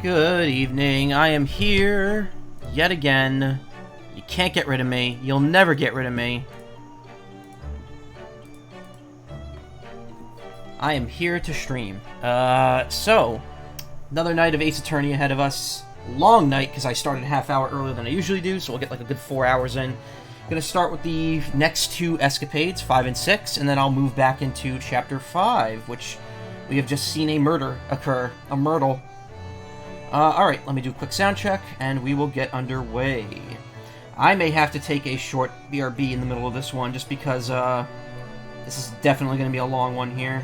Good evening. I am here yet again. You can't get rid of me. You'll never get rid of me. I am here to stream. So, another night of Ace Attorney ahead of us. Long night, because I started a half hour earlier than I usually do, so we'll get like a good 4 hours in. Gonna start with the next two escapades, 5 and 6, and then I'll move back into Chapter 5, which we have just seen a murder occur. A myrtle. Alright, let me do a quick sound check, and we will get underway. I may have to take a short BRB in the middle of this one, just because, this is definitely going to be a long one here.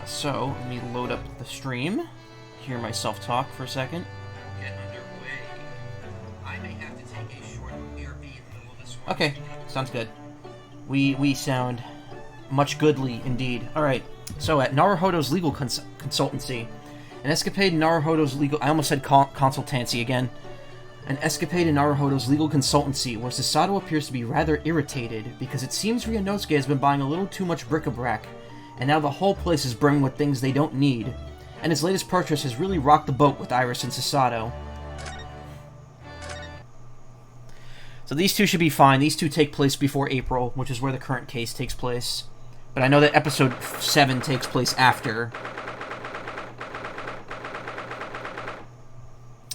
So, let me load up the stream, hear myself talk for a second. Get underway. I may have to take a short BRB in the middle of this one. Okay, sounds good. We sound much goodly indeed. Alright. So, at Naruhodo's legal consultancy, an escapade in Naruhodo's legal... I almost said consultancy again. An escapade in Naruhodo's legal consultancy, where Susato appears to be rather irritated, because it seems Ryunosuke has been buying a little too much bric-a-brac, and now the whole place is brimming with things they don't need. And his latest purchase has really rocked the boat with Iris and Susato. So these two should be fine. These two take place before April, which is where the current case takes place. But I know that episode 7 takes place after.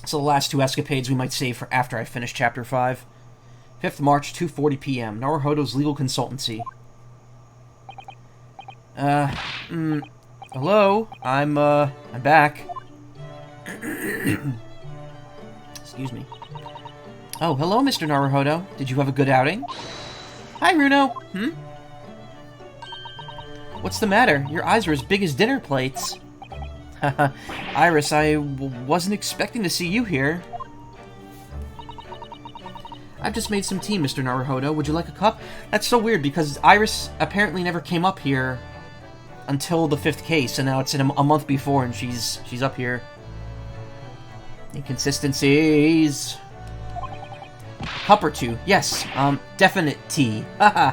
So the last two escapades we might save for after I finish Chapter 5. 5th March, 2:40 p.m. Naruhodo's legal consultancy. Hello? I'm back. Excuse me. Oh, hello, Mr. Naruhodo. Did you have a good outing? Hi, Runo. What's the matter? Your eyes are as big as dinner plates. Haha, Iris, I wasn't expecting to see you here. I've just made some tea, Mr. Naruhodo. Would you like a cup? That's so weird, because Iris apparently never came up here until the 5th case, and now it's in a month before, and she's up here. Inconsistencies. Cup or two. Yes, definite tea. Haha.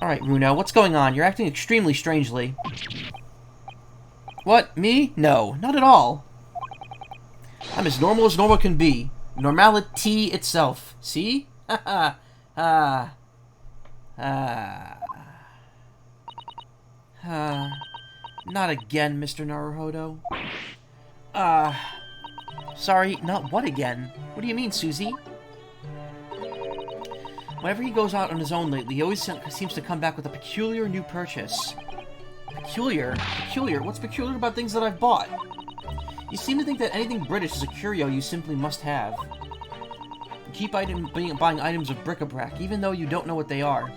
Alright, Runo, what's going on? You're acting extremely strangely. What? Me? No, not at all. I'm as normal can be. Normality itself. See? Haha. Not again, Mr. Naruhodo. Sorry, not what again? What do you mean, Susie? Whenever he goes out on his own lately, he always seems to come back with a peculiar new purchase. Peculiar? Peculiar? What's peculiar about things that I've bought? You seem to think that anything British is a curio you simply must have. You keep buying items of bric-a-brac, even though you don't know what they are.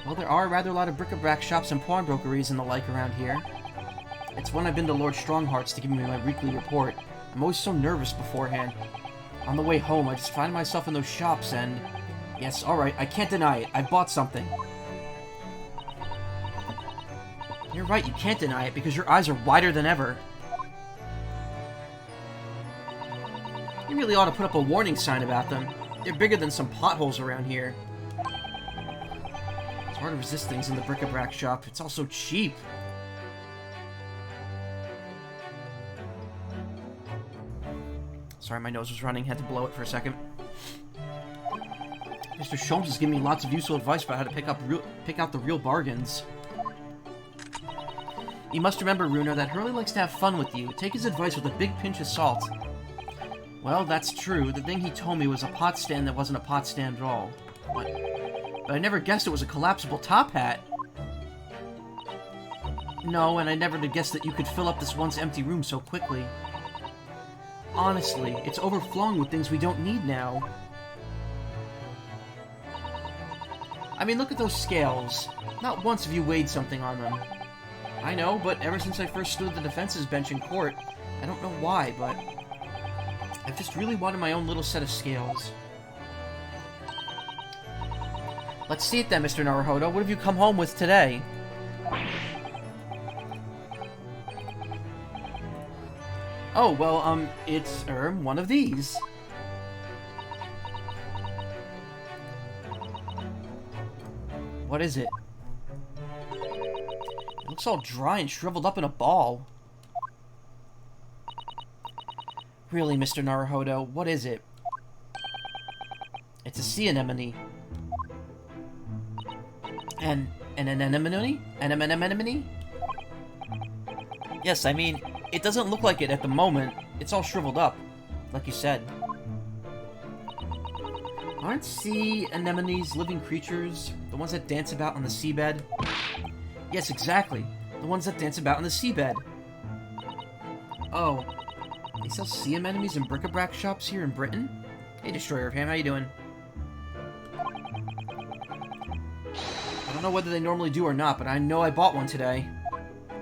Well, there are rather a lot of bric-a-brac shops and pawnbrokeries and the like around here. It's when I've been to Lord Strongheart's to give me my weekly report. I'm always so nervous beforehand. On the way home, I just find myself in those shops and... Yes, alright, I can't deny it. I bought something. You're right, you can't deny it, because your eyes are wider than ever. You really ought to put up a warning sign about them. They're bigger than some potholes around here. It's hard to resist things in the bric-a-brac shop. It's all so cheap. Sorry, my nose was running. Had to blow it for a second. Mr. Sholmes has given me lots of useful advice about how to pick out the real bargains. You must remember, Runo, that Hurley likes to have fun with you. Take his advice with a big pinch of salt. Well, that's true. The thing he told me was a pot stand that wasn't a pot stand at all. But I never guessed it was a collapsible top hat. No, and I never did guess that you could fill up this once empty room so quickly. Honestly, it's overflowing with things we don't need now. I mean, look at those scales. Not once have you weighed something on them. I know, but ever since I first stood at the defense's bench in court, I don't know why, but I've just really wanted my own little set of scales. Let's see it then, Mr. Naruhodo. What have you come home with today? Oh, well, it's, one of these. What is it? It looks all dry and shriveled up in a ball. Really, Mr. Naruhodo, what is it? It's a sea anemone. An anemone? An anemone? Yes, I mean, it doesn't look like it at the moment. It's all shriveled up, like you said. Aren't sea anemones living creatures? The ones that dance about on the seabed? Yes, exactly. The ones that dance about on the seabed. Oh. They sell sea anemones in bric-a-brac shops here in Britain? Hey, Destroyer of Ham, how you doing? I don't know whether they normally do or not, but I know I bought one today. But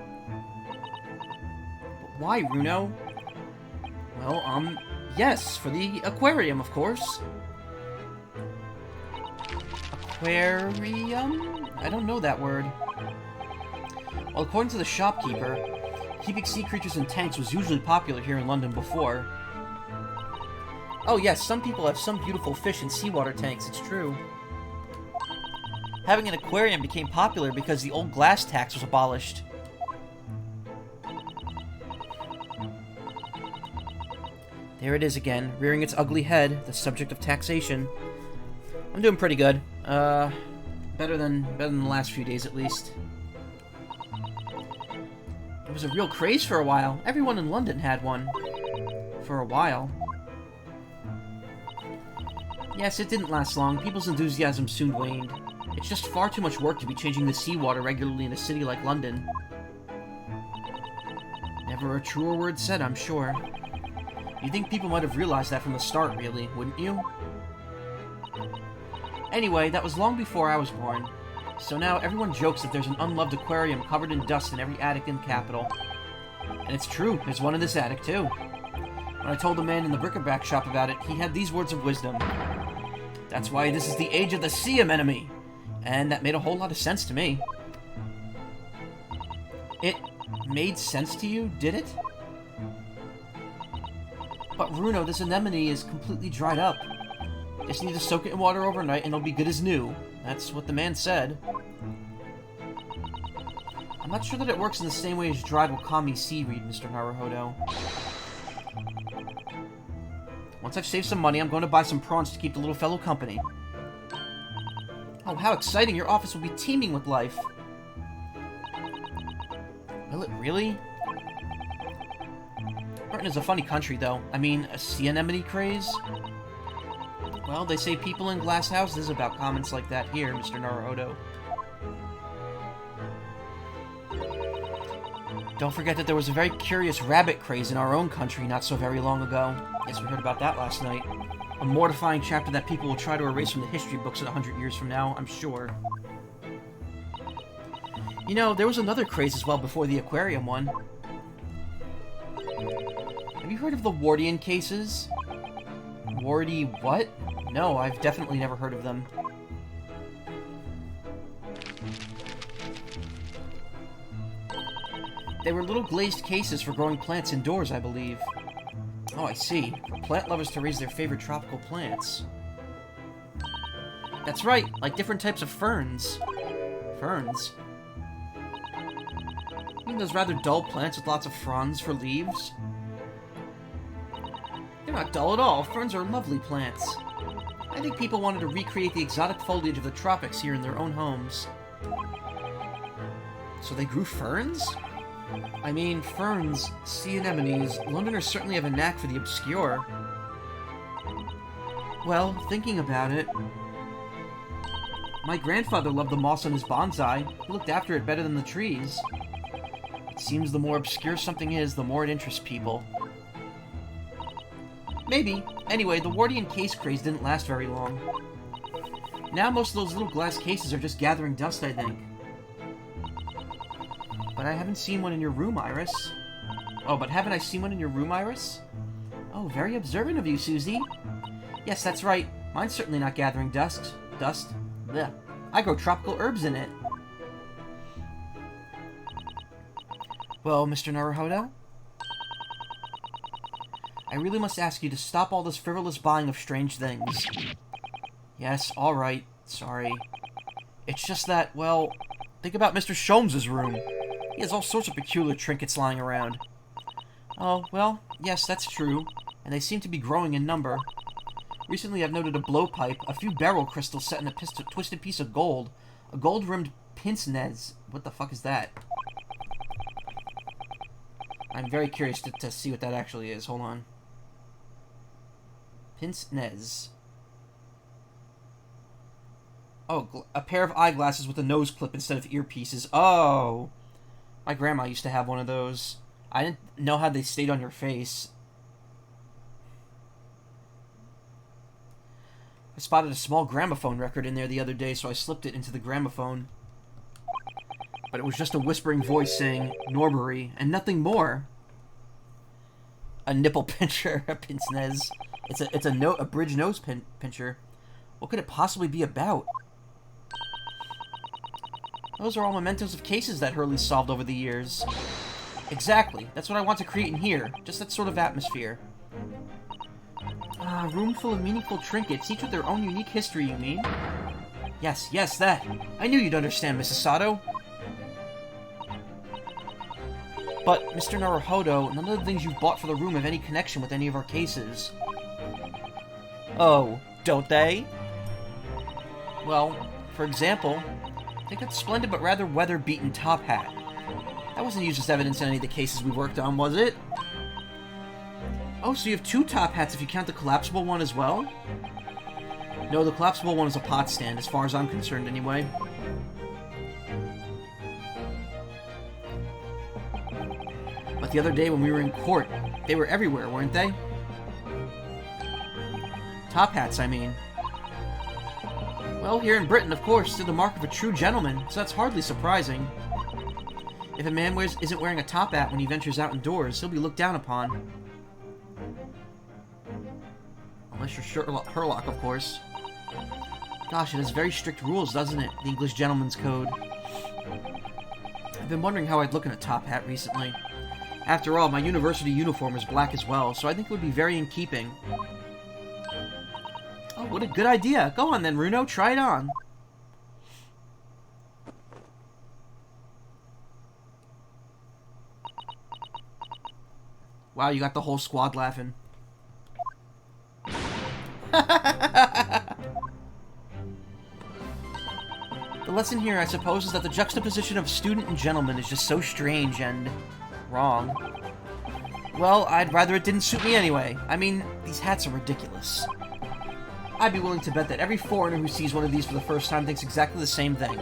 why, Runo? Well, yes, for the aquarium, of course. Aquarium? I don't know that word. Well, according to the shopkeeper, keeping sea creatures in tanks was usually popular here in London before. Oh yes, some people have some beautiful fish in seawater tanks, it's true. Having an aquarium became popular because the old glass tax was abolished. There it is again, rearing its ugly head, the subject of taxation. I'm doing pretty good. Better than the last few days at least. It was a real craze for a while. Everyone in London had one. For a while. Yes, it didn't last long. People's enthusiasm soon waned. It's just far too much work to be changing the seawater regularly in a city like London. Never a truer word said, I'm sure. You'd think people might have realized that from the start, really, wouldn't you? Anyway, that was long before I was born. So now everyone jokes that there's an unloved aquarium covered in dust in every attic in the capital. And it's true, there's one in this attic, too. When I told the man in the bric-a-brac shop about it, he had these words of wisdom. That's why this is the age of the sea anemone. And that made a whole lot of sense to me. It made sense to you, did it? But Runo, this anemone is completely dried up. Just need to soak it in water overnight and it'll be good as new. That's what the man said. I'm not sure that it works in the same way as dried wakame seaweed, Mr. Naruhodo. Once I've saved some money, I'm going to buy some prawns to keep the little fellow company. Oh, how exciting! Your office will be teeming with life. Will it really? Britain is a funny country, though. I mean, a sea anemone craze? Well, they say people in glass houses about comments like that here, Mr. Naruhodo. Don't forget that there was a very curious rabbit craze in our own country not so very long ago. Yes, we heard about that last night. A mortifying chapter that people will try to erase from the history books in 100 years from now, I'm sure. You know, there was another craze as well before the aquarium one. Have you heard of the Wardian cases? Wardy what? No, I've definitely never heard of them. They were little glazed cases for growing plants indoors, I believe. Oh, I see. For plant lovers to raise their favorite tropical plants. That's right, like different types of ferns. Ferns? You mean those rather dull plants with lots of fronds for leaves? They're not dull at all. Ferns are lovely plants. I think people wanted to recreate the exotic foliage of the tropics here in their own homes. So they grew ferns? I mean, ferns, sea anemones, Londoners certainly have a knack for the obscure. Well, thinking about it... My grandfather loved the moss on his bonsai. He looked after it better than the trees. It seems the more obscure something is, the more it interests people. Maybe. Anyway, the Wardian case craze didn't last very long. Now most of those little glass cases are just gathering dust, I think. But I haven't seen one in your room, Iris. Oh, but haven't I seen one in your room, Iris? Oh, very observant of you, Susie. Yes, that's right. Mine's certainly not gathering dust. Dust? Blech. I grow tropical herbs in it. Well, Mr. Naruhodo? I really must ask you to stop all this frivolous buying of strange things. Yes, alright. Sorry. It's just that, well, think about Mr. Sholmes' room. He has all sorts of peculiar trinkets lying around. Oh, well, yes, that's true, and they seem to be growing in number. Recently I've noted a blowpipe, a few beryl crystals set in a twisted piece of gold, a gold-rimmed pince-nez. What the fuck is that? I'm very curious to see what that actually is. Hold on. Pince-nez. Oh, a pair of eyeglasses with a nose clip instead of earpieces. Oh! My grandma used to have one of those. I didn't know how they stayed on your face. I spotted a small gramophone record in there the other day, so I slipped it into the gramophone. But it was just a whispering voice saying, Norbury, and nothing more. A nipple pincher, a pince-nez. It's a bridge nose pincher. What could it possibly be about? Those are all mementos of cases that Hurley solved over the years. Exactly. That's what I want to create in here. Just that sort of atmosphere. A room full of meaningful trinkets, each with their own unique history, you mean? Yes, that. I knew you'd understand, Mrs. Sato. But, Mr. Naruhodo, none of the things you've bought for the room have any connection with any of our cases. Oh, don't they? Well, for example, take that splendid but rather weather-beaten top hat. That wasn't used as evidence in any of the cases we worked on, was it? Oh, so you have two top hats if you count the collapsible one as well? No, the collapsible one is a pot stand, as far as I'm concerned, anyway. But the other day when we were in court, they were everywhere, weren't they? Top hats, I mean. Well, here in Britain, of course, they're the mark of a true gentleman, so that's hardly surprising. If a man isn't wearing a top hat when he ventures out indoors, he'll be looked down upon. Unless you're Sherlock, of course. Gosh, it has very strict rules, doesn't it? The English Gentleman's Code. I've been wondering how I'd look in a top hat recently. After all, my university uniform is black as well, so I think it would be very in keeping. Oh, what a good idea! Go on then, Runo, try it on! Wow, you got the whole squad laughing. The lesson here, I suppose, is that the juxtaposition of student and gentleman is just so strange and wrong. Well, I'd rather it didn't suit me anyway. I mean, these hats are ridiculous. I'd be willing to bet that every foreigner who sees one of these for the first time thinks exactly the same thing.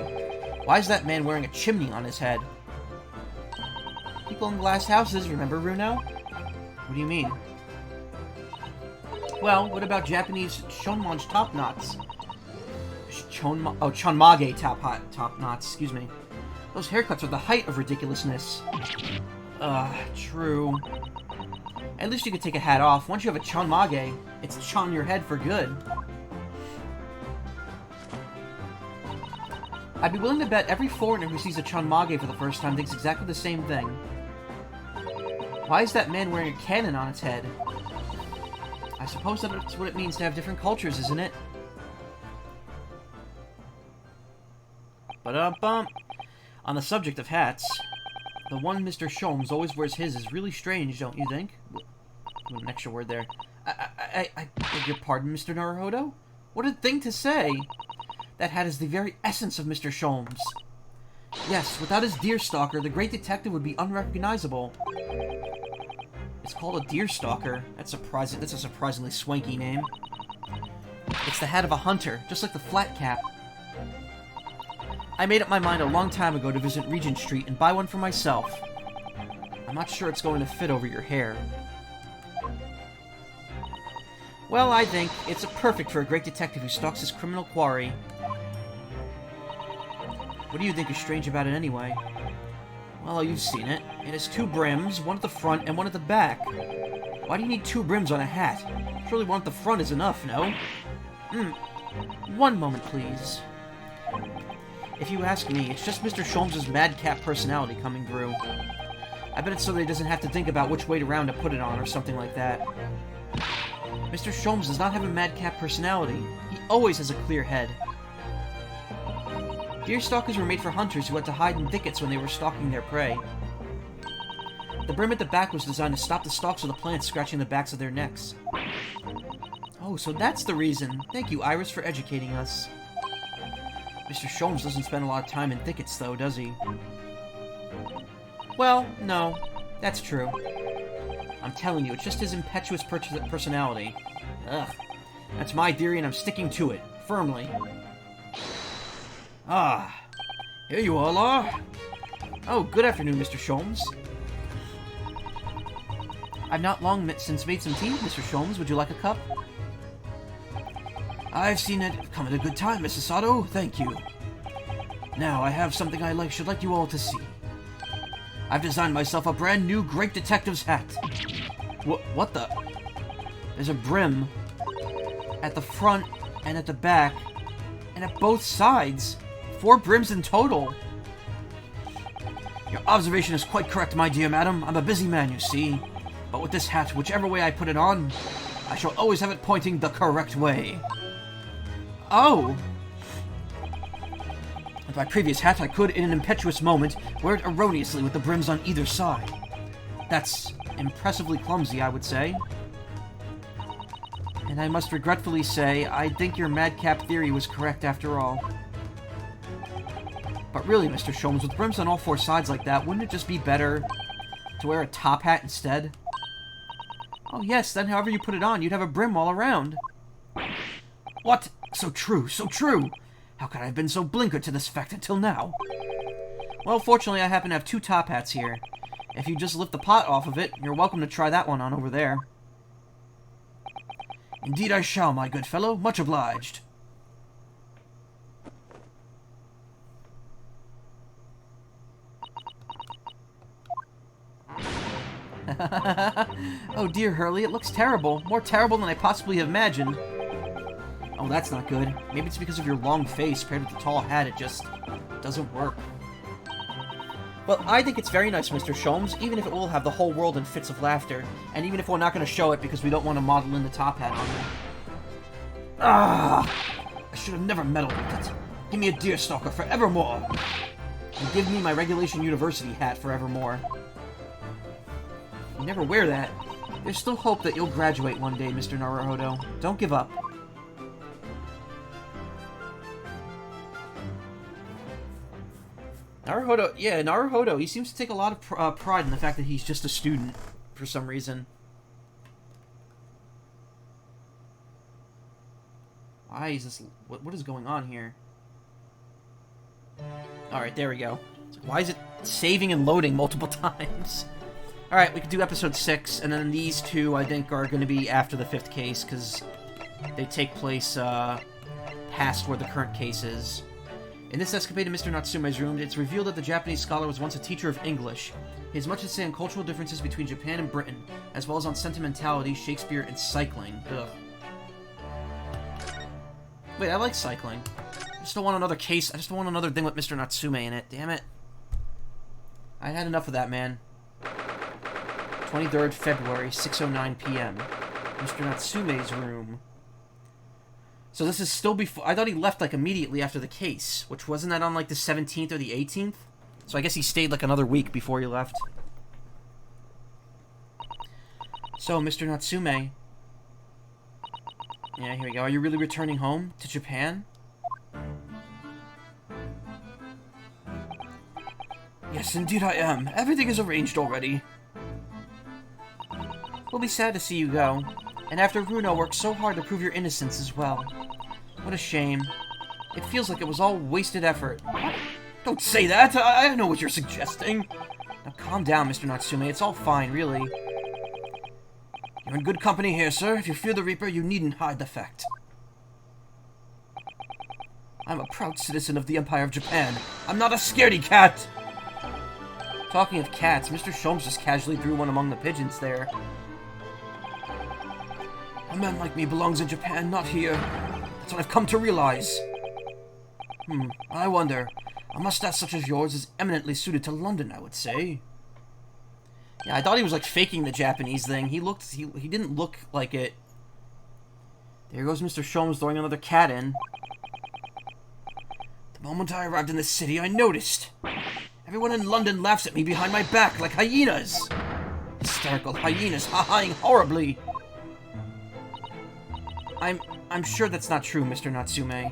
Why is that man wearing a chimney on his head? People in glass houses, remember, Runo? What do you mean? Well, what about Japanese chonmage top knots? Chonmage top knots, excuse me. Those haircuts are the height of ridiculousness. True. At least you could take a hat off. Once you have a chonmage, it's chon your head for good. I'd be willing to bet every foreigner who sees a chonmage for the first time thinks exactly the same thing. Why is that man wearing a cannon on its head? I suppose that's what it means to have different cultures, isn't it? Ba-dum-bum. On the subject of hats, the one Mr. Sholmes always wears his is really strange, don't you think? An extra word there. I beg your pardon, Mr. Naruhodo? What a thing to say! That hat is the very essence of Mr. Sholmes. Yes, without his deerstalker, the great detective would be unrecognizable. It's called a deerstalker. That's a surprisingly swanky name. It's the hat of a hunter, just like the flat cap. I made up my mind a long time ago to visit Regent Street and buy one for myself. I'm not sure it's going to fit over your hair. Well, I think it's perfect for a great detective who stalks his criminal quarry. What do you think is strange about it anyway? Well, you've seen it. It has two brims, one at the front and one at the back. Why do you need two brims on a hat? Surely one at the front is enough, no? One moment, please. If you ask me, it's just Mr. Sholmes' madcap personality coming through. I bet it's so that he doesn't have to think about which way around to put it on or something like that. Mr. Sholmes does not have a madcap personality. He always has a clear head. Deerstalkers were made for hunters who had to hide in thickets when they were stalking their prey. The brim at the back was designed to stop the stalks of the plants scratching the backs of their necks. Oh, so that's the reason. Thank you, Iris, for educating us. Mr. Sholmes doesn't spend a lot of time in thickets, though, does he? Well, no. That's true. I'm telling you, it's just his impetuous personality. Ugh. That's my theory, and I'm sticking to it. Firmly. Ah. Here you all are. Oh, good afternoon, Mr. Sholmes. I've not long since made some tea, Mr. Sholmes. Would you like a cup? I've seen it come at a good time, Miss Susato. Thank you. Now, I have something I should like you all to see. I've designed myself a brand new Great Detective's hat. What the? There's a brim at the front and at the back and at both sides. 4 brims in total. Your observation is quite correct, my dear madam. I'm a busy man, you see. But with this hat, whichever way I put it on, I shall always have it pointing the correct way. Oh! With my previous hat, I could, in an impetuous moment, wear it erroneously with the brims on either side. That's impressively clumsy, I would say. And I must regretfully say, I think your madcap theory was correct after all. But really, Mr. Sholmes, with brims on all 4 sides like that, wouldn't it just be better to wear a top hat instead? Oh yes, then however you put it on, you'd have a brim all around. What? So true, so true! How could I have been so blinkered to this fact until now? Well, fortunately, I happen to have 2 top hats here. If you just lift the pot off of it, you're welcome to try that one on over there. Indeed I shall, my good fellow. Much obliged. Oh dear, Hurley, it looks terrible. More terrible than I possibly imagined. Oh, that's not good. Maybe it's because of your long face paired with the tall hat. It just doesn't work. Well, I think it's very nice, Mr. Sholmes, even if it will have the whole world in fits of laughter, and even if we're not going to show it because we don't want to model in the top hat on it. Ah! I should have never meddled with it. Give me a deerstalker forevermore! And give me my Regulation University hat forevermore. You never wear that. There's still hope that you'll graduate one day, Mr. Naruhodo. Don't give up. Naruhodo, yeah, Naruhodo, he seems to take a lot of pride in the fact that he's just a student, for some reason. Why is this... What is going on here? Alright, there we go. Why is it saving and loading multiple times? Alright, we could do episode 6, and then these 2, I think, are going to be after the 5th case, because they take place, past where the current case is. In this escapade in Mr. Natsume's room, it's revealed that the Japanese scholar was once a teacher of English. He has much to say on cultural differences between Japan and Britain, as well as on sentimentality, Shakespeare, and cycling. Ugh. Wait, I like cycling. I just don't want another case. I just don't want another thing with Mr. Natsume in it. Damn it. I had enough of that, man. 23rd February, 6:09 p.m. Mr. Natsume's room. So this is still before... I thought he left, like, immediately after the case. Which, wasn't that on, like, the 17th or the 18th? So I guess he stayed, like, another week before he left. So, Mr. Natsume... Yeah, here we go. Are you really returning home? To Japan? Yes, indeed I am. Everything is arranged already. We'll be sad to see you go. And after Runo worked so hard to prove your innocence as well. What a shame. It feels like it was all wasted effort. Don't say that! I know what you're suggesting! Now calm down, Mr. Natsume. It's all fine, really. You're in good company here, sir. If you fear the Reaper, you needn't hide the fact. I'm a proud citizen of the Empire of Japan. I'm not a scaredy cat! Talking of cats, Mr. Sholmes just casually threw one among the pigeons there. A man like me belongs in Japan, not here. That's what I've come to realize. I wonder. A mustache such as yours is eminently suited to London, I would say. Yeah, I thought he was, like, faking the Japanese thing. He didn't look like it. There goes Mr. Sholmes throwing another cat in. The The moment I arrived in the city, I noticed. Everyone in London laughs at me behind my back like hyenas. Hysterical hyenas ha-haing horribly. I'm sure that's not true, Mr. Natsume.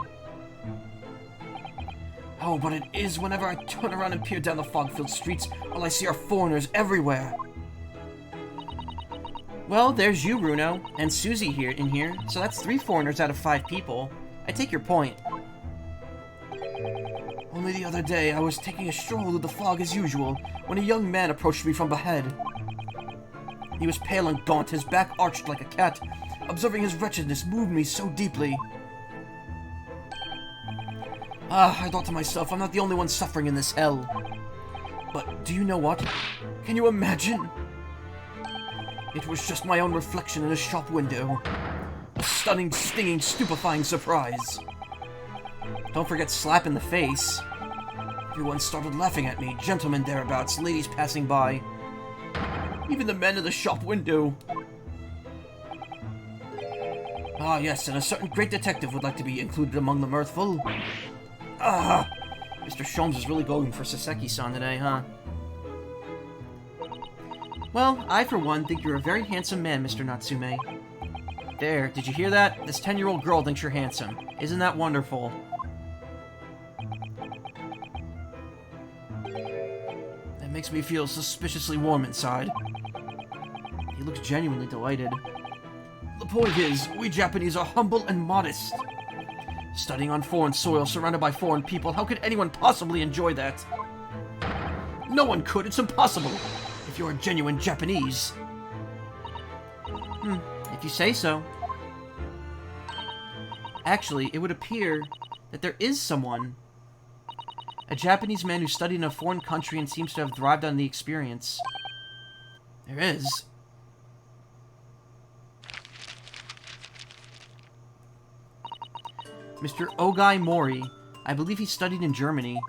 Oh, but it is whenever I turn around and peer down the fog-filled streets, all I see are foreigners everywhere. Well, there's you, Runo, and Susie in here, so that's 3 foreigners out of 5 people. I take your point. Only the other day, I was taking a stroll through the fog as usual, when a young man approached me from behind. He was pale and gaunt, his back arched like a cat. Observing his wretchedness moved me so deeply. I thought to myself, I'm not the only one suffering in this hell. But do you know what? Can you imagine? It was just my own reflection in a shop window. A stunning, stinging, stupefying surprise. Don't forget slap in the face. Everyone started laughing at me, gentlemen thereabouts, ladies passing by. Even the men in the shop window. Ah, yes, and a certain great detective would like to be included among the mirthful. Ah, Mr. Sholmes is really going for Saseki-san today, huh? Well, I, for one, think you're a very handsome man, Mr. Natsume. There, did you hear that? This 10-year-old girl thinks you're handsome. Isn't that wonderful? That makes me feel suspiciously warm inside. He looks genuinely delighted. The point is, we Japanese are humble and modest. Studying on foreign soil, surrounded by foreign people, how could anyone possibly enjoy that? No one could, it's impossible, if you're a genuine Japanese. If you say so. Actually, it would appear that there is someone. A Japanese man who studied in a foreign country and seems to have thrived on the experience. There is. Mr. Ogai Mori. I believe he studied in Germany.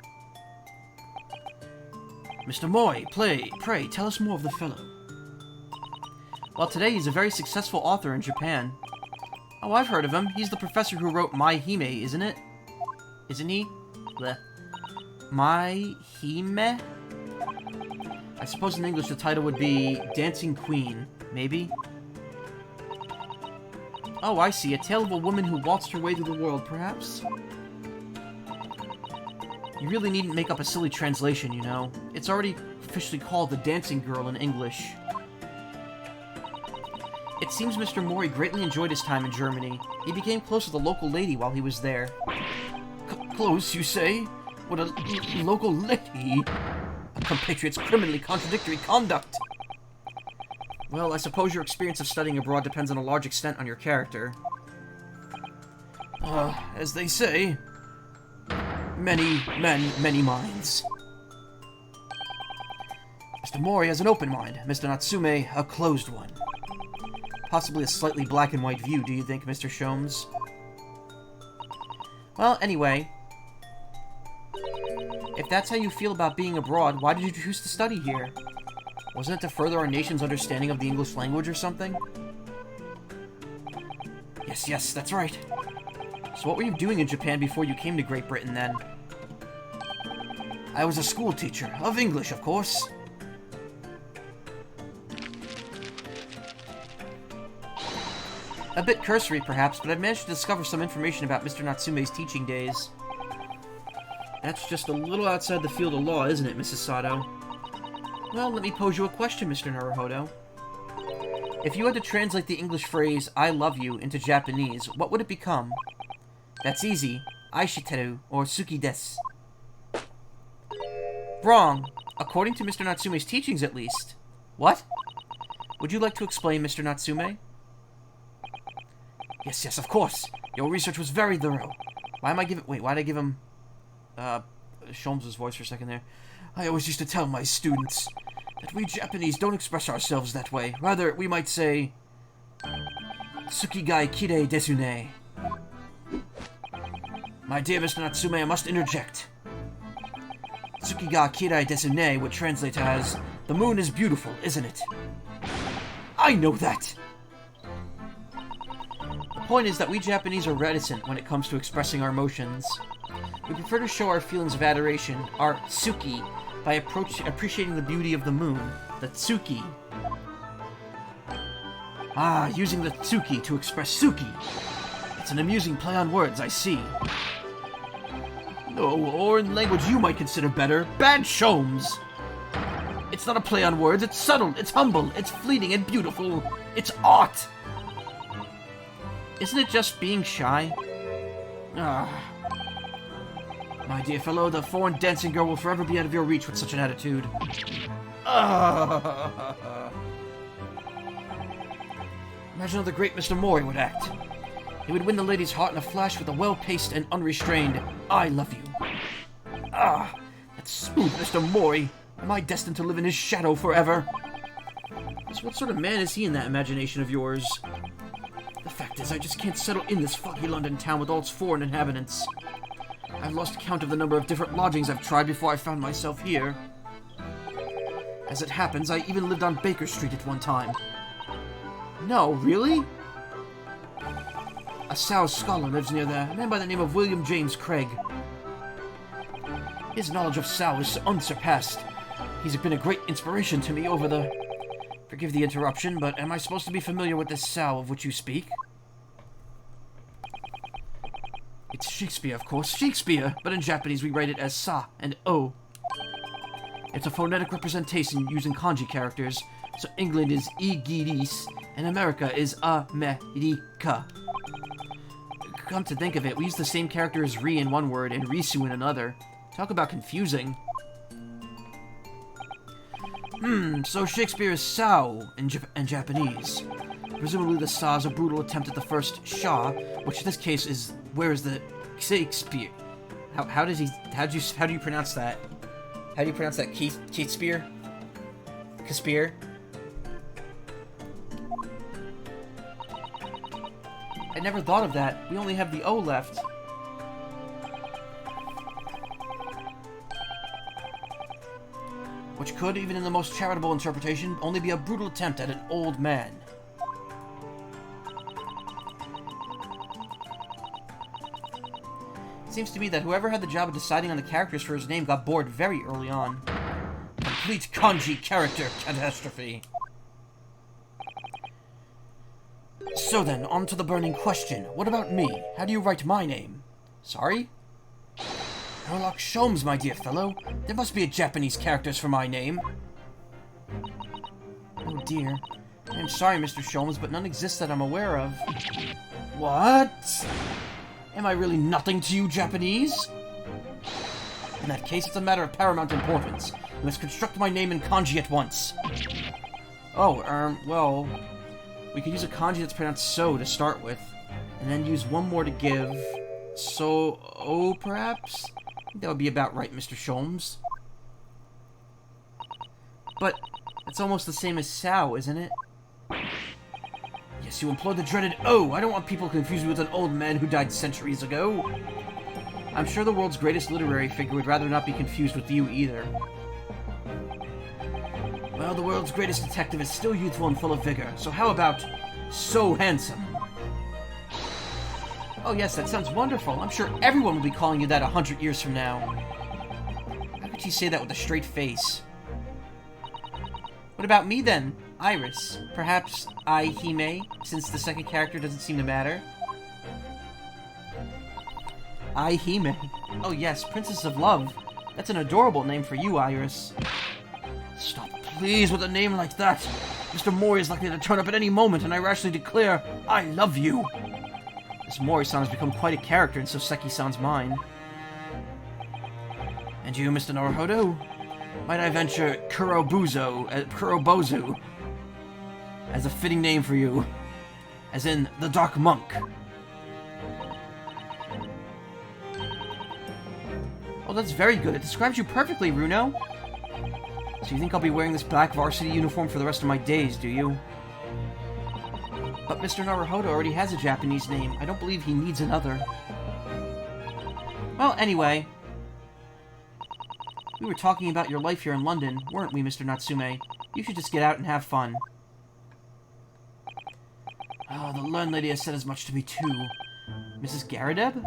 Mr. Mori, pray, tell us more of the fellow. Well, today he's a very successful author in Japan. Oh, I've heard of him. He's the professor who wrote My Hime, isn't it? Isn't he? Blech. My Hime? I suppose in English the title would be Dancing Queen, maybe? Oh, I see. A tale of a woman who waltzed her way through the world, perhaps? You really needn't make up a silly translation, you know. It's already officially called The Dancing Girl in English. It seems Mr. Mori greatly enjoyed his time in Germany. He became close with a local lady while he was there. Close, you say? What a local lady? A compatriot's criminally contradictory conduct. Well, I suppose your experience of studying abroad depends on a large extent on your character. As they say, many men, many minds. Mr. Mori has an open mind, Mr. Natsume a closed one. Possibly a slightly black and white view, do you think, Mr. Sholmes? Well, anyway, if that's how you feel about being abroad, why did you choose to study here? Wasn't it to further our nation's understanding of the English language or something? Yes, that's right. So what were you doing in Japan before you came to Great Britain, then? I was a school teacher. Of English, of course. A bit cursory, perhaps, but I've managed to discover some information about Mr. Natsume's teaching days. That's just a little outside the field of law, isn't it, Mrs. Sato? Well, let me pose you a question, Mr. Naruhodo. If you had to translate the English phrase, I love you, into Japanese, what would it become? That's easy. Aishiteru, or Suki desu. Wrong. According to Mr. Natsume's teachings, at least. What? Would you like to explain, Mr. Natsume? Yes, of course. Your research was very thorough. Why'd I give him... Sholmes' voice for a second there. I always used to tell my students that we Japanese don't express ourselves that way. Rather, we might say... Tsukigai kirei desu ne. My dear Mr. Natsume, I must interject. Tsukiga kirei desu ne would translate as, the moon is beautiful, isn't it? I know that! The point is that we Japanese are reticent when it comes to expressing our emotions. We prefer to show our feelings of adoration, our tsuki, by appreciating the beauty of the moon. The tsuki. Ah, using the tsuki to express suki. It's an amusing play on words, I see. No, or in language you might consider better, bad shomes. It's not a play on words, it's subtle, it's humble, it's fleeting and beautiful. It's art. Isn't it just being shy? Ah. My dear fellow, the foreign dancing girl will forever be out of your reach with such an attitude. Imagine how the great Mr. Mori would act. He would win the lady's heart in a flash with a well-paced and unrestrained, I love you. Ah, that smooth Mr. Mori. Am I destined to live in his shadow forever? So what sort of man is he in that imagination of yours? The fact is, I just can't settle in this foggy London town with all its foreign inhabitants. I've lost count of the number of different lodgings I've tried before I found myself here. As it happens, I even lived on Baker Street at one time. No, really? A Sao scholar lives near there, a man by the name of William James Craig. His knowledge of Sao is unsurpassed. He's been a great inspiration to me over the... Forgive the interruption, but am I supposed to be familiar with this Sao of which you speak? It's Shakespeare, of course, Shakespeare, but in Japanese we write it as Sa and O. It's a phonetic representation using kanji characters, so England is Igiris, and America is America. Come to think of it, we use the same character as Ri in one word and Risu in another. Talk about confusing. So Shakespeare is Sao in Japanese. Presumably the Sa is a brutal attempt at the first Sha, which in this case is, where is the Shakespeare? How do you pronounce that? How do you pronounce that? Shakespeare? Kaspir? I never thought of that. We only have the O left. Which could, even in the most charitable interpretation, only be a brutal attempt at an old man. It seems to me that whoever had the job of deciding on the characters for his name got bored very early on. Complete kanji character catastrophe. So then, on to the burning question. What about me? How do you write my name? Sorry? Sherlock Sholmes, my dear fellow. There must be a Japanese characters for my name. Oh dear. I'm sorry, Mr. Sholmes, but none exist that I'm aware of. What? Am I really nothing to you, Japanese? In that case, it's a matter of paramount importance. You must construct my name in kanji at once. Oh, well... We could use a kanji that's pronounced so to start with, and then use one more to give... So-o, perhaps? I think that would be about right, Mr. Sholmes. But it's almost the same as Sao, isn't it? Yes, you employed the dreaded O. I don't want people confused me with an old man who died centuries ago. I'm sure the world's greatest literary figure would rather not be confused with you either. Well, the world's greatest detective is still youthful and full of vigor, so how about so handsome? Oh yes, that sounds wonderful. I'm sure everyone will be calling you that 100 years from now. How could you say that with a straight face? What about me then? Iris. Perhaps Aihime, since the second character doesn't seem to matter. Aihime. Oh yes, Princess of Love. That's an adorable name for you, Iris. Stop, please, with a name like that. Mr. Mori is likely to turn up at any moment, and I rashly declare, I love you. This Mori-san has become quite a character in Soseki-san's mind. And you, Mr. Naruhodo? Might I venture Kurobozu as a fitting name for you? As in, the Dark Monk. Oh, that's very good. It describes you perfectly, Runo. So you think I'll be wearing this black varsity uniform for the rest of my days, do you? But Mr. Naruhodo already has a Japanese name. I don't believe he needs another. Well, anyway. We were talking about your life here in London, weren't we, Mr. Natsume? You should just get out and have fun. Oh, the learned lady has said as much to me, too. Mrs. Garadeb?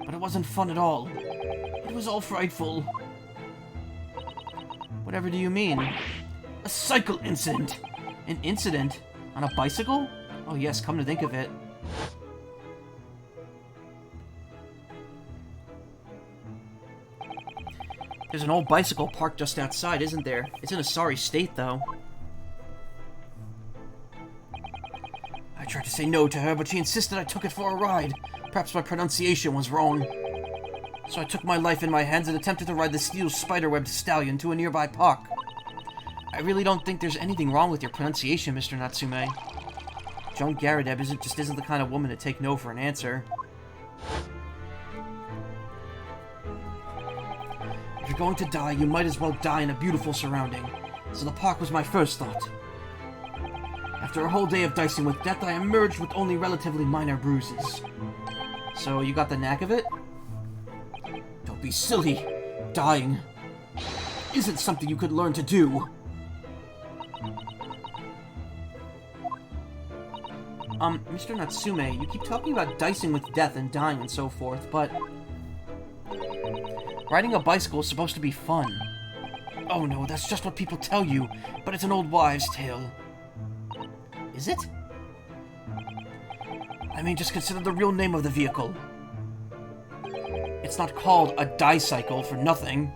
But it wasn't fun at all. It was all frightful. Whatever do you mean? A cycle incident! An incident? On a bicycle? Oh yes, come to think of it. There's an old bicycle parked just outside, isn't there? It's in a sorry state, though. I tried to say no to her, but she insisted I took it for a ride. Perhaps my pronunciation was wrong. So I took my life in my hands and attempted to ride the steel spiderwebbed stallion to a nearby park. I really don't think there's anything wrong with your pronunciation, Mr. Natsume. Joan Garadeb isn't the kind of woman to take no for an answer. If you're going to die, you might as well die in a beautiful surrounding. So the park was my first thought. After a whole day of dicing with death, I emerged with only relatively minor bruises. So you got the knack of it? Don't be silly. Dying isn't something you could learn to do. Mr. Natsume, you keep talking about dicing with death and dying and so forth, but riding a bicycle is supposed to be fun. Oh no, that's just what people tell you, but it's an old wives' tale. Is it? I mean, just consider the real name of the vehicle. It's not called a dicycle for nothing.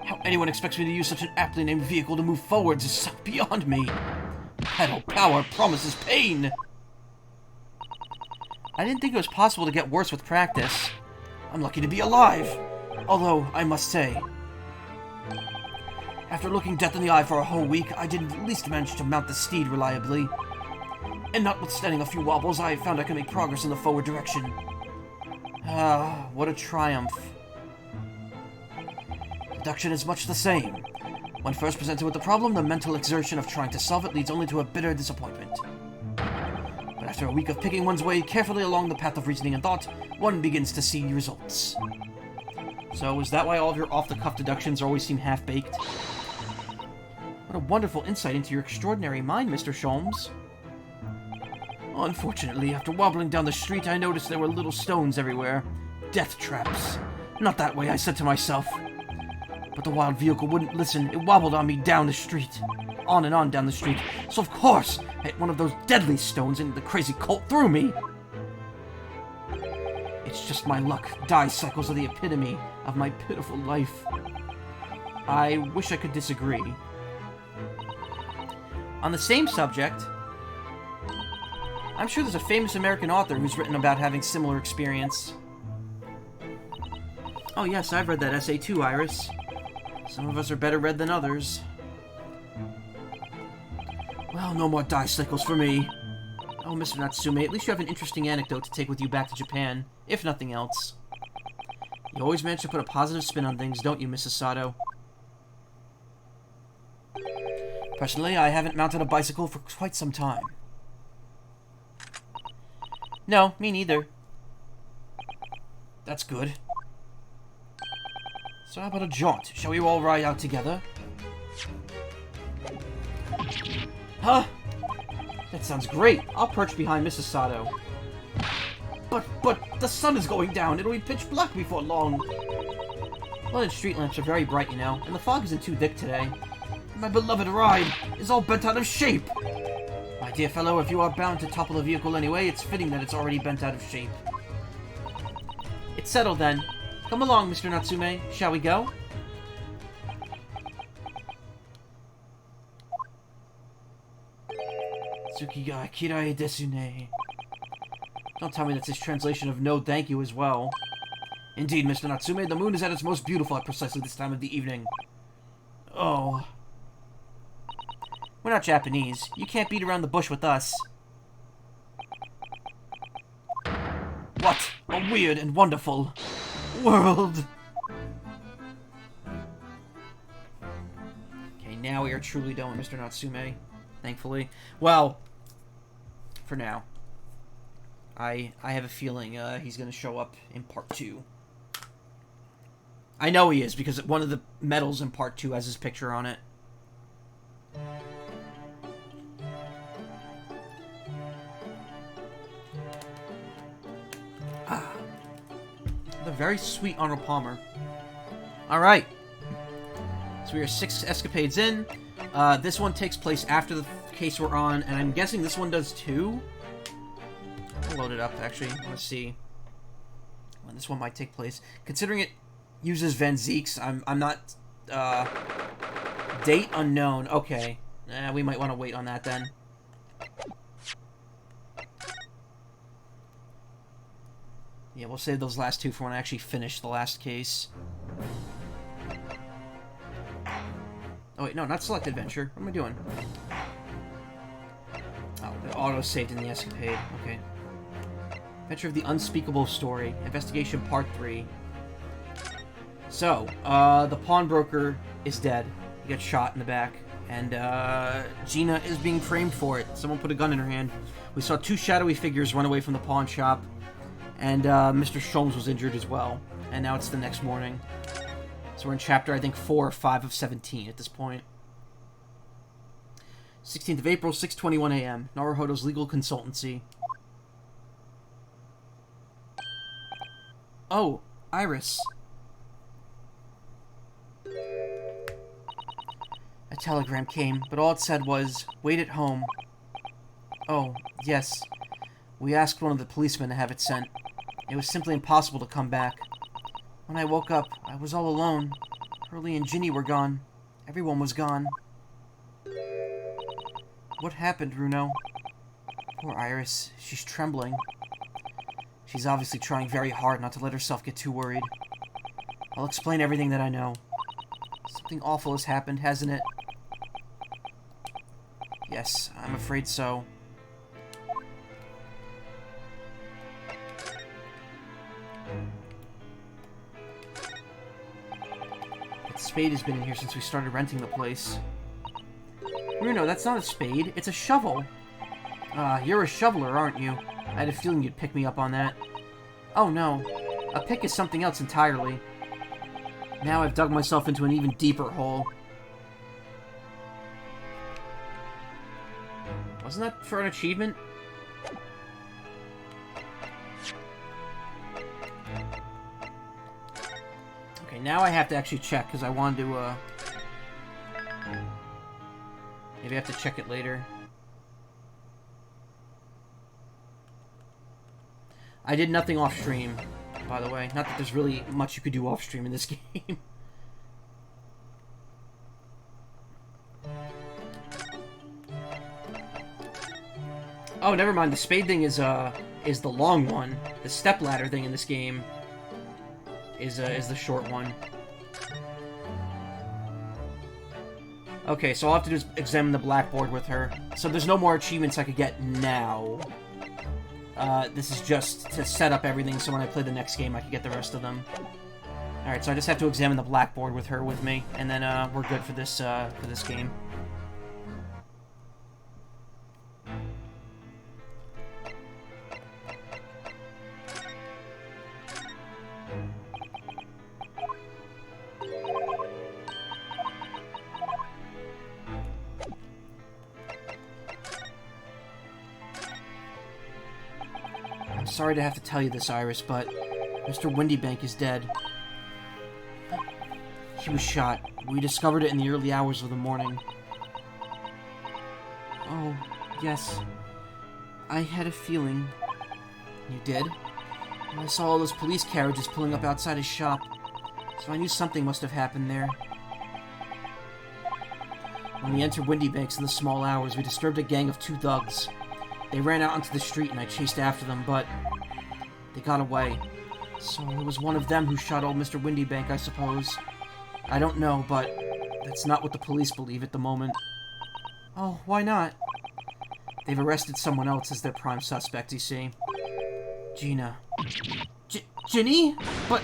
How anyone expects me to use such an aptly named vehicle to move forwards is beyond me. Pedal power promises pain! I didn't think it was possible to get worse with practice. I'm lucky to be alive. Although, I must say, after looking death in the eye for a whole week, I did at least manage to mount the steed reliably. And notwithstanding a few wobbles, I found I could make progress in the forward direction. Ah, what a triumph. Deduction is much the same. When first presented with the problem, the mental exertion of trying to solve it leads only to a bitter disappointment. But after a week of picking one's way carefully along the path of reasoning and thought, one begins to see results. So, is that why all of your off-the-cuff deductions always seem half-baked? What a wonderful insight into your extraordinary mind, Mr. Sholmes. Unfortunately, after wobbling down the street, I noticed there were little stones everywhere. Death traps. Not that way, I said to myself. But the wild vehicle wouldn't listen. It wobbled on me down the street. On and on down the street. So of course, I hit one of those deadly stones and the crazy colt threw me. It's just my luck. Dicycles are the epitome of my pitiful life. I wish I could disagree. On the same subject, I'm sure there's a famous American author who's written about having similar experience. Oh yes, I've read that essay too, Iris. Some of us are better read than others. Well, no more dicycles for me. Oh, Mr. Natsume, at least you have an interesting anecdote to take with you back to Japan, if nothing else. You always manage to put a positive spin on things, don't you, Mrs. Sato? Personally, I haven't mounted a bicycle for quite some time. No, me neither. That's good. So how about a jaunt? Shall we all ride out together? Huh? That sounds great. I'll perch behind Mrs. Sato. But the sun is going down. It'll be pitch black before long. London street lamps are very bright, you know, and the fog isn't too thick today. My beloved ride is all bent out of shape. My dear fellow, if you are bound to topple the vehicle anyway, it's fitting that it's already bent out of shape. It's settled then. Come along, Mr. Natsume. Shall we go? Tsuki ga kirai desu ne. Don't tell me that's his translation of no thank you as well. Indeed, Mr. Natsume, the moon is at its most beautiful at precisely this time of the evening. Oh. We're not Japanese. You can't beat around the bush with us. What a weird and wonderful world! Okay, now we are truly done with Mr. Natsume. Thankfully. Well, for now. I have a feeling he's going to show up in Part 2. I know he is, because one of the medals in Part 2 has his picture on it. Very sweet Arnold Palmer. Alright. So we are 6 escapades in. This one takes place after the case we're on, and I'm guessing this one does too? I'll load it up, actually. Let's see when this one might take place. Considering it uses Van Zeeks, I'm not... date unknown. Okay. We might want to wait on that then. Yeah, we'll save those last two for when I actually finish the last case. Oh wait, no, not select adventure. What am I doing? Oh, the auto-saved in the escapade. Okay. Adventure of the Unspeakable Story. Investigation Part 3. So, the pawnbroker is dead. He got shot in the back. And, Gina is being framed for it. Someone put a gun in her hand. We saw 2 shadowy figures run away from the pawn shop. And, Mr. Sholmes was injured as well. And now it's the next morning. So we're in chapter, I think, 4 or 5 of 17 at this point. 16th of April, 6:21 a.m. Naruhodo's Legal Consultancy. Oh, Iris. A telegram came, but all it said was, "Wait at home." Oh, yes. We asked one of the policemen to have it sent. It was simply impossible to come back. When I woke up, I was all alone. Hurley and Ginny were gone. Everyone was gone. What happened, Runo? Poor Iris. She's trembling. She's obviously trying very hard not to let herself get too worried. I'll explain everything that I know. Something awful has happened, hasn't it? Yes, I'm afraid so. That spade has been in here since we started renting the place. Bruno, that's not a spade, it's a shovel. You're a shoveler, aren't you? I had a feeling you'd pick me up on that. Oh no, a pick is something else entirely. Now I've dug myself into an even deeper hole. Wasn't that for an achievement? Okay, now I have to actually check, because I wanted to, maybe I have to check it later. I did nothing off-stream, by the way. Not that there's really much you could do off-stream in this game. Oh, never mind. The spade thing is the long one. The stepladder thing in this game is the short one. Okay, so all I have to do is examine the blackboard with her. So there's no more achievements I could get now. This is just to set up everything so when I play the next game I can get the rest of them. Alright, so I just have to examine the blackboard with her with me, and then we're good for this game. Sorry to have to tell you this, Iris, but Mr. Windybank is dead. He was shot. We discovered it in the early hours of the morning. Oh, yes. I had a feeling. You did? I saw all those police carriages pulling up outside his shop, so I knew something must have happened there. When we entered Windybank's in the small hours, we disturbed a gang of 2 thugs. They ran out onto the street and I chased after them, but they got away. So it was one of them who shot old Mr. Windybank, I suppose. I don't know, but that's not what the police believe at the moment. Oh, why not? They've arrested someone else as their prime suspect, you see. Gina. Ginny? But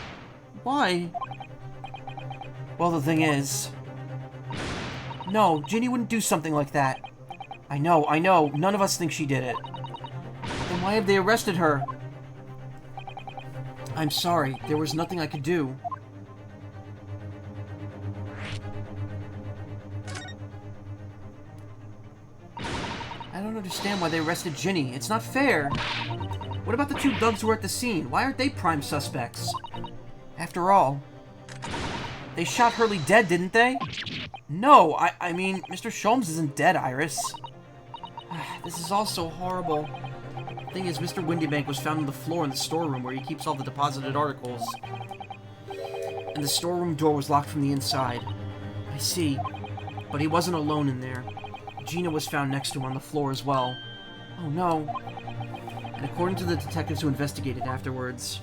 why? Well, the thing is... No, Ginny wouldn't do something like that. I know. None of us think she did it. Then why have they arrested her? I'm sorry. There was nothing I could do. I don't understand why they arrested Ginny. It's not fair. What about the 2 thugs who were at the scene? Why aren't they prime suspects? After all, they shot Hurley dead, didn't they? No, I mean, Mr. Sholmes isn't dead, Iris. This is all so horrible. The thing is, Mr. Windybank was found on the floor in the storeroom where he keeps all the deposited articles. And the storeroom door was locked from the inside. I see. But he wasn't alone in there. Gina was found next to him on the floor as well. Oh no. And according to the detectives who investigated afterwards...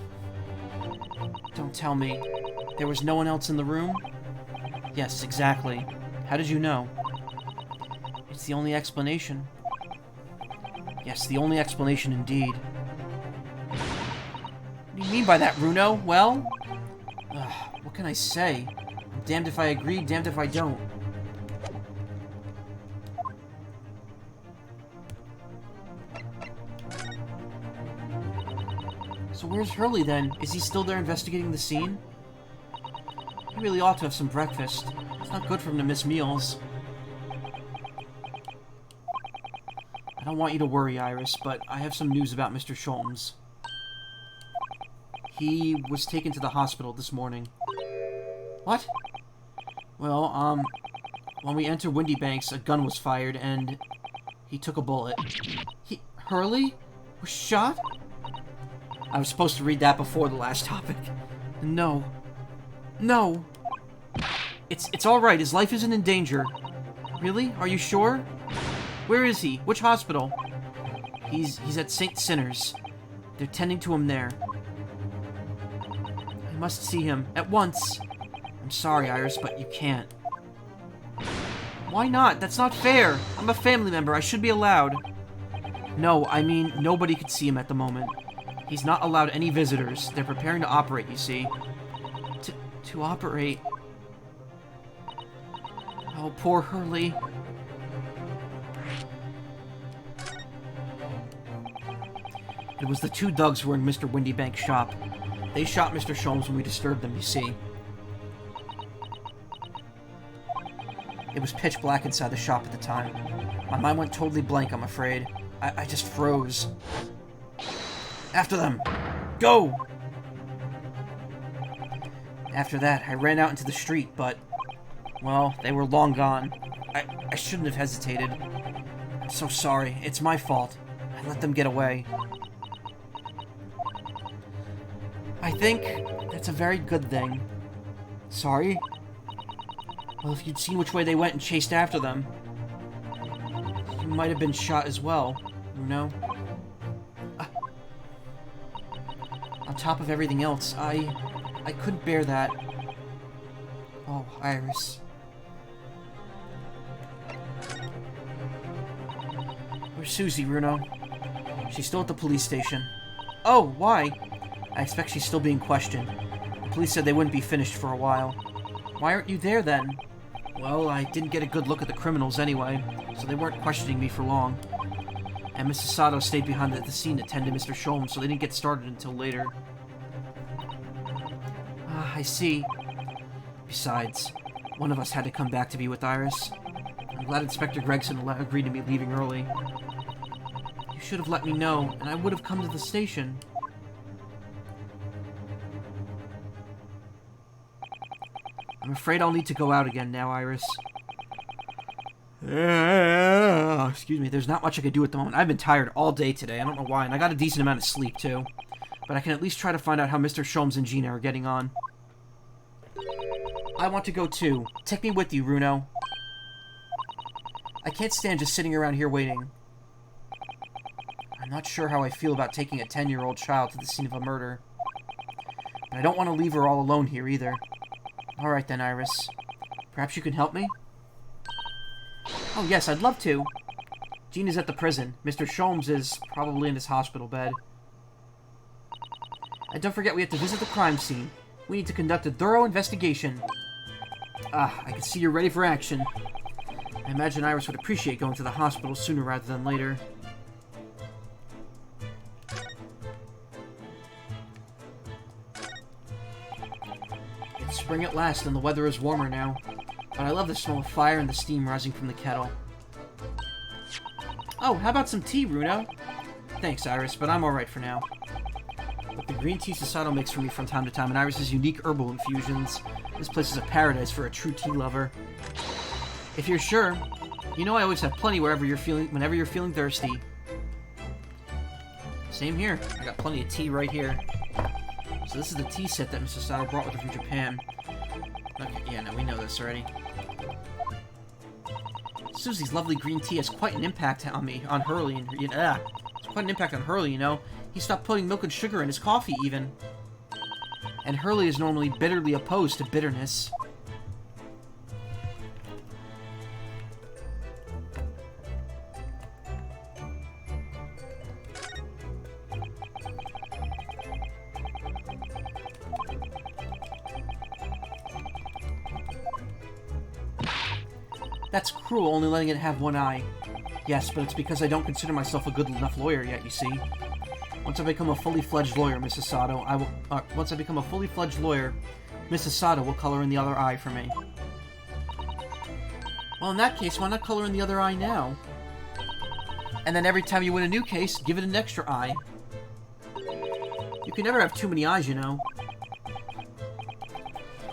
Don't tell me. There was no one else in the room? Yes, exactly. How did you know? It's the only explanation. Yes, the only explanation indeed. What do you mean by that, Runo? Well? What can I say? I'm damned if I agree, damned if I don't. So where's Hurley, then? Is he still there investigating the scene? He really ought to have some breakfast. It's not good for him to miss meals. I don't want you to worry, Iris, but I have some news about Mr. Sholmes. He was taken to the hospital this morning. What? Well, when we entered Windybanks, a gun was fired, and he took a bullet. Hurley? Was shot? I was supposed to read that before the last topic. No. No. It's alright, his life isn't in danger. Really? Are you sure? Where is he? Which hospital? He's at St. Sinner's. They're tending to him there. I must see him. At once. I'm sorry, Iris, but you can't. Why not? That's not fair. I'm a family member. I should be allowed. No, I mean, nobody could see him at the moment. He's not allowed any visitors. They're preparing to operate, you see. To operate? Oh, poor Hurley. It was the two thugs who were in Mr. Windybank's shop. They shot Mr. Sholmes when we disturbed them, you see. It was pitch black inside the shop at the time. My mind went totally blank, I'm afraid. I just froze. After them! Go! After that, I ran out into the street, but... well, they were long gone. I shouldn't have hesitated. I'm so sorry. It's my fault. I let them get away. I think that's a very good thing. Sorry? Well, if you'd seen which way they went and chased after them, you might have been shot as well, you know? On top of everything else, I couldn't bear that. Oh, Iris. Where's Susie, Runo? She's still at the police station. Oh, why? I expect she's still being questioned. The police said they wouldn't be finished for a while. Why aren't you there, then? Well, I didn't get a good look at the criminals anyway, so they weren't questioning me for long. And Mrs. Susato stayed behind at the scene to tend to Mr. Sholmes, so they didn't get started until later. Ah, I see. Besides, one of us had to come back to be with Iris. I'm glad Inspector Gregson agreed to me leaving early. You should have let me know, and I would have come to the station. I'm afraid I'll need to go out again now, Iris. Excuse me, there's not much I could do at the moment. I've been tired all day today, I don't know why, and I got a decent amount of sleep, too. But I can at least try to find out how Mr. Sholmes and Gina are getting on. I want to go, too. Take me with you, Runo. I can't stand just sitting around here waiting. I'm not sure how I feel about taking a 10-year-old child to the scene of a murder. But I don't want to leave her all alone here, either. Alright then, Iris. Perhaps you can help me? Oh yes, I'd love to. Gina's at the prison. Mr. Sholmes is probably in his hospital bed. And don't forget we have to visit the crime scene. We need to conduct a thorough investigation. Ah, I can see you're ready for action. I imagine Iris would appreciate going to the hospital sooner rather than later. It's spring at last and the weather is warmer now. But I love the smell of fire and the steam rising from the kettle. Oh, how about some tea, Runo? Thanks, Iris, but I'm alright for now. But the green tea Susato makes for me from time to time, and Iris's unique herbal infusions. This place is a paradise for a true tea lover. If you're sure, you know I always have plenty whenever you're feeling thirsty. Same here. I got plenty of tea right here. So this is the tea set that Mr. Susato brought with her from Japan. Okay, yeah, no, we know this already. Susie's lovely green tea has quite an impact on me, on Hurley, and it's quite an impact on Hurley, you know. He stopped putting milk and sugar in his coffee, even. And Hurley is normally bitterly opposed to bitterness. That's cruel, only letting it have one eye. Yes, but it's because I don't consider myself a good enough lawyer yet, you see. Once I become a fully fledged lawyer, Mrs. Sato, once I become a fully fledged lawyer, Mrs. Sato will color in the other eye for me. Well, in that case, why not color in the other eye now? And then every time you win a new case, give it an extra eye. You can never have too many eyes, you know.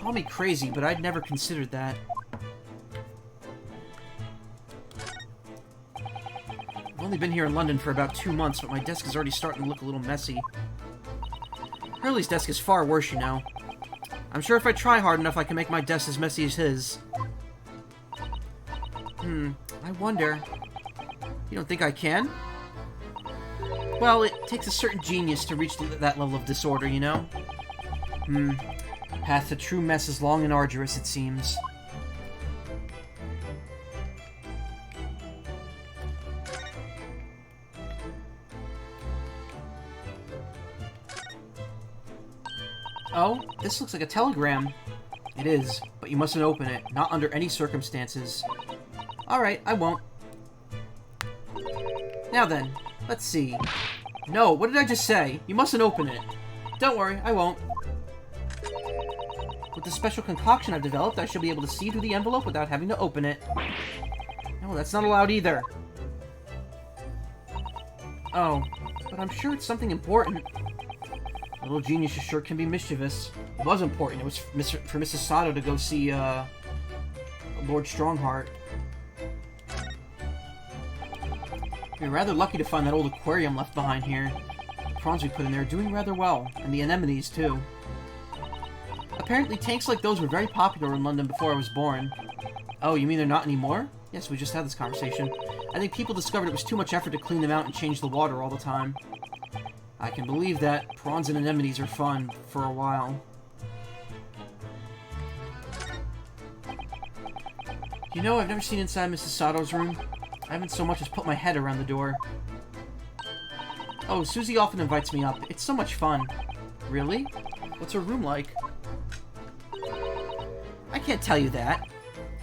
Call me crazy, but I'd never considered that. I've only been here in London for about 2 months, but my desk is already starting to look a little messy. Hurley's desk is far worse, you know. I'm sure if I try hard enough, I can make my desk as messy as his. I wonder. You don't think I can? Well, it takes a certain genius to reach that level of disorder, you know? Path to true mess is long and arduous, it seems. Oh, this looks like a telegram. It is, but you mustn't open it. Not under any circumstances. Alright, I won't. Now then, let's see. No, what did I just say? You mustn't open it. Don't worry, I won't. With the special concoction I've developed, I shall be able to see through the envelope without having to open it. No, that's not allowed either. Oh, but I'm sure it's something important. Little genius sure can be mischievous. It was important. It was for Mrs. Sato to go see, Lord Strongheart. We're rather lucky to find that old aquarium left behind here. The prawns we put in there are doing rather well, and the anemones, too. Apparently, tanks like those were very popular in London before I was born. Oh, you mean they're not anymore? Yes, we just had this conversation. I think people discovered it was too much effort to clean them out and change the water all the time. I can believe that. Prawns and anemones are fun for a while. You know, I've never seen inside Mrs. Sato's room. I haven't so much as put my head around the door. Oh, Susie often invites me up. It's so much fun. Really? What's her room like? I can't tell you that.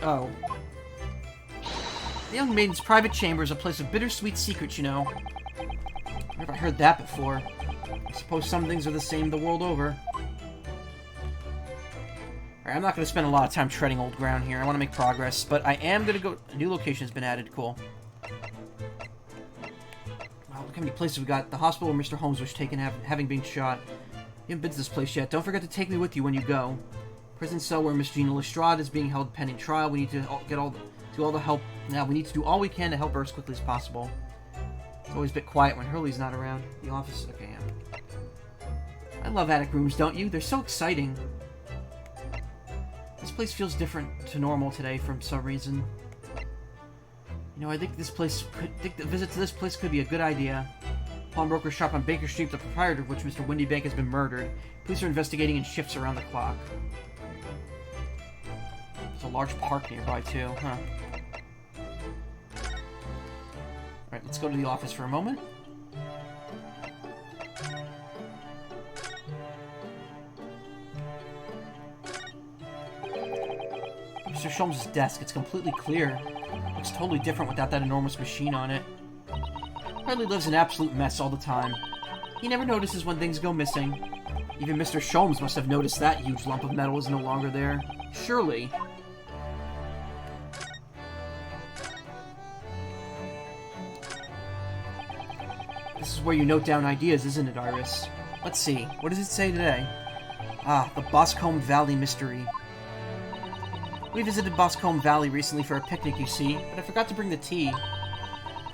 Oh. The young maiden's private chamber is a place of bittersweet secrets, you know. Never heard that before. I suppose some things are the same the world over. Alright, I'm not going to spend a lot of time treading old ground here. I want to make progress, but I am going to go... A new location has been added. Cool. Wow, look how many places we got. The hospital where Mr. Holmes was taken having been shot. You haven't been to this place yet. Don't forget to take me with you when you go. Prison cell where Miss Gina Lestrade is being held pending trial. We need to get all the help. Now, we need to do all we can to help her as quickly as possible. It's always a bit quiet when Hurley's not around. The office... Okay, yeah. I love attic rooms, don't you? They're so exciting. This place feels different to normal today for some reason. You know, I think the visit to this place could be a good idea. Pawnbroker's shop on Baker Street, the proprietor of which, Mr. Windybank, has been murdered. Police are investigating in shifts around the clock. There's a large park nearby, too, huh? Alright, let's go to the office for a moment. Mr. Sholmes' desk, it's completely clear. Looks totally different without that enormous machine on it. Hardly lives in absolute mess all the time. He never notices when things go missing. Even Mr. Sholmes must have noticed that huge lump of metal is no longer there. Surely. This is where you note down ideas, isn't it, Iris? Let's see. What does it say today? Ah, the Boscombe Valley Mystery. We visited Boscombe Valley recently for a picnic, you see, but I forgot to bring the tea.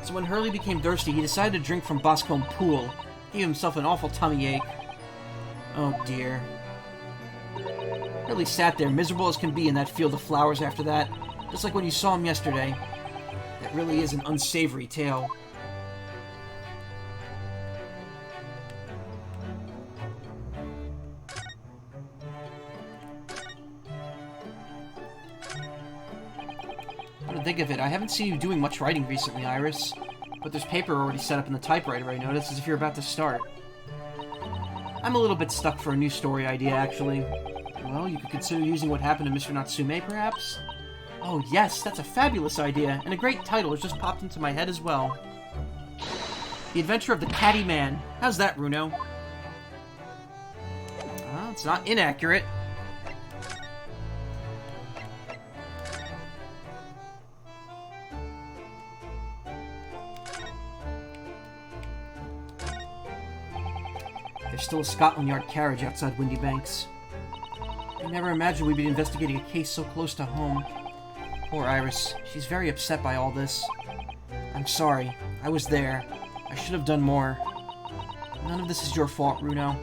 So when Hurley became thirsty, he decided to drink from Boscombe Pool. He gave himself an awful tummy ache. Oh dear. Hurley sat there, miserable as can be in that field of flowers after that, just like when you saw him yesterday. That really is an unsavory tale. Come to think of it, I haven't seen you doing much writing recently, Iris. But there's paper already set up in the typewriter, I noticed, as if you're about to start. I'm a little bit stuck for a new story idea, actually. Well, you could consider using what happened to Mr. Natsume, perhaps? Oh, yes, that's a fabulous idea, and a great title has just popped into my head as well. The Adventure of the Catty Man. How's that, Runo? It's not inaccurate. There's still a Scotland Yard carriage outside Windy Banks. I never imagined we'd be investigating a case so close to home. Poor Iris. She's very upset by all this. I'm sorry. I was there. I should have done more. None of this is your fault, Runo.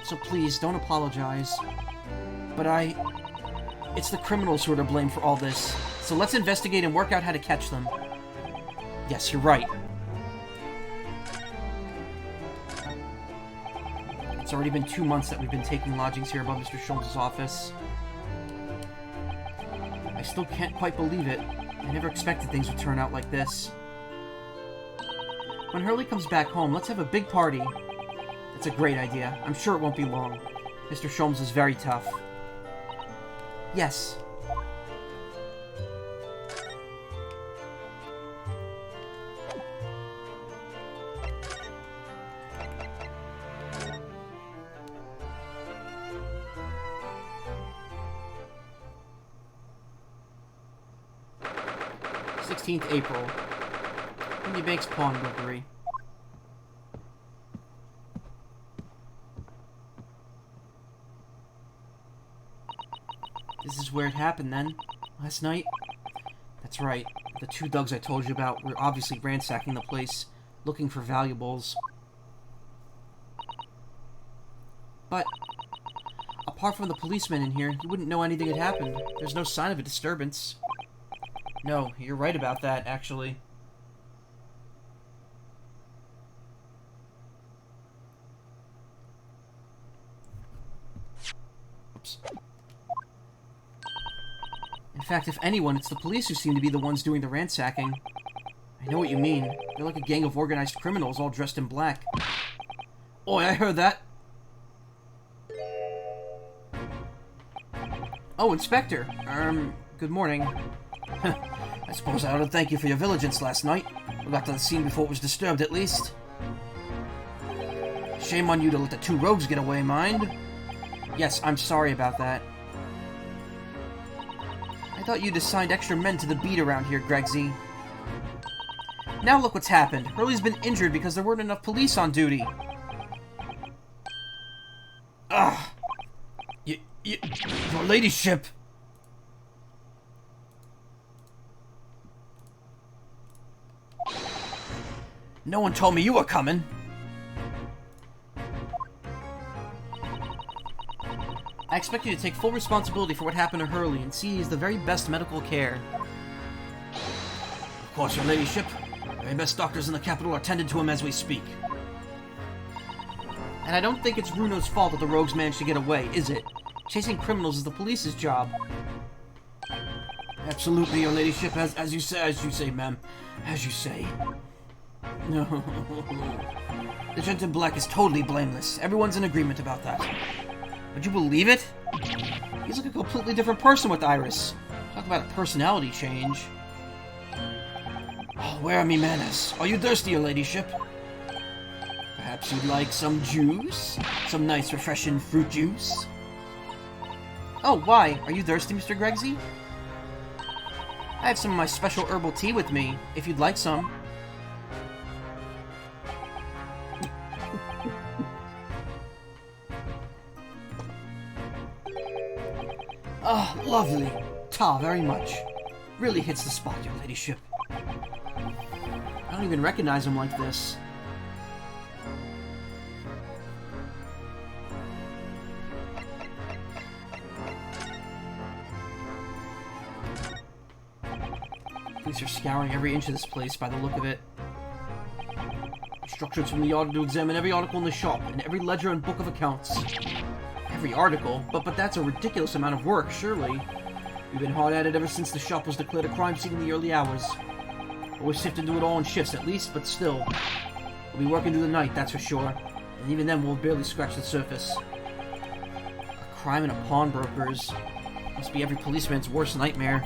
So please, don't apologize. But it's the criminals who are to blame for all this. So let's investigate and work out how to catch them. Yes, you're right. It's already been 2 months that we've been taking lodgings here above Mr. Sholmes' office. I still can't quite believe it. I never expected things would turn out like this. When Hurley comes back home, let's have a big party. That's a great idea. I'm sure it won't be long. Mr. Sholmes is very tough. Yes. April. Windy Banks Pawnbrokery. This is where it happened then? Last night? That's right. The two thugs I told you about were obviously ransacking the place, looking for valuables. But, apart from the policeman in here, you wouldn't know anything had happened. There's no sign of a disturbance. No, you're right about that, actually. Oops. In fact, if anyone, it's the police who seem to be the ones doing the ransacking. I know what you mean. They're like a gang of organized criminals all dressed in black. Oi, I heard that! Oh, Inspector. Good morning. I suppose I ought to thank you for your vigilance last night. We got to the scene before it was disturbed, at least. Shame on you to let the two rogues get away, mind? Yes, I'm sorry about that. I thought you'd assigned extra men to the beat around here, Gregsy. Now look what's happened. Hurley's been injured because there weren't enough police on duty. Ugh! Your ladyship! No one told me you were coming. I expect you to take full responsibility for what happened to Hurley and seize the very best medical care. Of course, your ladyship. The very best doctors in the capital are tended to him as we speak. And I don't think it's Runo's fault that the rogues managed to get away, is it? Chasing criminals is the police's job. Absolutely, your ladyship, as you say, ma'am. As you say. No. The gent in black is totally blameless. Everyone's in agreement about that. Would you believe it? He's like a completely different person with Iris. Talk about a personality change. Oh, where are me manners? Are you thirsty, your ladyship? Perhaps you'd like some juice? Some nice, refreshing fruit juice? Oh, why? Are you thirsty, Mr. Gregsy? I have some of my special herbal tea with me, if you'd like some. Ah, lovely. Ta, very much. Really hits the spot, your ladyship. I don't even recognize him like this. Police are scouring every inch of this place by the look of it. Instructions from the auditor to examine every article in the shop and every ledger and book of accounts. Every article? But that's a ridiculous amount of work, surely. We've been hard at it ever since the shop was declared a crime scene in the early hours. We're sifting through it all in shifts at least, but still. We'll be working through the night, that's for sure. And even then, we'll barely scratch the surface. A crime in a pawnbroker's. Must be every policeman's worst nightmare.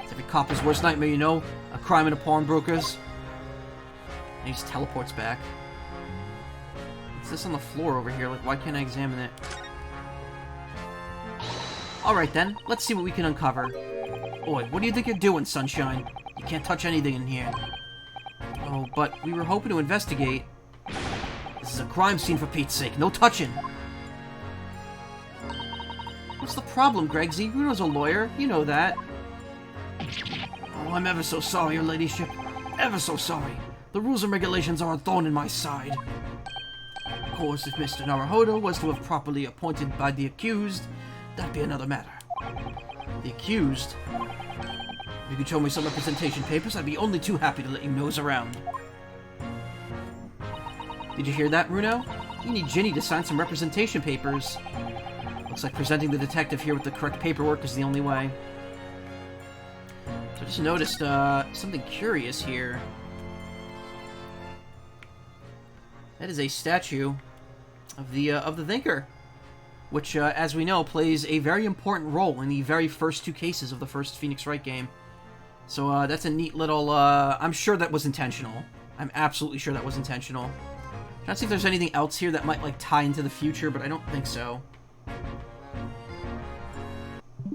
It's every cop's worst nightmare, you know? A crime in a pawnbroker's. And he just teleports back. What's this on the floor over here? Like, why can't I examine it? Alright then, let's see what we can uncover. Oi, what do you think you're doing, Sunshine? You can't touch anything in here. Oh, but we were hoping to investigate. This is a crime scene for Pete's sake, no touching! What's the problem, Gregsy? Bruno's a lawyer, you know that. Oh, I'm ever so sorry, your ladyship. Ever so sorry. The rules and regulations are a thorn in my side. Of course, if Mr. Naruhodo was to have properly appointed by the accused, that'd be another matter. The accused? If you could show me some representation papers, I'd be only too happy to let you nose around. Did you hear that, Bruno? You need Ginny to sign some representation papers. Looks like presenting the detective here with the correct paperwork is the only way. So I just noticed, something curious here. That is a statue of the Thinker, which, as we know, plays a very important role in the very first two cases of the first Phoenix Wright game. So, that's a neat little, I'm sure that was intentional. I'm absolutely sure that was intentional. Trying to see if there's anything else here that might, like, tie into the future, but I don't think so.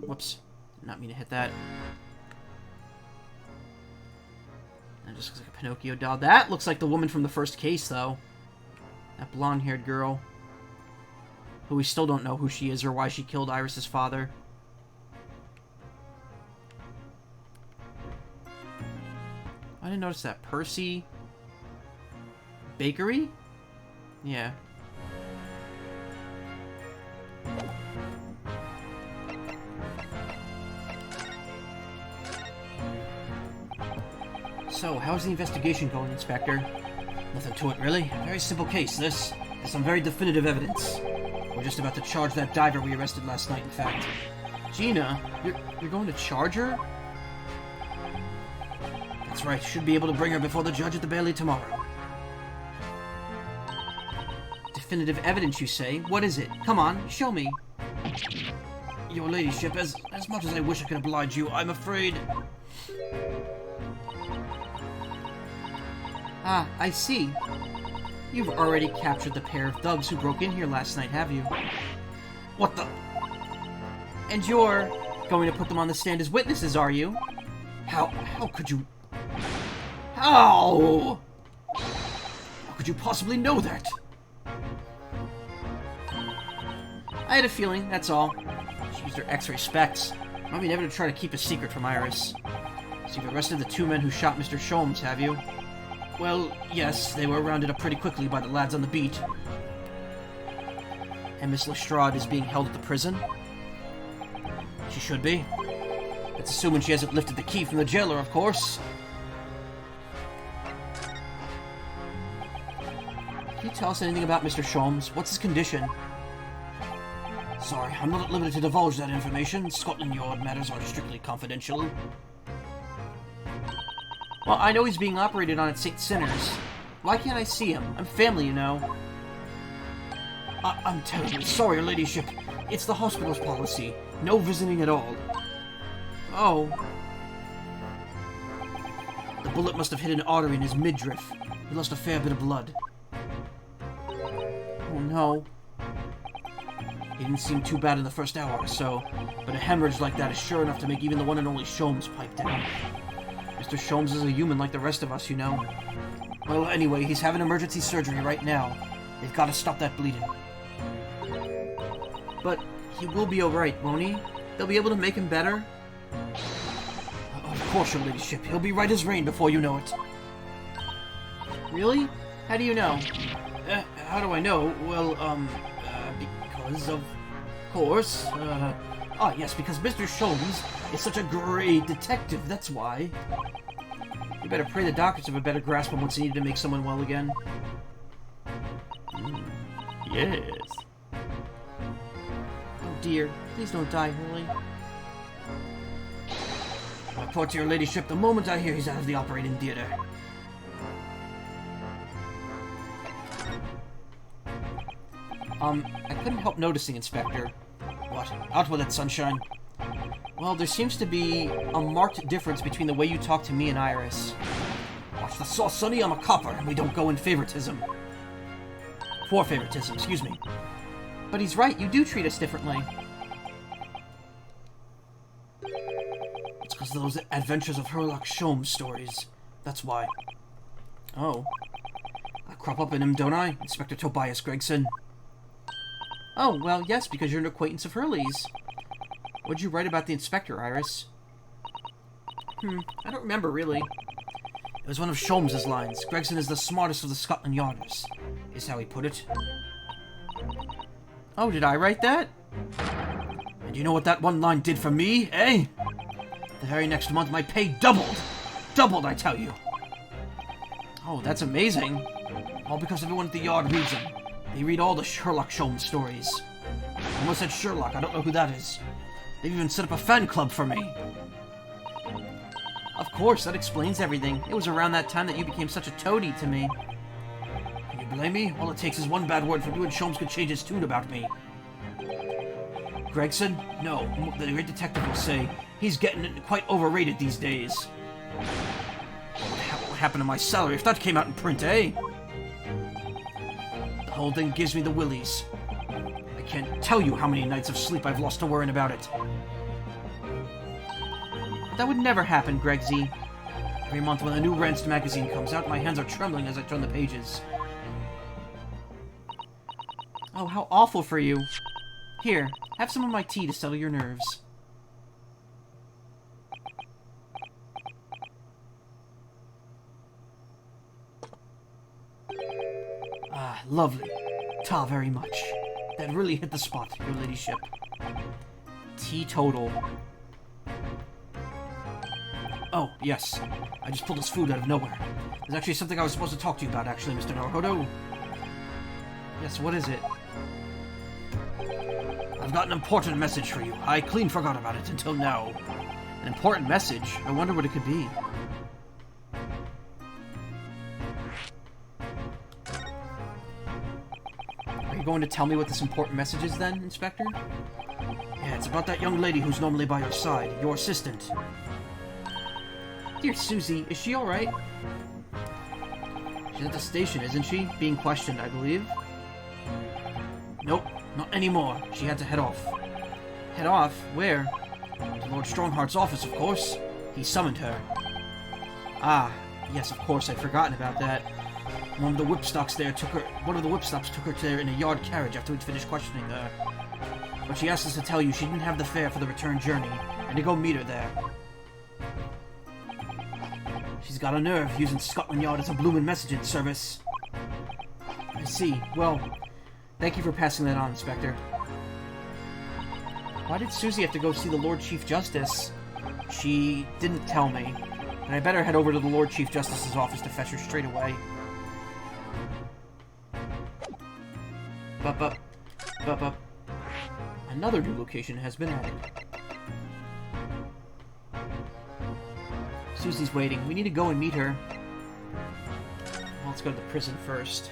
Whoops. Did not mean to hit that. That just looks like a Pinocchio doll. That looks like the woman from the first case, though. That blonde-haired girl. Who we still don't know who she is or why she killed Iris's father. I didn't notice that. Percy... Bakery? Yeah. So, how's the investigation going, Inspector? Nothing to it, really. Very simple case, this. There's some very definitive evidence. We're just about to charge that diver we arrested last night, in fact. Gina, you're going to charge her? That's right. Should be able to bring her before the judge at the Bailey tomorrow. Definitive evidence, you say? What is it? Come on, show me. Your ladyship, as much as I wish I could oblige you, I'm afraid... Ah, I see. You've already captured the pair of thugs who broke in here last night, have you? What the... And you're going to put them on the stand as witnesses, are you? How could you... How could you possibly know that? I had a feeling, that's all. She used her X-ray specs. Remind me never to try to keep a secret from Iris. So you've arrested the two men who shot Mr. Sholmes, have you? Well, yes, they were rounded up pretty quickly by the lads on the beat. And Miss Lestrade is being held at the prison? She should be. That's assuming she hasn't lifted the key from the jailer, of course. Can you tell us anything about Mr. Sholmes? What's his condition? Sorry, I'm not at liberty to divulge that information. Scotland Yard matters are strictly confidential. Well, I know he's being operated on at St. Sinners. Why can't I see him? I'm family, you know. I'm terribly sorry, your ladyship. It's the hospital's policy. No visiting at all. Oh. The bullet must have hit an artery in his midriff. He lost a fair bit of blood. Oh, no. He didn't seem too bad in the first hour or so, but a hemorrhage like that is sure enough to make even the one and only Sholmes pipe down. Mr. Sholmes is a human like the rest of us, you know. Well, anyway, he's having emergency surgery right now. They've got to stop that bleeding. But he will be alright, won't he? They'll be able to make him better? Of course, your ladyship. He'll be right as rain before you know it. Really? How do you know? How do I know? Well, because of course. Yes, because Mr. Sholmes is such a great detective, that's why. You better pray the doctors have a better grasp on what's needed to make someone well again. Yes. Oh dear, please don't die, Hurley. I'll report to your ladyship the moment I hear he's out of the operating theater. I couldn't help noticing, Inspector. What? Out with it, sunshine. Well, there seems to be a marked difference between the way you talk to me and Iris. Watch the sauce, Sonny. I'm a copper, and we don't go in favoritism. For favoritism, excuse me. But he's right, you do treat us differently. It's because of those adventures of Sherlock Sholmes stories. That's why. Oh. I crop up in him, don't I, Inspector Tobias Gregson? Oh, well, yes, because you're an acquaintance of Hurley's. What'd you write about the Inspector, Iris? I don't remember, really. It was one of Sholmes's lines. Gregson is the smartest of the Scotland Yarders, is how he put it. Oh, did I write that? And you know what that one line did for me, eh? The very next month, my pay doubled. Doubled, I tell you. Oh, that's amazing. All because everyone at the Yard reads them. They read all the Sherlock Sholmes stories. I almost said Sherlock, I don't know who that is. They've even set up a fan club for me. Of course, that explains everything. It was around that time that you became such a toady to me. Can you blame me? All it takes is one bad word from you and Sholmes could change his tune about me. Gregson? No, the great detective will say, he's getting quite overrated these days. What will happen to my salary if that came out in print, eh? The whole thing gives me the willies. I can't tell you how many nights of sleep I've lost to worrying about it. That would never happen, Gregsy. Every month when a new Ranced magazine comes out, my hands are trembling as I turn the pages. Oh, how awful for you. Here, have some of my tea to settle your nerves. Ah, lovely. Ta very much. That really hit the spot, your ladyship. Teetotal. Oh, yes. I just pulled this food out of nowhere. There's actually something I was supposed to talk to you about, actually, Mr. Naruhodo. Yes, what is it? I've got an important message for you. I clean forgot about it until now. An important message? I wonder what it could be. Are you going to tell me what this important message is then, Inspector? Yeah, it's about that young lady who's normally by your side, your assistant. Dear Susie, is she alright? She's at the station, isn't she? Being questioned, I believe. Nope, not anymore. She had to head off. Head off? Where? To Lord Strongheart's office, of course. He summoned her. Ah, yes, of course, I'd forgotten about that. One of the whipstocks took her there in a yard carriage after we'd finished questioning her. But she asked us to tell you she didn't have the fare for the return journey, and to go meet her there. She's got a nerve using Scotland Yard as a bloomin' messaging service. I see. Well, thank you for passing that on, Inspector. Why did Susie have to go see the Lord Chief Justice? She didn't tell me. And I better head over to the Lord Chief Justice's office to fetch her straight away. Bup. Another new location has been added. Susie's waiting. We need to go and meet her. Well, let's go to the prison first.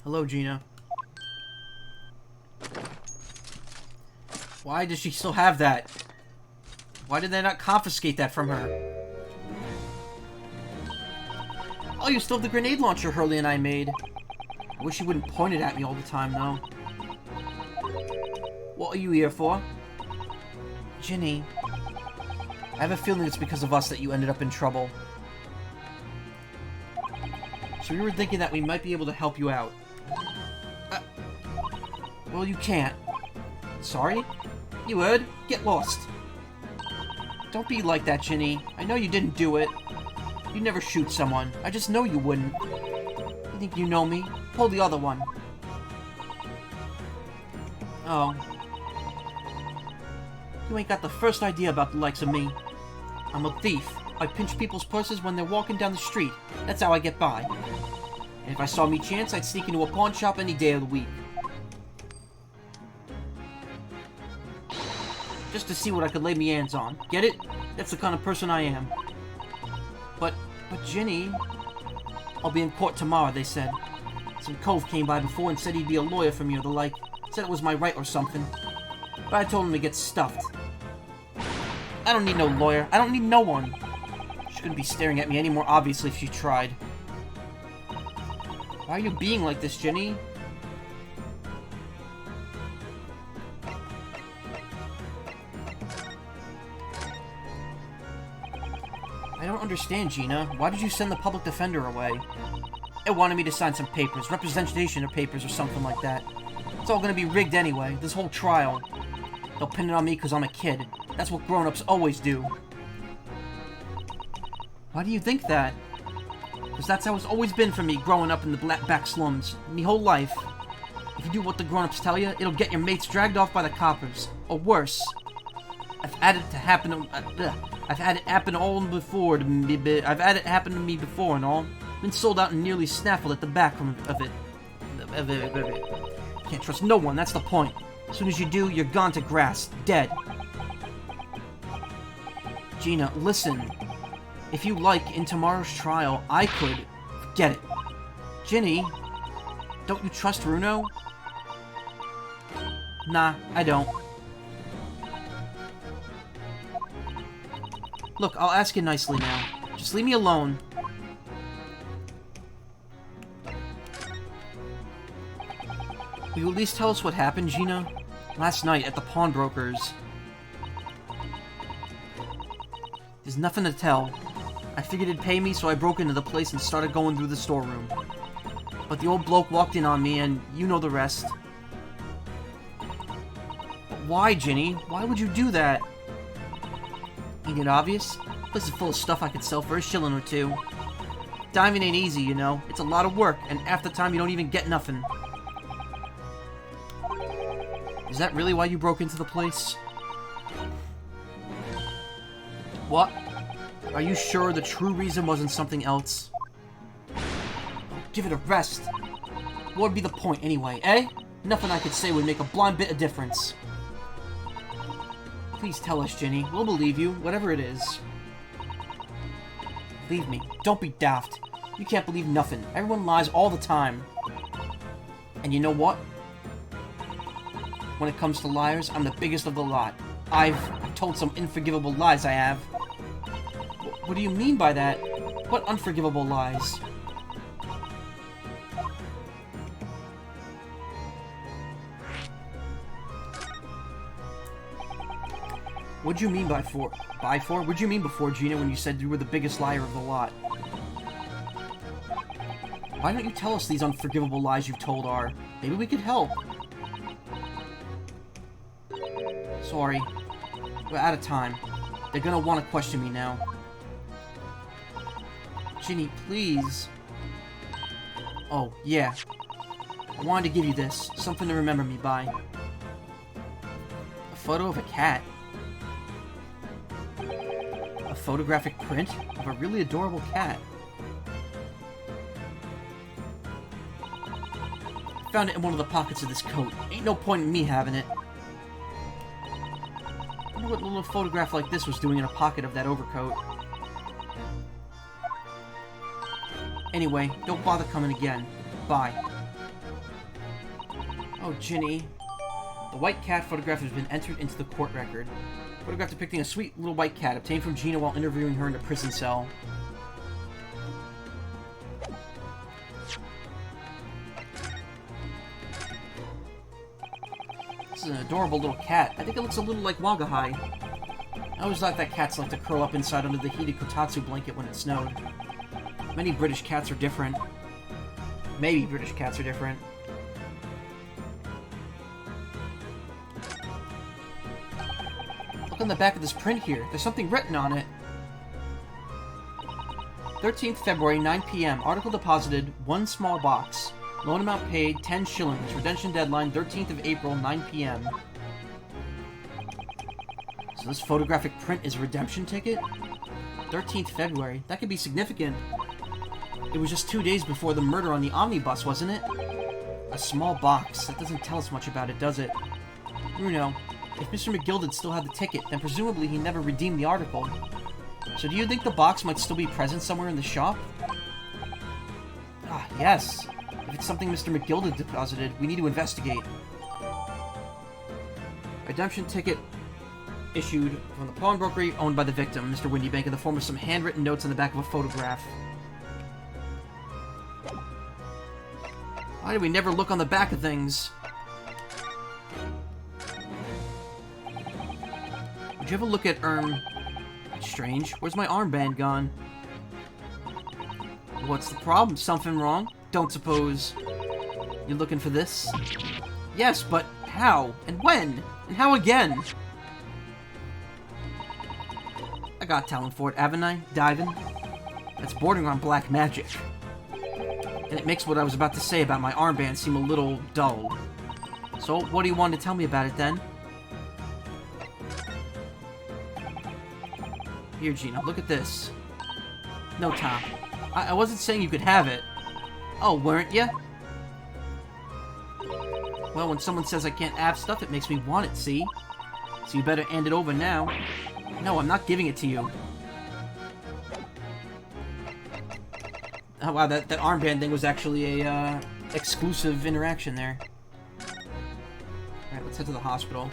Hello, Gina. Why does she still have that? Why did they not confiscate that from her? Oh, you still have the grenade launcher Hurley and I made. I wish you wouldn't point it at me all the time, though. What are you here for? Ginny, I have a feeling it's because of us that you ended up in trouble. So we were thinking that we might be able to help you out. Well, you can't. Sorry? You heard? Get lost. Don't be like that, Ginny. I know you didn't do it. You never shoot someone. I just know you wouldn't. You think you know me? Pull the other one. Oh. You ain't got the first idea about the likes of me. I'm a thief. I pinch people's purses when they're walking down the street. That's how I get by. And if I saw me chance, I'd sneak into a pawn shop any day of the week. Just to see what I could lay me hands on. Get it? That's the kind of person I am. But Ginny... I'll be in court tomorrow, they said. Some cove came by before and said he'd be a lawyer for me or the like. Said it was my right or something. But I told him to get stuffed. I don't need no lawyer. I don't need no one. She couldn't be staring at me any more obviously if she tried. Why are you being like this, Ginny? I don't understand, Gina. Why did you send the public defender away? It wanted me to sign some papers, representation papers or something like that. It's all gonna be rigged anyway, this whole trial. They'll pin it on me because I'm a kid. That's what grown-ups always do. Why do you think that? Because that's how it's always been for me growing up in the back slums. Me whole life. If you do what the grown-ups tell you, it'll get your mates dragged off by the coppers. Or worse. I've had it happen before to me before and all. Been sold out and nearly snaffled at the back of it. Can't trust no one, that's the point. As soon as you do, you're gone to grass. Dead. Gina, listen. If you like, in tomorrow's trial, I could... Forget it. Ginny, don't you trust Runo? Nah, I don't. Look, I'll ask you nicely now. Just leave me alone. Will you at least tell us what happened, Gina? Last night at the pawnbroker's. There's nothing to tell. I figured it'd pay me, so I broke into the place and started going through the storeroom. But the old bloke walked in on me, and you know the rest. But why, Ginny? Why would you do that? Ain't it obvious? This is full of stuff I could sell for a shilling or two. Diamond ain't easy, you know. It's a lot of work, and half the time you don't even get nothing. Is that really why you broke into the place? What? Are you sure the true reason wasn't something else? Give it a rest. What would be the point anyway, eh? Nothing I could say would make a blind bit of difference. Please tell us, Ginny. We'll believe you, whatever it is. Believe me, don't be daft. You can't believe nothing. Everyone lies all the time. And you know what? When it comes to liars, I'm the biggest of the lot. I've told some unforgivable lies, I have. What do you mean by that? What unforgivable lies? What'd you mean by for? What'd you mean before, Gina, when you said you were the biggest liar of the lot? Why don't you tell us these unforgivable lies you've told are? Maybe we could help. Sorry. We're out of time. They're gonna want to question me now. Ginny, please. Oh, yeah. I wanted to give you this. Something to remember me by. A photo of a cat. A photographic print of a really adorable cat. I found it in one of the pockets of this coat. Ain't no point in me having it. I wonder what a little photograph like this was doing in a pocket of that overcoat. Anyway, don't bother coming again. Bye. Oh, Ginny. The white cat photograph has been entered into the court record. Photograph depicting a sweet little white cat obtained from Gina while interviewing her in a prison cell. This is an adorable little cat. I think it looks a little like Wagahai. I always thought that cats like to curl up inside under the heated kotatsu blanket when it snowed. Many British cats are different. Maybe British cats are different. Look on the back of this print here. There's something written on it. 13th February, 9 p.m. Article deposited, 1 small box. Loan amount paid, 10 shillings. Redemption deadline, 13th of April, 9 p.m. So this photographic print is a redemption ticket? 13th February. That could be significant. It was just 2 days before the murder on the omnibus, wasn't it? A small box. That doesn't tell us much about it, does it? Bruno, if Mr. McGilded still had the ticket, then presumably he never redeemed the article. So do you think the box might still be present somewhere in the shop? Ah, yes. If it's something Mr. McGilded deposited, we need to investigate. Redemption ticket issued from the pawnbrokery owned by the victim, Mr. Windybank, in the form of some handwritten notes on the back of a photograph. Why do we never look on the back of things? Would you ever look at, strange. Where's my armband gone? What's the problem? Something wrong? Don't suppose you're looking for this? Yes, but how? And when? And how again? I got talent for it, haven't I? Diving? That's bordering on black magic. And it makes what I was about to say about my armband seem a little dull. So, what do you want to tell me about it, then? Here, Gina, look at this. No, Tom. I wasn't saying you could have it. Oh, weren't you? Well, when someone says I can't have stuff, it makes me want it, see? So you better hand it over now. No, I'm not giving it to you. Oh, wow, that armband thing was actually a, exclusive interaction there. Alright, let's head to the hospital.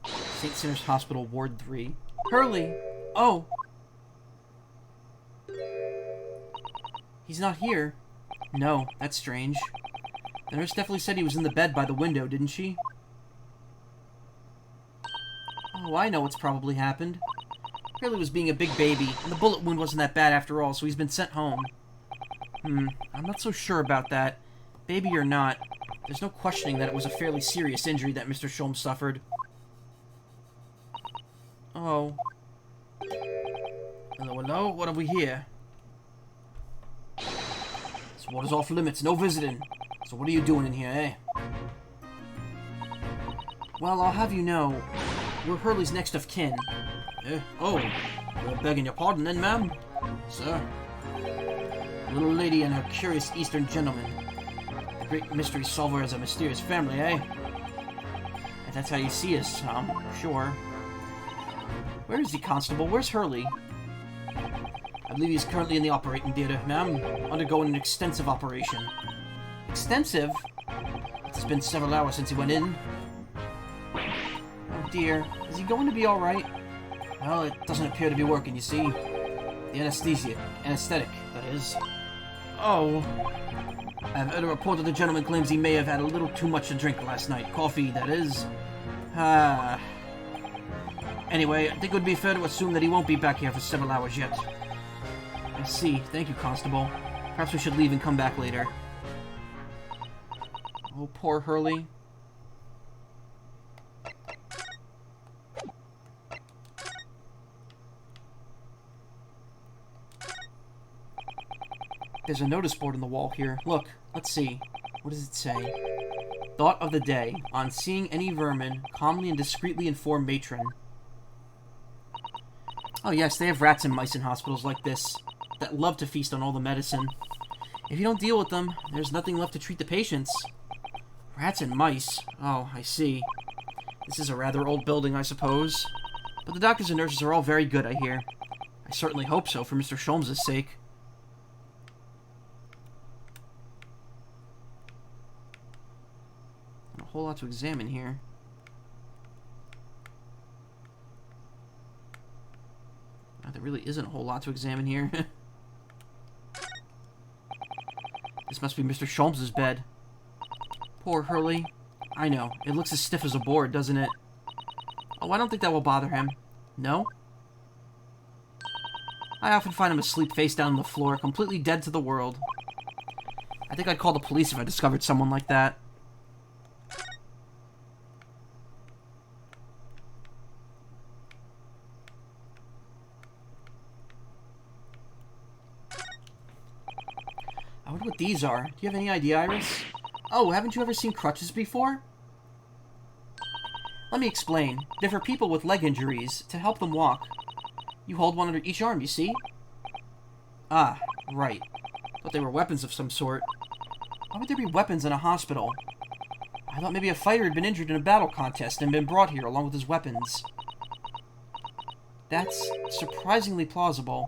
St. Sinners Hospital, Ward 3. Hurley! Oh! He's not here. No, that's strange. The nurse definitely said he was in the bed by the window, didn't she? Oh, I know what's probably happened. Hurley was being a big baby, and the bullet wound wasn't that bad after all, so he's been sent home. I'm not so sure about that. Baby or not, there's no questioning that it was a fairly serious injury that Mr. Sholmes suffered. Oh. Hello, hello, what have we here? This water's off limits, no visiting. So what are you doing in here, eh? Well, I'll have you know, we're Hurley's next of kin. Oh, you're begging your pardon then, ma'am? Sir. A little lady and her curious Eastern gentleman. The great mystery solver has a mysterious family, eh? If that's how you see us, Tom, sure. Where is he, Constable? Where's Hurley? I believe he's currently in the operating theater, ma'am, undergoing an extensive operation. Extensive? It's been several hours since he went in. Oh dear, is he going to be alright? Well, it doesn't appear to be working, you see. The anesthetic, that is. Oh. I've heard a report that the gentleman claims he may have had a little too much to drink last night. Coffee, that is. Anyway, I think it would be fair to assume that he won't be back here for several hours yet. I see. Thank you, Constable. Perhaps we should leave and come back later. Oh, poor Hurley. There's a notice board on the wall here. Look, let's see. What does it say? Thought of the day. On seeing any vermin, calmly and discreetly inform matron. Oh yes, they have rats and mice in hospitals like this that love to feast on all the medicine. If you don't deal with them, there's nothing left to treat the patients. Rats and mice? Oh, I see. This is a rather old building, I suppose. But the doctors and nurses are all very good, I hear. I certainly hope so, for Mr. Sholmes' sake. Not a whole lot to examine here. There really isn't a whole lot to examine here. This must be Mr. Sholmes' bed. Poor Hurley. I know. It looks as stiff as a board, doesn't it? Oh, I don't think that will bother him. No? I often find him asleep face down on the floor, completely dead to the world. I think I'd call the police if I discovered someone like that. I wonder what these are. Do you have any idea, Iris? Oh, haven't you ever seen crutches before? Let me explain. They're for people with leg injuries, to help them walk. You hold one under each arm, you see? Ah, right. Thought they were weapons of some sort. Why would there be weapons in a hospital? I thought maybe a fighter had been injured in a battle contest and been brought here along with his weapons. That's surprisingly plausible.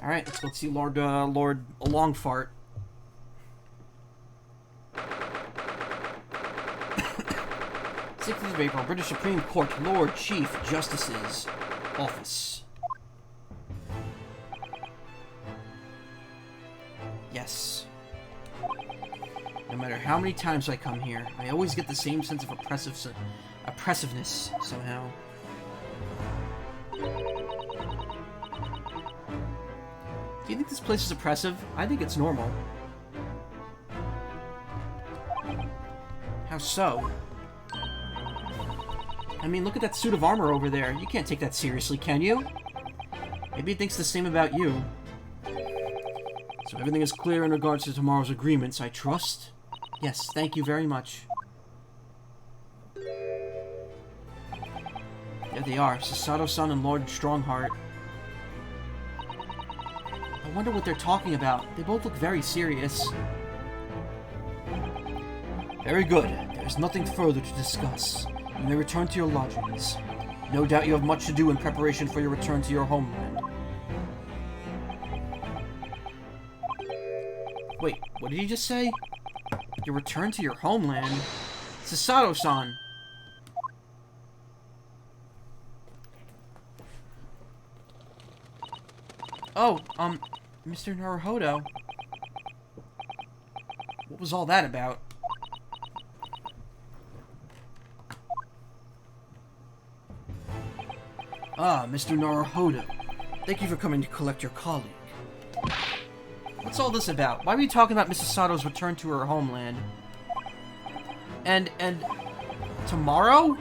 Alright, let's go see Lord Longfart. 6th of April, British Supreme Court, Lord Chief Justice's office. Yes. No matter how many times I come here, I always get the same sense of oppressiveness somehow. Do you think this place is oppressive? I think it's normal. How so? I mean, look at that suit of armor over there. You can't take that seriously, can you? Maybe it thinks the same about you. So everything is clear in regards to tomorrow's agreements, I trust? Yes, thank you very much. There they are, Susato-san and Lord Strongheart. I wonder what they're talking about. They both look very serious. Very good. There's nothing further to discuss. You may return to your lodgings. No doubt you have much to do in preparation for your return to your homeland. Wait, what did you just say? Your return to your homeland? Susato-san! Oh, Mr. Naruhodo. What was all that about? Ah, Mr. Naruhodo. Thank you for coming to collect your colleague. What's all this about? Why are we talking about Mrs. Sato's return to her homeland? And tomorrow?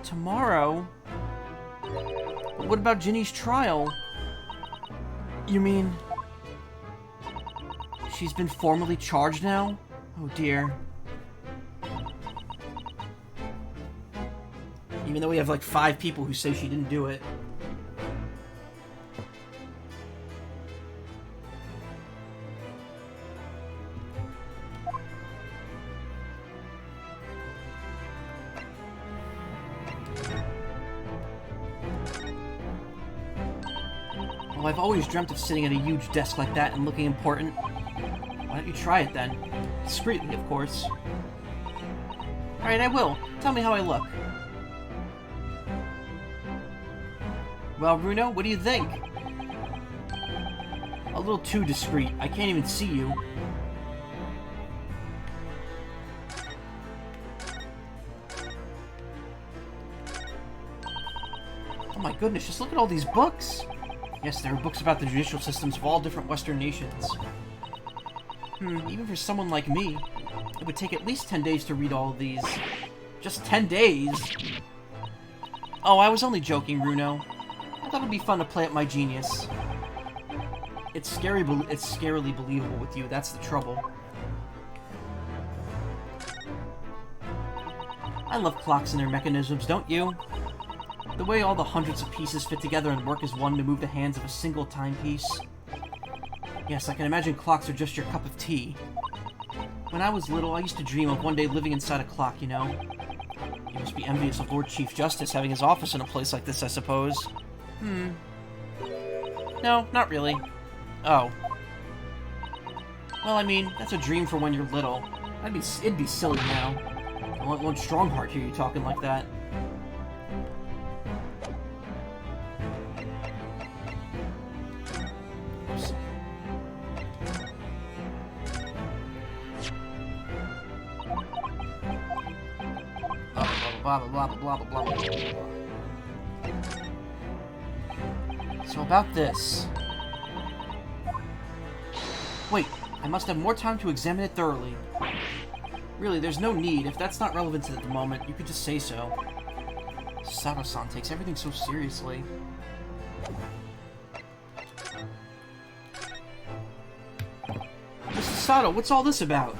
Tomorrow? What about Ginny's trial? You mean... she's been formally charged now? Oh dear. Even though we have like 5 people who say she didn't do it. Well, I've always dreamt of sitting at a huge desk like that and looking important. Why don't you try it then? Discreetly, of course. Alright, I will. Tell me how I look. Well, Bruno, what do you think? A little too discreet. I can't even see you. Oh my goodness, just look at all these books! Yes, there are books about the judicial systems of all different Western nations. Even for someone like me, it would take at least 10 days to read all of these. Just 10 days? Oh, I was only joking, Bruno. I thought it'd be fun to play up my genius. It's scarily believable with you, that's the trouble. I love clocks and their mechanisms, don't you? The way all the hundreds of pieces fit together and work as one to move the hands of a single timepiece. Yes, I can imagine clocks are just your cup of tea. When I was little, I used to dream of one day living inside a clock, you know? You must be envious of Lord Chief Justice having his office in a place like this, I suppose. No, not really. Oh. Well, I mean, that's a dream for when you're little. It'd be silly now. I want Lord Strongheart hear you talking like that. Blah, blah, blah, blah, blah, blah, blah, blah. So about this... Wait, I must have more time to examine it thoroughly. Really, there's no need. If that's not relevant to the moment, you could just say so. Susato-san takes everything so seriously. Mr. Susato, what's all this about?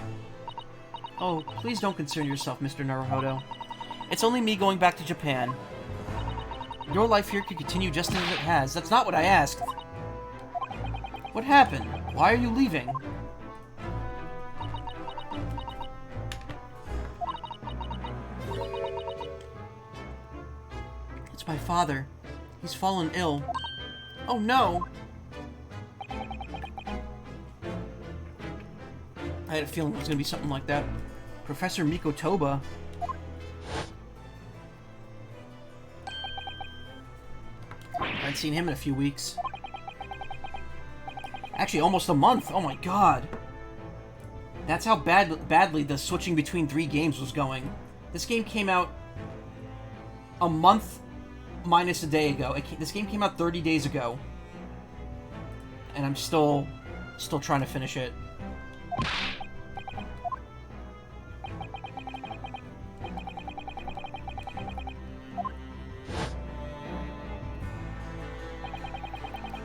Oh, please don't concern yourself, Mr. Naruhodo. It's only me going back to Japan. Your life here could continue just as it has. That's not what I asked. What happened? Why are you leaving? It's my father. He's fallen ill. Oh no! I had a feeling it was going to be something like that. Professor Mikotoba. I hadn't seen him in a few weeks. Actually, almost a month. Oh my god. That's how badly the switching between 3 games was going. This game came out a month minus a day ago. This game came out 30 days ago. And I'm still trying to finish it.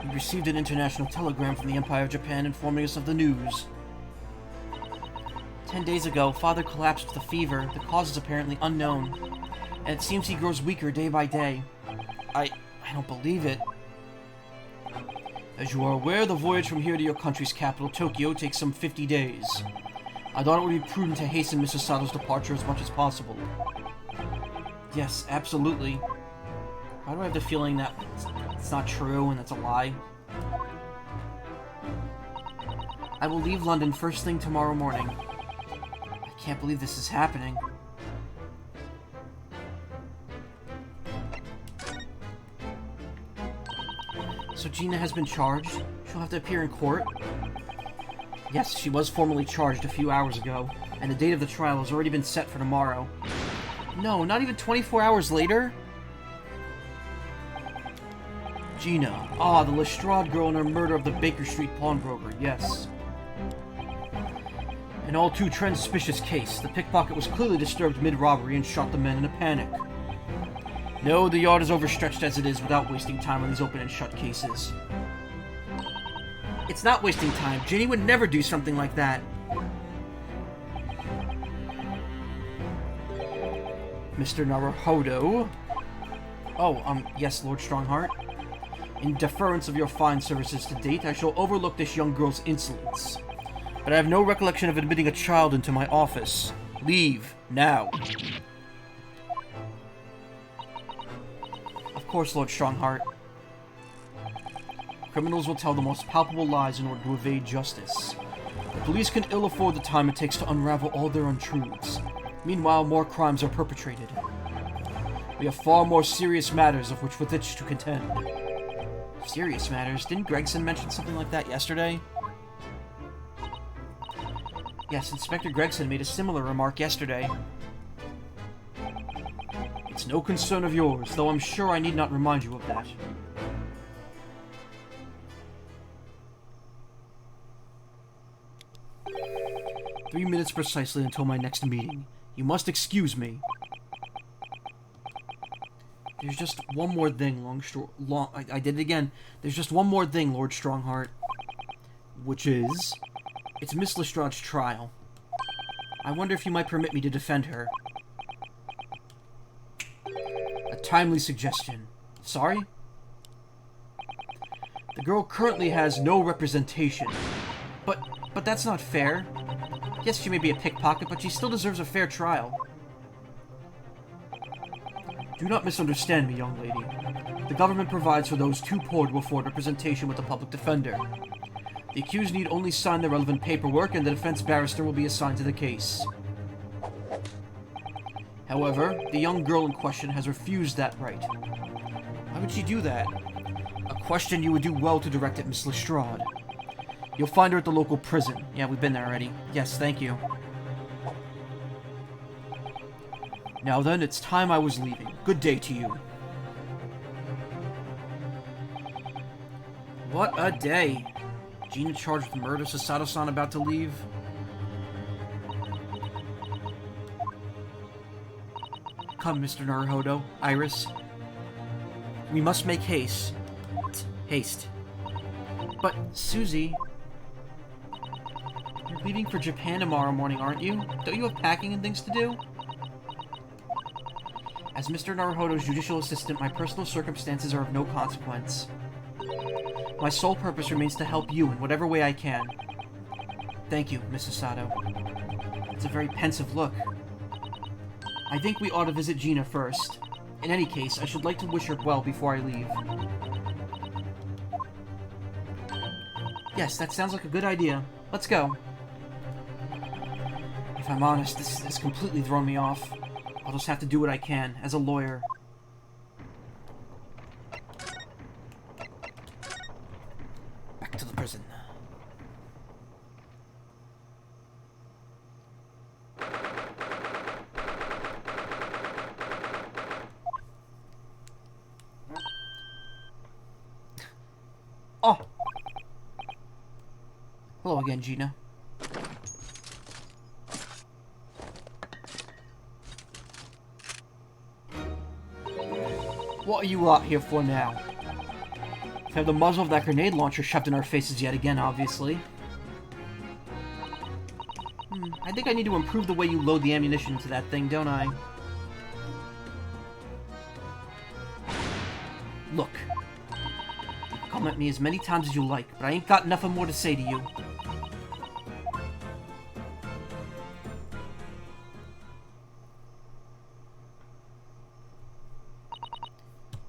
We received an international telegram from the Empire of Japan informing us of the news. 10 days ago, Father collapsed with a fever. The cause is apparently unknown, and it seems he grows weaker day by day. I don't believe it. As you are aware, the voyage from here to your country's capital, Tokyo, takes some 50 days. I thought it would be prudent to hasten Mrs. Sato's departure as much as possible. Yes, absolutely. Why do I have the feeling that it's not true and that's a lie? I will leave London first thing tomorrow morning. I can't believe this is happening. So Gina has been charged? She'll have to appear in court? Yes, she was formally charged a few hours ago, and the date of the trial has already been set for tomorrow. No, not even 24 hours later? Gina. Ah, the Lestrade girl and her murder of the Baker Street pawnbroker, yes. An all too suspicious case. The pickpocket was clearly disturbed mid-robbery and shot the men in a panic. No, the yard is overstretched as it is without wasting time on these open and shut cases. It's not wasting time. Ginny would never do something like that. Mr. Naruhodo. Oh, yes, Lord Strongheart. In deference of your fine services to date, I shall overlook this young girl's insolence. But I have no recollection of admitting a child into my office. Leave, now. Of course, Lord Strongheart. Criminals will tell the most palpable lies in order to evade justice. The police can ill afford the time it takes to unravel all their untruths. Meanwhile, more crimes are perpetrated. We have far more serious matters with which to contend. Serious matters? Didn't Gregson mention something like that yesterday? Yes, Inspector Gregson made a similar remark yesterday. It's no concern of yours, though I'm sure I need not remind you of that. "3 minutes precisely until my next meeting. You must excuse me." There's just one more thing, I did it again. There's just one more thing, Lord Strongheart. Which is... it's Miss Lestrade's trial. I wonder if you might permit me to defend her. A timely suggestion. Sorry? The girl currently has no representation. But that's not fair. Yes, she may be a pickpocket, but she still deserves a fair trial. Do not misunderstand me, young lady. The government provides for those too poor to afford representation with a public defender. The accused need only sign the relevant paperwork, and the defense barrister will be assigned to the case. However, the young girl in question has refused that right. Why would she do that? A question you would do well to direct at Miss Lestrade. You'll find her at the local prison. Yeah, we've been there already. Yes, thank you. Now then, it's time I was leaving. Good day to you. What a day. Gina charged with murder, Susato-san about to leave. Come, Mr. Naruhodo, Iris. We must make haste. Haste. But, Susie... You're leaving for Japan tomorrow morning, aren't you? Don't you have packing and things to do? As Mr. Naruhodo's judicial assistant, my personal circumstances are of no consequence. My sole purpose remains to help you in whatever way I can. Thank you, Miss Susato. It's a very pensive look. I think we ought to visit Gina first. In any case, I should like to wish her well before I leave. Yes, that sounds like a good idea. Let's go. If I'm honest, this has completely thrown me off. I'll just have to do what I can, as a lawyer. Back to the prison. Oh! Hello again, Gina. What are you out here for now? To have the muzzle of that grenade launcher shoved in our faces yet again, obviously. I think I need to improve the way you load the ammunition into that thing, don't I? Look. Come at me as many times as you like, but I ain't got nothing more to say to you.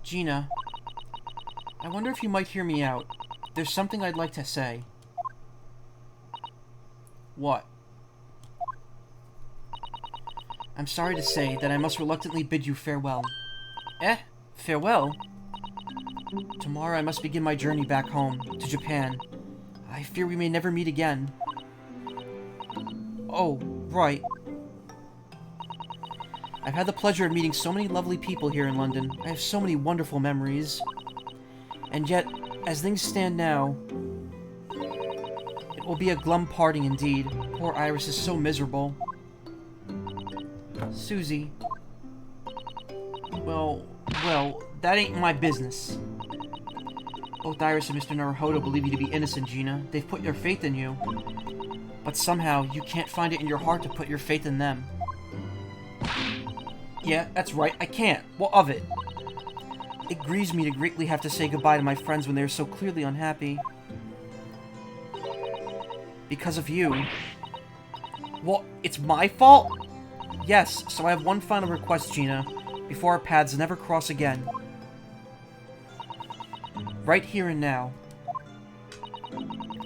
Gina, I wonder if you might hear me out. There's something I'd like to say. What? I'm sorry to say that I must reluctantly bid you farewell. Eh? Farewell? Tomorrow I must begin my journey back home, to Japan. I fear we may never meet again. Oh, right. I've had the pleasure of meeting so many lovely people here in London. I have so many wonderful memories. And yet, as things stand now, it will be a glum parting indeed. Poor Iris is so miserable. Susie. Well, that ain't my business. Both Iris and Mr. Naruhodo believe you to be innocent, Gina. They've put their faith in you. But somehow, you can't find it in your heart to put your faith in them. Yeah, that's right, I can't. What of it? It grieves me to greatly have to say goodbye to my friends when they are so clearly unhappy. Because of you. What? It's my fault? Yes, so I have one final request, Gina, before our paths never cross again. Right here and now.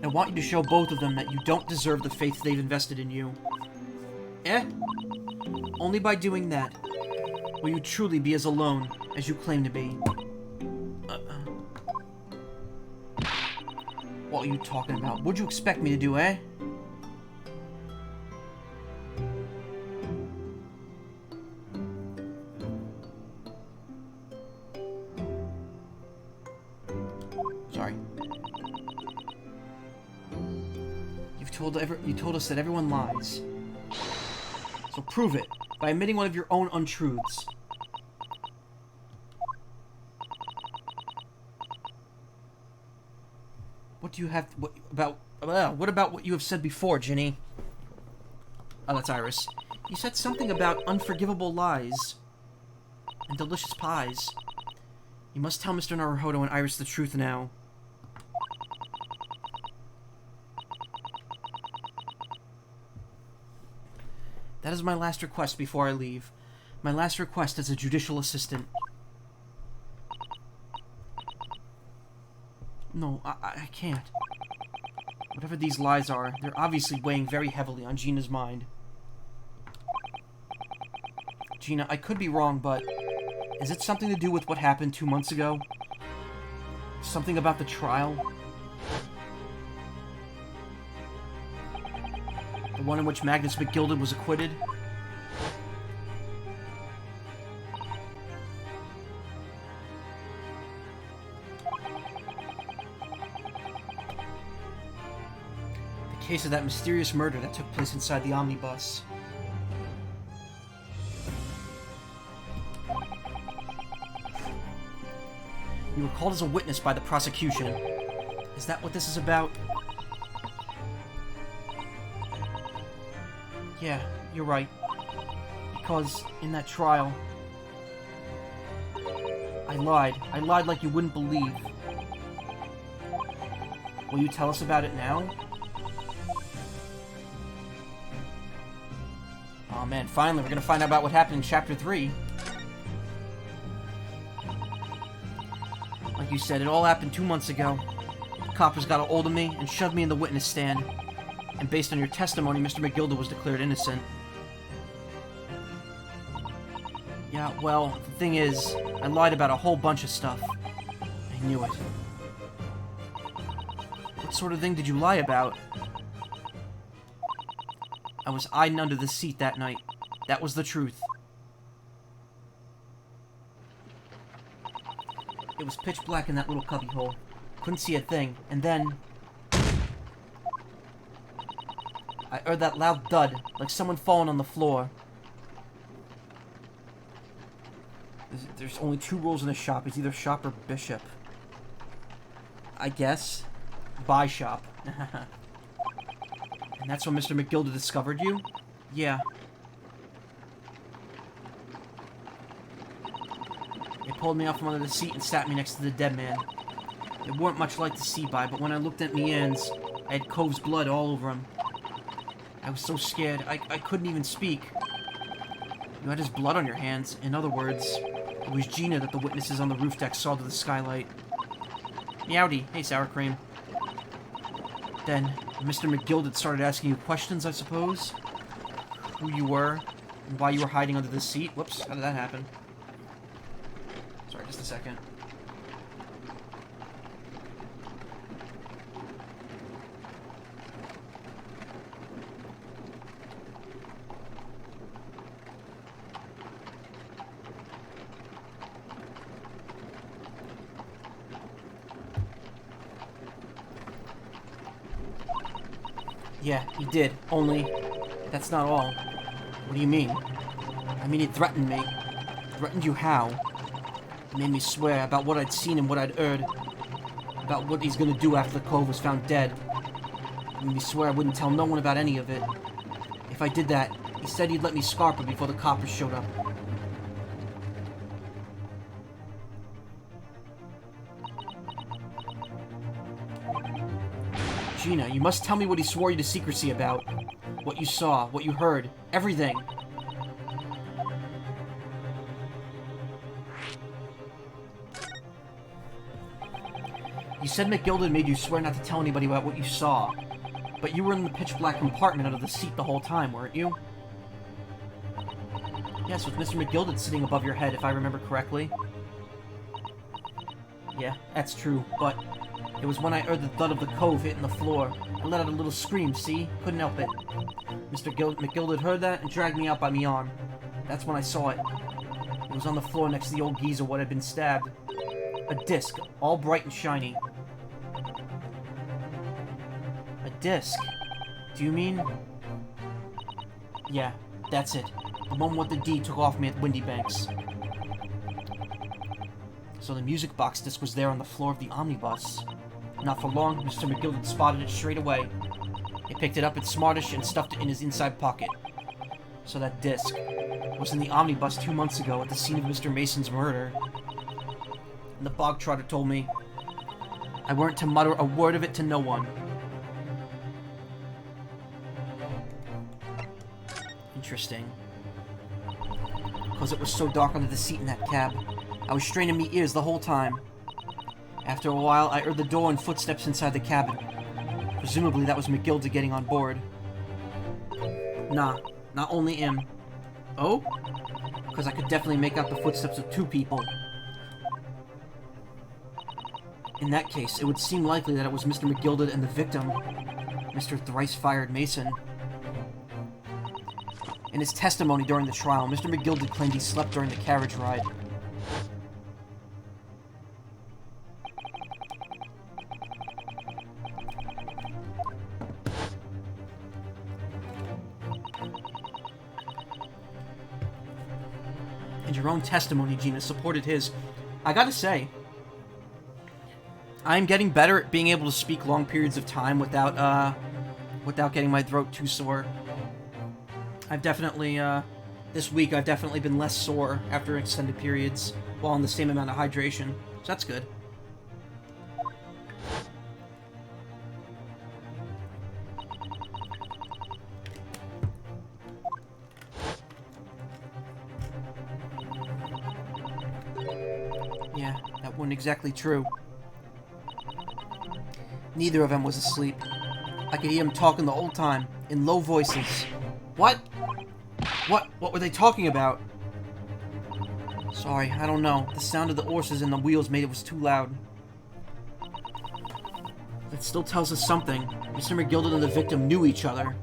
I want you to show both of them that you don't deserve the faith they've invested in you. Eh? Only by doing that will you truly be as alone as you claim to be. What are you talking about? What'd you expect me to do, eh? Sorry. You told us that everyone lies. So prove it by admitting one of your own untruths. What do you have? What about what you have said before, Ginny? Oh, that's Iris. You said something about unforgivable lies and delicious pies. You must tell Mr. Naruhodo and Iris the truth now. That is my last request before I leave. My last request as a judicial assistant. No, I can't. Whatever these lies are, they're obviously weighing very heavily on Gina's mind. Gina, I could be wrong, but is it something to do with what happened 2 months ago? Something about the trial? The one in which Magnus McGilded was acquitted? The case of that mysterious murder that took place inside the omnibus. You were called as a witness by the prosecution. Is that what this is about? Yeah, you're right. Because in that trial, I lied. I lied like you wouldn't believe. Will you tell us about it now? Oh man, finally we're gonna find out about what happened in Chapter 3. Like you said, it all happened 2 months ago. The coppers got a hold of me and shoved me in the witness stand. And based on your testimony, Mr. McGilded was declared innocent. Yeah, well, the thing is, I lied about a whole bunch of stuff. I knew it. What sort of thing did you lie about? I was hiding under the seat that night. That was the truth. It was pitch black in that little cubbyhole. Couldn't see a thing. And then I heard that loud thud, like someone falling on the floor. There's only 2 rules in the shop. It's either shop or bishop. I guess. Buy shop. And that's when Mr. McGilded discovered you? Yeah. They pulled me out from under the seat and sat me next to the dead man. They weren't much light to see by, but when I looked at me ends, I had Cove's blood all over him. I was so scared, I couldn't even speak. You had his blood on your hands. In other words, it was Gina that the witnesses on the roof deck saw to the skylight. Meowdy. Hey, sour cream. Then, Mr. McGilded started asking you questions, I suppose? Who you were, and why you were hiding under the seat. Whoops, how did that happen? Sorry, just a second. Yeah, he did. Only, that's not all. What do you mean? I mean, he threatened me. Threatened you how? He made me swear about what I'd seen and what I'd heard. About what he's gonna do after the Cove was found dead. He made me swear I wouldn't tell no one about any of it. If I did that, he said he'd let me scarper before the coppers showed up. Gina, you must tell me what he swore you to secrecy about. What you saw, what you heard, everything. You said McGilded made you swear not to tell anybody about what you saw. But you were in the pitch-black compartment under the seat the whole time, weren't you? Yes, with Mr. McGilded sitting above your head, if I remember correctly. Yeah, that's true, but it was when I heard the thud of the Cove hitting the floor. I let out a little scream, see? Couldn't help it. Mr. McGilded heard that and dragged me out by me arm. That's when I saw it. It was on the floor next to the old geezer what had been stabbed. A disc, all bright and shiny. A disc? Do you mean? Yeah, that's it. The one what the D took off me at Windy Banks. So the music box disc was there on the floor of the omnibus. Not for long, Mr. McGilded spotted it straight away. He picked it up at Smartish and stuffed it in his inside pocket. So that disc was in the omnibus 2 months ago at the scene of Mr. Mason's murder. And the bog trotter told me I weren't to mutter a word of it to no one. Interesting. Because it was so dark under the seat in that cab. I was straining me ears the whole time. After a while, I heard the door and footsteps inside the cabin. Presumably that was McGilded getting on board. Nah, not only him. Oh? because I could definitely make out the footsteps of 2 people. In that case, it would seem likely that it was Mr. McGilded and the victim, Mr. Thrice-Fired Mason. In his testimony during the trial, Mr. McGilded claimed he slept during the carriage ride. And your own testimony, Gina, supported his. I gotta say, I'm getting better at being able to speak long periods of time without getting my throat too sore. I've definitely, this week I've definitely been less sore after extended periods, while on the same amount of hydration, so that's good. Yeah, that wasn't exactly true. Neither of them was asleep. I could hear them talking the whole time, in low voices. What? What were they talking about? Sorry, I don't know. The sound of the horses and the wheels made it too loud. That still tells us something. Mr. McGilded and the victim knew each other.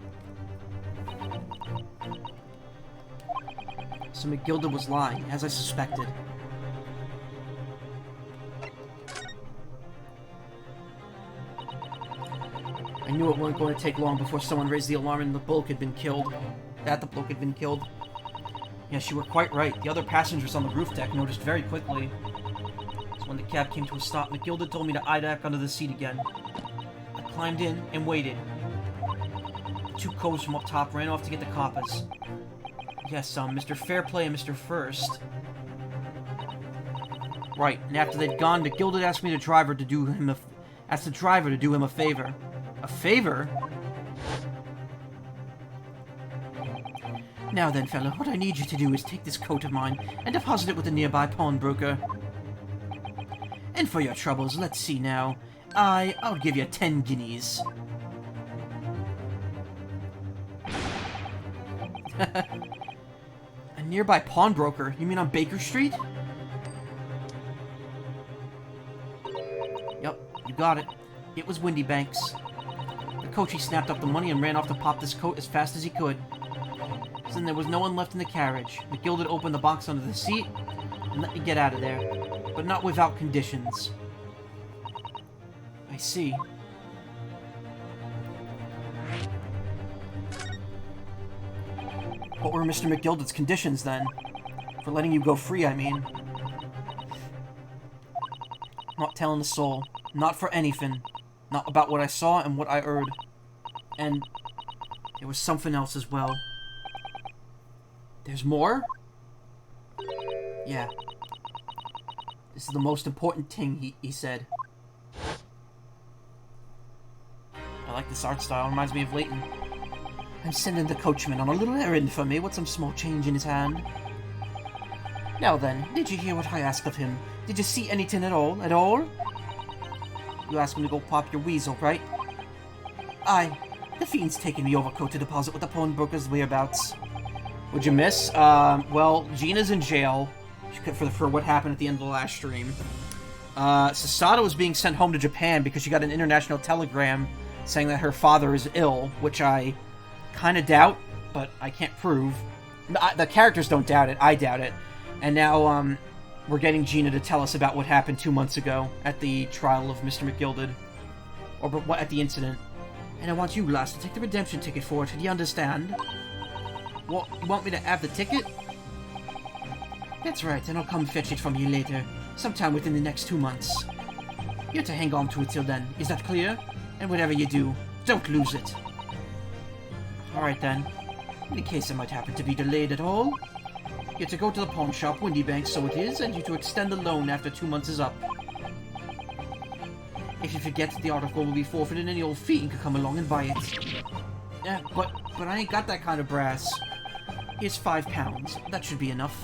So McGilded was lying, as I suspected. I knew it wasn't going to take long before someone raised the alarm and the bloke had been killed. The bloke had been killed. Yes, you were quite right. The other passengers on the roof deck noticed very quickly. So when the cab came to a stop, McGilded told me to eye back under the seat again. I climbed in and waited. The 2 coves from up top ran off to get the coppers. Yes, Mr. Fairplay and Mr. First. Right, and after they'd gone, McGilded asked the driver to do him a favor. A favor? Now then, fella, what I need you to do is take this coat of mine and deposit it with a nearby pawnbroker. And for your troubles, let's see now. I'll give you 10 guineas. A nearby pawnbroker? You mean on Baker Street? Yep, you got it. It was Windy Banks. The coachee snapped up the money and ran off to pop this coat as fast as he could. Then there was no one left in the carriage. McGilded opened the box under the seat and let me get out of there, but not without conditions. I see. What were Mr. McGilded's conditions, then? For letting you go free, I mean. Not telling a soul. Not for anything. Not about what I saw and what I heard. And there was something else as well. There's more? Yeah. This is the most important thing, he said. I like this art style. It reminds me of Leighton. I'm sending the coachman on a little errand for me with some small change in his hand. Now then, did you hear what I asked of him? Did you see anything at all? At all? You asked him to go pop your weasel, right? Aye. The fiend's taking me overcoat to deposit with the pawnbroker's whereabouts. Would you miss? Well, Gina's in jail for what happened at the end of the last stream. Susato is being sent home to Japan because she got an international telegram saying that her father is ill, which I kind of doubt, but I can't prove. The characters don't doubt it, I doubt it. And now, we're getting Gina to tell us about what happened 2 months ago at the trial of Mr. McGilded. Or at the incident. And I want you, lass, to take the redemption ticket for it, do you understand? What, you want me to have the ticket? That's right, and I'll come fetch it from you later, sometime within the next 2 months. You're to hang on to it till then, is that clear? And whatever you do, don't lose it. Alright then. In case it might happen to be delayed at all, you're to go to the pawn shop, Windy Banks, so it is, and you're to extend the loan after 2 months is up. If you forget, the article will be forfeited and any old fiend could come along and buy it. Yeah, but I ain't got that kind of brass. Here's £5. That should be enough.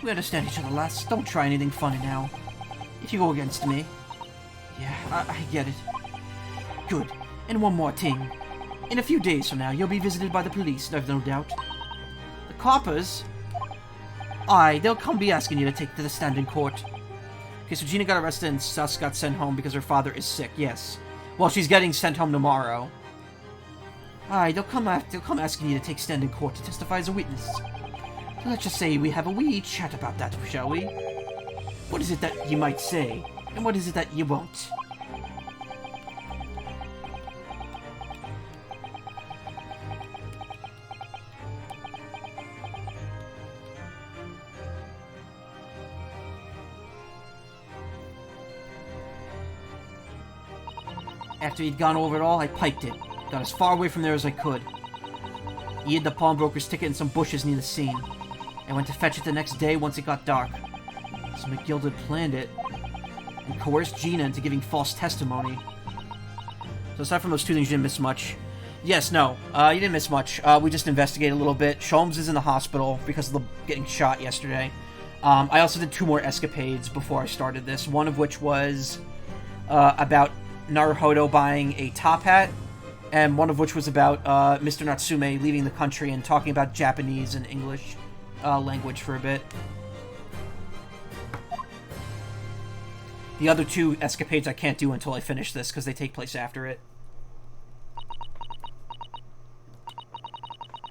We understand each other, lass. Don't try anything funny now. If you go against me. Yeah, I get it. Good. And one more thing. In a few days from now, you'll be visited by the police, I've no doubt. coppers? Aye, they'll come be asking you to take to the stand in court. Okay, so Gina got arrested and Sus got sent home because her father is sick, yes. Well, she's getting sent home tomorrow. Aye, they'll come asking you to take stand in court to testify as a witness. So let's just say we have a wee chat about that, shall we? What is it that you might say, and what is it that you won't? After he'd gone over it all, I piked it. Got as far away from there as I could. He hid the pawnbroker's ticket in some bushes near the scene. I went to fetch it the next day once it got dark. So McGill had planned it and coerced Gina into giving false testimony. So aside from those two things, you didn't miss much. Yes, no, you didn't miss much. We just investigated a little bit. Sholmes is in the hospital because of the getting shot yesterday. I also did 2 more escapades before I started this. One of which was about Naruhodo buying a top hat, and one of which was about Mr. Natsume leaving the country and talking about Japanese and English language for a bit. The other 2 escapades I can't do until I finish this, because they take place after it.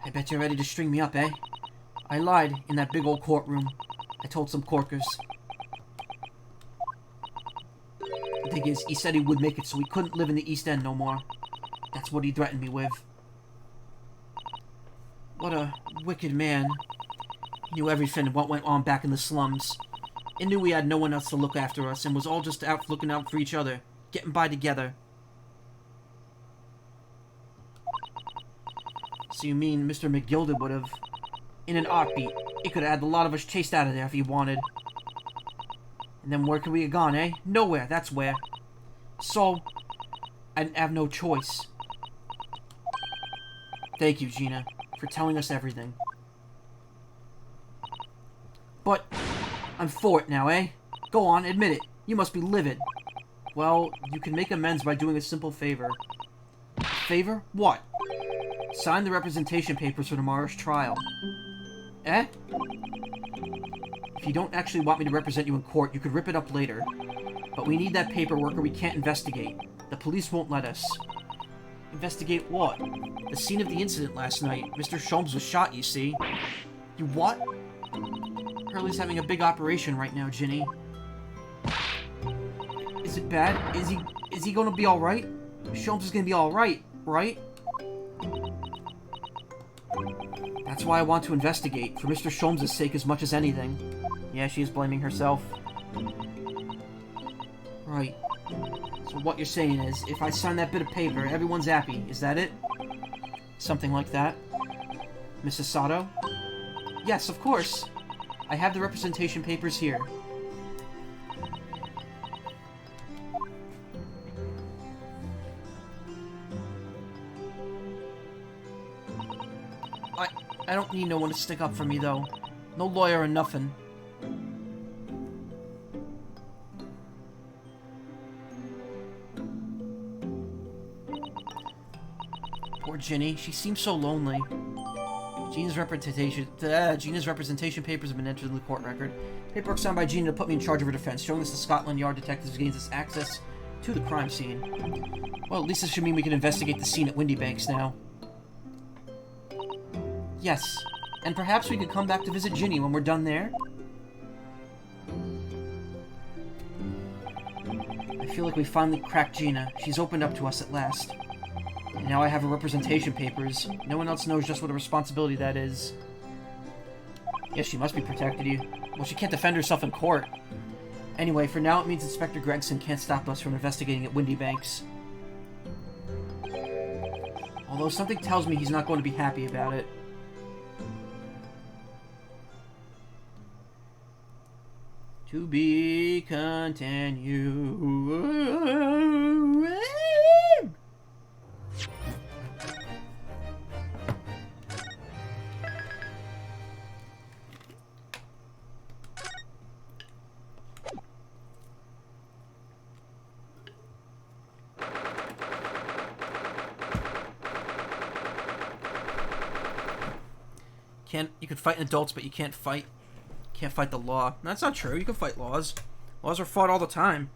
I bet you're ready to string me up, eh? I lied in that big old courtroom. I told some corkers. The thing is, he said he would make it so he couldn't live in the East End no more. That's what he threatened me with. What a wicked man. He knew everything what went on back in the slums. He knew we had no one else to look after us and was all just out looking out for each other, getting by together. So you mean Mr. McGilda would have, in an heartbeat, he could have had a lot of us chased out of there if he wanted. And then where could we have gone, eh? Nowhere, that's where. So, I didn't have no choice. Thank you, Gina, for telling us everything. But, I'm for it now, eh? Go on, admit it. You must be livid. Well, you can make amends by doing a simple favor. Favor? What? Sign the representation papers for tomorrow's trial. Eh? If you don't actually want me to represent you in court, you could rip it up later. But we need that paperwork or we can't investigate. The police won't let us. Investigate what? The scene of the incident last night. Mr. Sholmes was shot, you see. You what? Hurley's having a big operation right now, Ginny. Is it bad? Is he gonna be alright? Sholmes is gonna be alright, right? That's why I want to investigate, for Mr. Sholmes' sake as much as anything. Yeah, she is blaming herself. Right. So what you're saying is, if I sign that bit of paper, everyone's happy. Is that it? Something like that. Miss Susato? Yes, of course. I have the representation papers here. I don't need no one to stick up for me, though. No lawyer or nothing. Poor Ginny. She seems so lonely. Gina's representation papers have been entered in the court record. Paperwork signed by Gina to put me in charge of her defense, showing this to Scotland Yard detectives gains us access to the crime scene. Well, at least this should mean we can investigate the scene at Windy Banks now. Yes, and perhaps we could come back to visit Ginny when we're done there. I feel like we finally cracked Gina. She's opened up to us at last. And now I have her representation papers. No one else knows just what a responsibility that is. Yes, she must be protected. Well, she can't defend herself in court. Anyway, for now it means Inspector Gregson can't stop us from investigating at Windy Banks. Although something tells me he's not going to be happy about it. To be continued. You can fight adults, but you can't fight the law. That's not true. You can fight laws. Laws are fought all the time.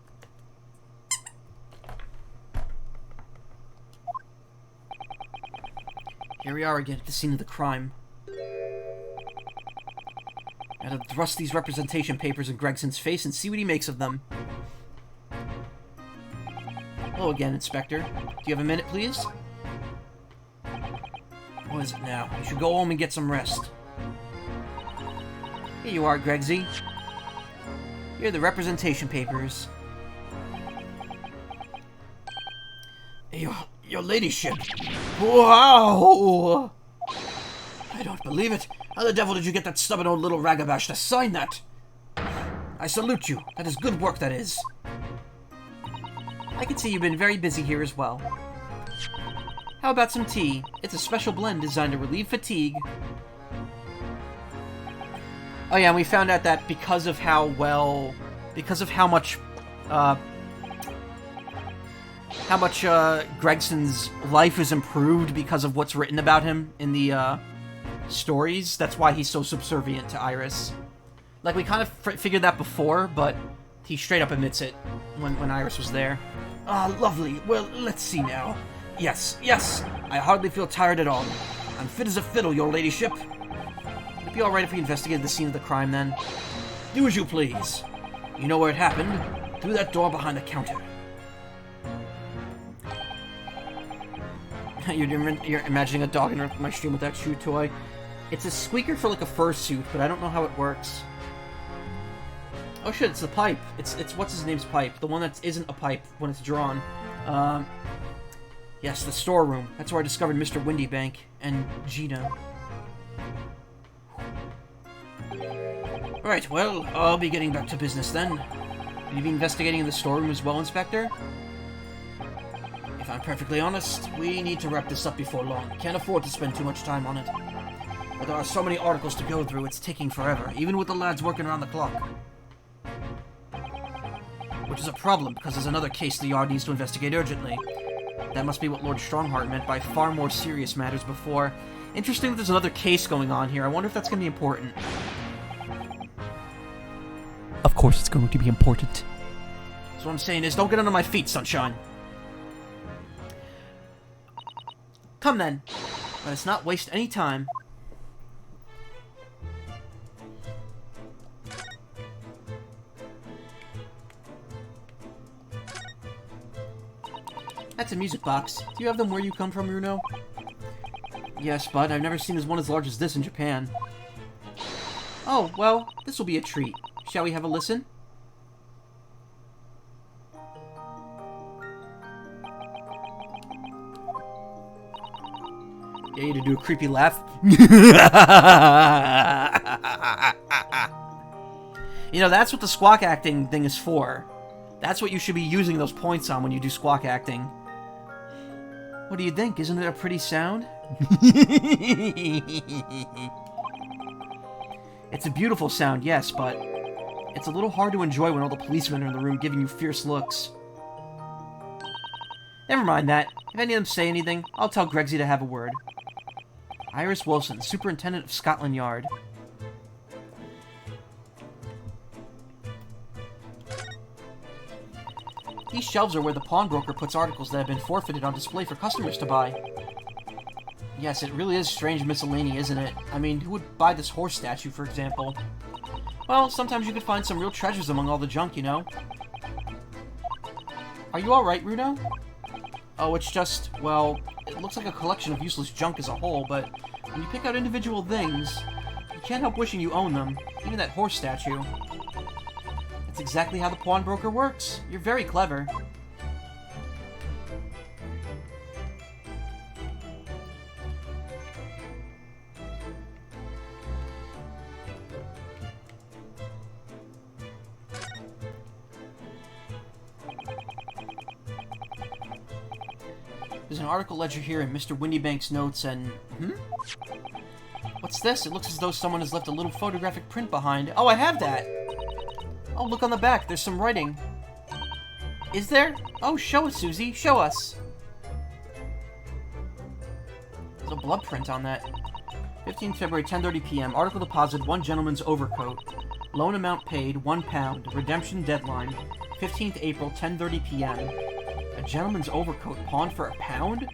Here we are again at the scene of the crime. I gotta thrust these representation papers in Gregson's face and see what he makes of them. Hello again, Inspector. Do you have a minute, please? What is it now? You should go home and get some rest. Here you are, Gregsy. Here are the representation papers. Your ladyship. Wow! I don't believe it. How the devil did you get that stubborn old little ragabash to sign that? I salute you. That is good work, that is. I can see you've been very busy here as well. How about some tea? It's a special blend designed to relieve fatigue. Oh yeah, and we found out that because of how much Gregson's life is improved because of what's written about him in the stories. That's why he's so subservient to Iris. Like, we kind of figured that before, but he straight up admits it when Iris was there. Ah, lovely. Well, let's see now. Yes, I hardly feel tired at all. I'm fit as a fiddle, your ladyship. Would it be alright if we investigated the scene of the crime, then? Do as you please. You know where it happened? Through that door behind the counter. You're imagining a dog in my stream with that chew toy. It's a squeaker for like a fursuit, but I don't know how it works. Oh shit, it's the pipe. It's what's his name's pipe. The one that isn't a pipe when it's drawn. Yes, the storeroom. That's where I discovered Mr. Windybank and Gina. Alright, well, I'll be getting back to business then. Will you be investigating in the storeroom as well, Inspector? If I'm perfectly honest, we need to wrap this up before long. Can't afford to spend too much time on it. But there are so many articles to go through, it's taking forever, even with the lads working around the clock. Which is a problem, because there's another case the Yard needs to investigate urgently. That must be what Lord Strongheart meant by far more serious matters before. Interesting that there's another case going on here. I wonder if that's going to be important. Of course it's going to be important. So what I'm saying is, don't get under my feet, Sunshine. Come then. Let us not waste any time. That's a music box. Do you have them where you come from, Runo? Yes, but I've never seen one as large as this in Japan. Oh, well, this will be a treat. Shall we have a listen? Get you to do a creepy laugh. You know, that's what the squawk acting thing is for. That's what you should be using those points on when you do squawk acting. What do you think? Isn't it a pretty sound? It's a beautiful sound, yes, but it's a little hard to enjoy when all the policemen are in the room giving you fierce looks. Never mind that. If any of them say anything, I'll tell Gregsy to have a word. Iris Wilson, Superintendent of Scotland Yard. These shelves are where the pawnbroker puts articles that have been forfeited on display for customers to buy. Yes, it really is strange miscellany, isn't it? I mean, who would buy this horse statue, for example? Well, sometimes you could find some real treasures among all the junk, you know? Are you alright, Runo? Oh, it's just, well, it looks like a collection of useless junk as a whole, but when you pick out individual things, you can't help wishing you own them, even that horse statue. That's exactly how the pawnbroker works. You're very clever. There's an article ledger here in Mr. Windybank's notes and... What's this? It looks as though someone has left a little photographic print behind. Oh, I have that! Oh, look on the back. There's some writing. Is there? Oh, show us, Susie. Show us. There's a blood print on that. 15th February, 10:30 p.m. Article deposited, 1 gentleman's overcoat. Loan amount paid, £1. Redemption deadline, 15th April, 10:30 p.m. A gentleman's overcoat pawned for £1?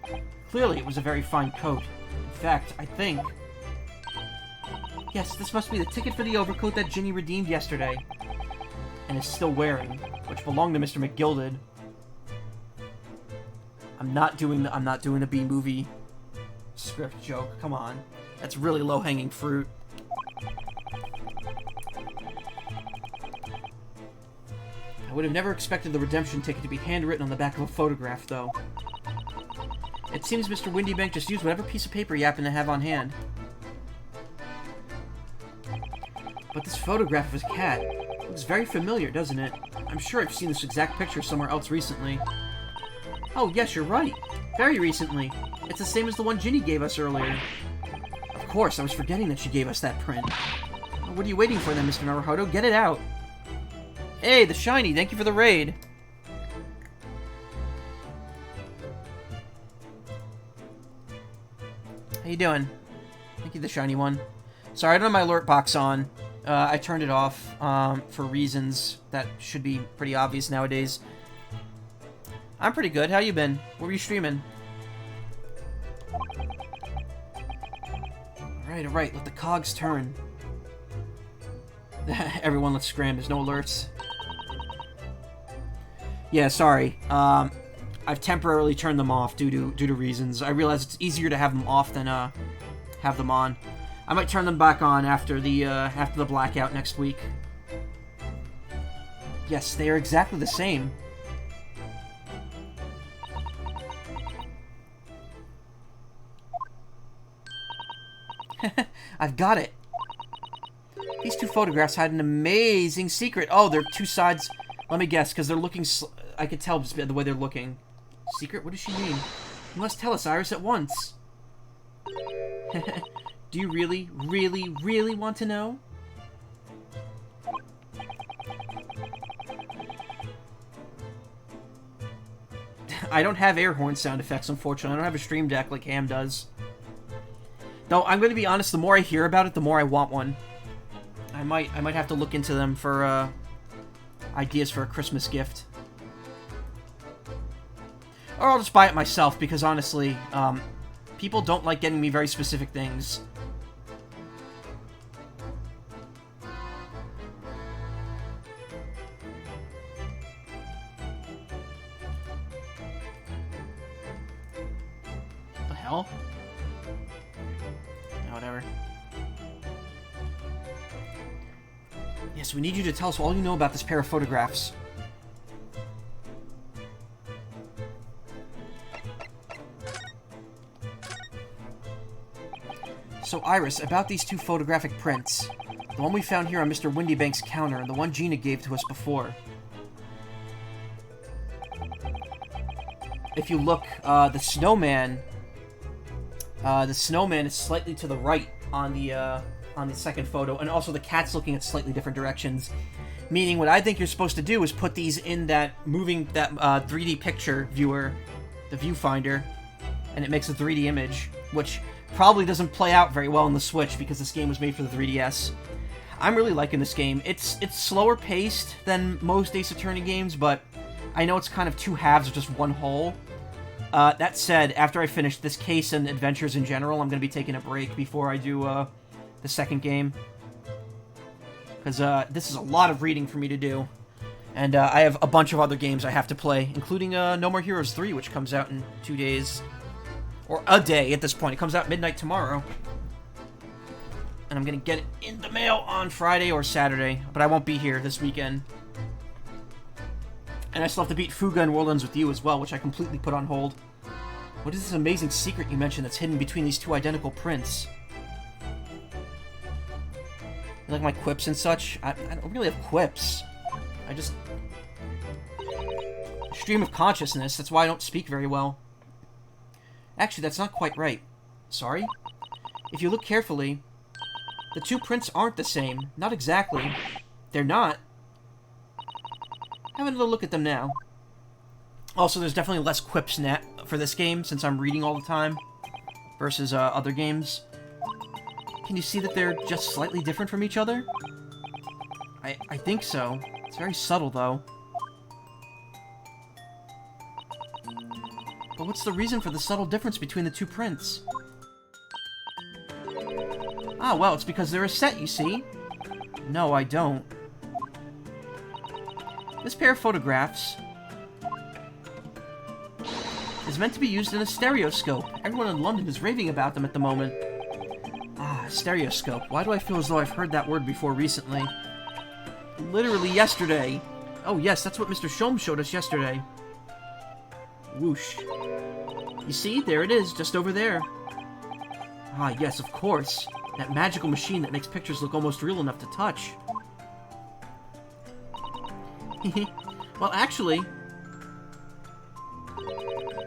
Clearly, it was a very fine coat. In fact, I think... Yes, this must be the ticket for the overcoat that Ginny redeemed yesterday. And is still wearing, which belonged to Mr. McGilded. I'm not doing the B-movie script joke. Come on. That's really low-hanging fruit. I would have never expected the redemption ticket to be handwritten on the back of a photograph, though. It seems Mr. Windybank just used whatever piece of paper he happened to have on hand. But this photograph of his cat looks very familiar, doesn't it? I'm sure I've seen this exact picture somewhere else recently. Oh, yes, you're right. Very recently. It's the same as the one Ginny gave us earlier. Of course, I was forgetting that she gave us that print. Well, what are you waiting for then, Mr. Naruhodo? Get it out. Hey, the shiny, thank you for the raid. How you doing? Thank you, the shiny one. Sorry, I don't have my alert box on. I turned it off for reasons that should be pretty obvious nowadays. I'm pretty good. How you been? What were you streaming? Alright, let the cogs turn. Everyone, let's scram. There's no alerts. Yeah, sorry. I've temporarily turned them off due to reasons. I realize it's easier to have them off than have them on. I might turn them back on after the blackout next week. Yes, they are exactly the same. I've got it. These two photographs had an amazing secret. Oh, they're two sides. Let me guess, because they're looking... I could tell just by the way they're looking. Secret? What does she mean? You must tell us, Iris, at once. Do you really, really, really want to know? I don't have air horn sound effects, unfortunately. I don't have a stream deck like Ham does. Though, I'm going to be honest, the more I hear about it, the more I want one. I might have to look into them for, ideas for a Christmas gift. Or I'll just buy it myself, because honestly, people don't like getting me very specific things. What the hell? Whatever. Yes, we need you to tell us all you know about this pair of photographs. So, Iris, about these two photographic prints. The one we found here on Mr. Windybank's counter, and the one Gina gave to us before. If you look, the snowman is slightly to the right on the second photo, and also the cat's looking at slightly different directions. Meaning, what I think you're supposed to do is put these in that 3D picture viewer, the viewfinder, and it makes a 3D image, which probably doesn't play out very well on the Switch because this game was made for the 3DS. I'm really liking this game. It's slower paced than most Ace Attorney games, but I know it's kind of two halves of just one whole. That said, after I finish this case and adventures in general, I'm going to be taking a break before I do the second game. Because this is a lot of reading for me to do. And I have a bunch of other games I have to play, including No More Heroes 3, which comes out in 2 days. Or a day at this point. It comes out midnight tomorrow. And I'm going to get it in the mail on Friday or Saturday. But I won't be here this weekend. And I still have to beat Fuga and World Ends With You as well, which I completely put on hold. What is this amazing secret you mentioned that's hidden between these two identical prints? You like my quips and such? I don't really have quips. I just... stream of consciousness, that's why I don't speak very well. Actually, that's not quite right. Sorry? If you look carefully, the two prints aren't the same. Not exactly. They're not. Have a little look at them now. Also, there's definitely less quips for this game, since I'm reading all the time, versus other games. Can you see that they're just slightly different from each other? I think so. It's very subtle, though. But what's the reason for the subtle difference between the two prints? Ah, well, it's because they're a set, you see. No, I don't. This pair of photographs is meant to be used in a stereoscope. Everyone in London is raving about them at the moment. Ah, stereoscope. Why do I feel as though I've heard that word before recently? Literally yesterday. Oh yes, that's what Mr. Sholmes showed us yesterday. Whoosh. You see? There it is, just over there. Ah, yes, of course. That magical machine that makes pictures look almost real enough to touch. Well, actually,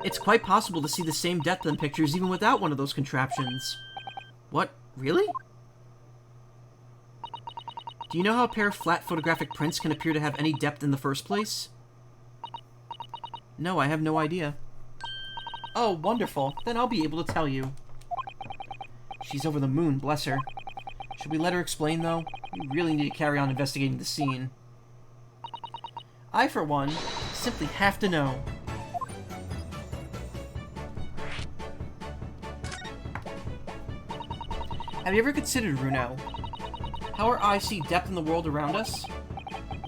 it's quite possible to see the same depth in pictures even without one of those contraptions. What? Really? Do you know how a pair of flat photographic prints can appear to have any depth in the first place? No, I have no idea. Oh, wonderful. Then I'll be able to tell you. She's over the moon, bless her. Should we let her explain, though? We really need to carry on investigating the scene. I, for one, simply have to know. Have you ever considered, Runo, how our eyes see depth in the world around us?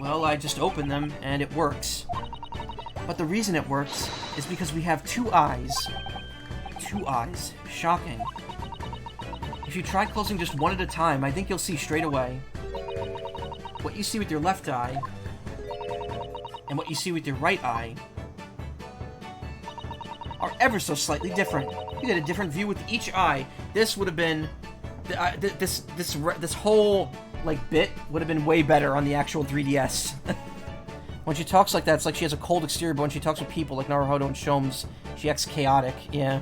Well, I just open them, and it works. But the reason it works is because we have two eyes. Two eyes. Shocking. If you try closing just one at a time, I think you'll see straight away. What you see with your left eye, and what you see with your right eye, are ever so slightly different. You get a different view with each eye. This would have been... This whole, like, bit would have been way better on the actual 3DS. When she talks like that, it's like she has a cold exterior, but when she talks with people like Naruhodo and Sholmes, she acts chaotic, yeah.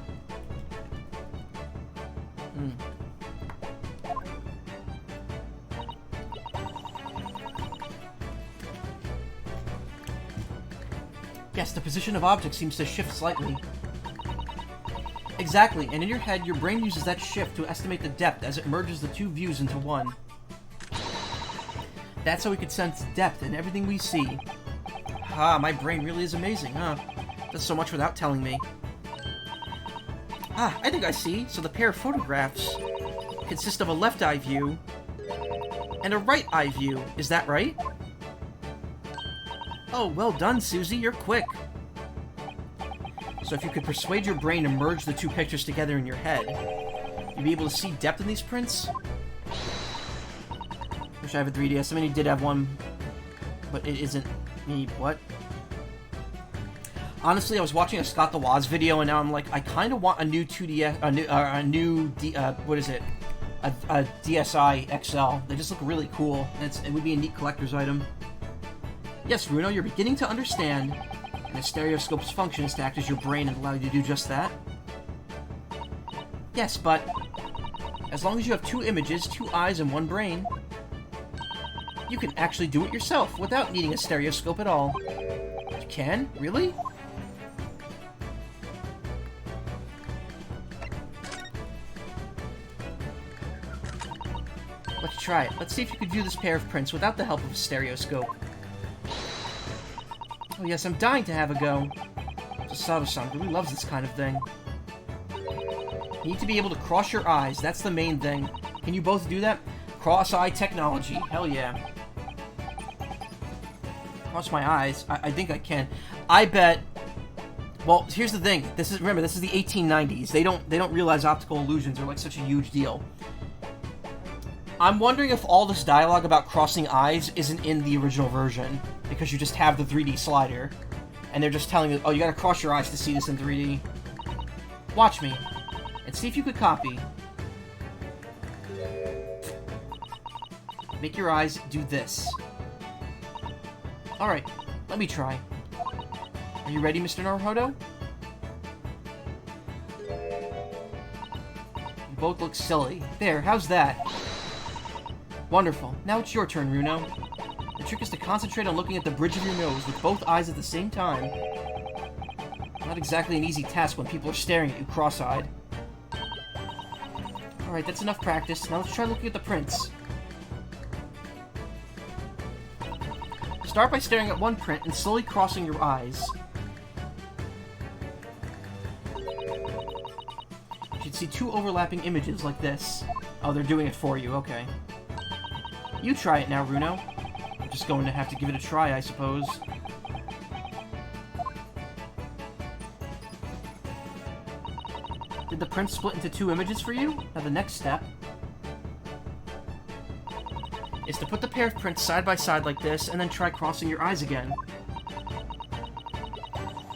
Yes, the position of objects seems to shift slightly. Exactly, and in your head, your brain uses that shift to estimate the depth as it merges the two views into one. That's how we can sense depth in everything we see. Ah, my brain really is amazing, huh? Does so much without telling me. Ah, I think I see. So the pair of photographs consist of a left eye view and a right eye view. Is that right? Oh, well done, Susie. You're quick. So if you could persuade your brain to merge the two pictures together in your head, you'd be able to see depth in these prints? Wish I have a 3DS. I mean, he did have one, but it isn't me. What? Honestly, I was watching a Scott the Woz video, and now I'm like, I kind of want a new 2DS, what is it? A DSi XL. They just look really cool. It would be a neat collector's item. Yes, Runo, you're beginning to understand. And a stereoscope's function is to act as your brain and allow you to do just that. Yes, but as long as you have two images, two eyes, and one brain, you can actually do it yourself without needing a stereoscope at all. You can? Really? Let's try it. Let's see if you could view this pair of prints without the help of a stereoscope. Oh yes, I'm dying to have a go. Susato-san really loves this kind of thing. You need to be able to cross your eyes. That's the main thing. Can you both do that? Cross-eye technology. Hell yeah. Cross my eyes. I think I can. I bet... Well, here's the thing. Remember, this is the 1890s. They don't realize optical illusions are like such a huge deal. I'm wondering if all this dialogue about crossing eyes isn't in the original version, because you just have the 3D slider, and they're just telling you, oh, you gotta cross your eyes to see this in 3D. Watch me, and see if you could copy. Make your eyes do this. Alright, let me try. Are you ready, Mr. Naruhodo? You both look silly. There, how's that? Wonderful. Now it's your turn, Runo. The trick is to concentrate on looking at the bridge of your nose with both eyes at the same time. Not exactly an easy task when people are staring at you cross-eyed. Alright, that's enough practice. Now let's try looking at the prints. Start by staring at one print and slowly crossing your eyes. You should see two overlapping images like this. Oh, they're doing it for you, okay. You try it now, Runo. I'm just going to have to give it a try, I suppose. Did the print split into two images for you? Now the next step is to put the pair of prints side by side like this, and then try crossing your eyes again.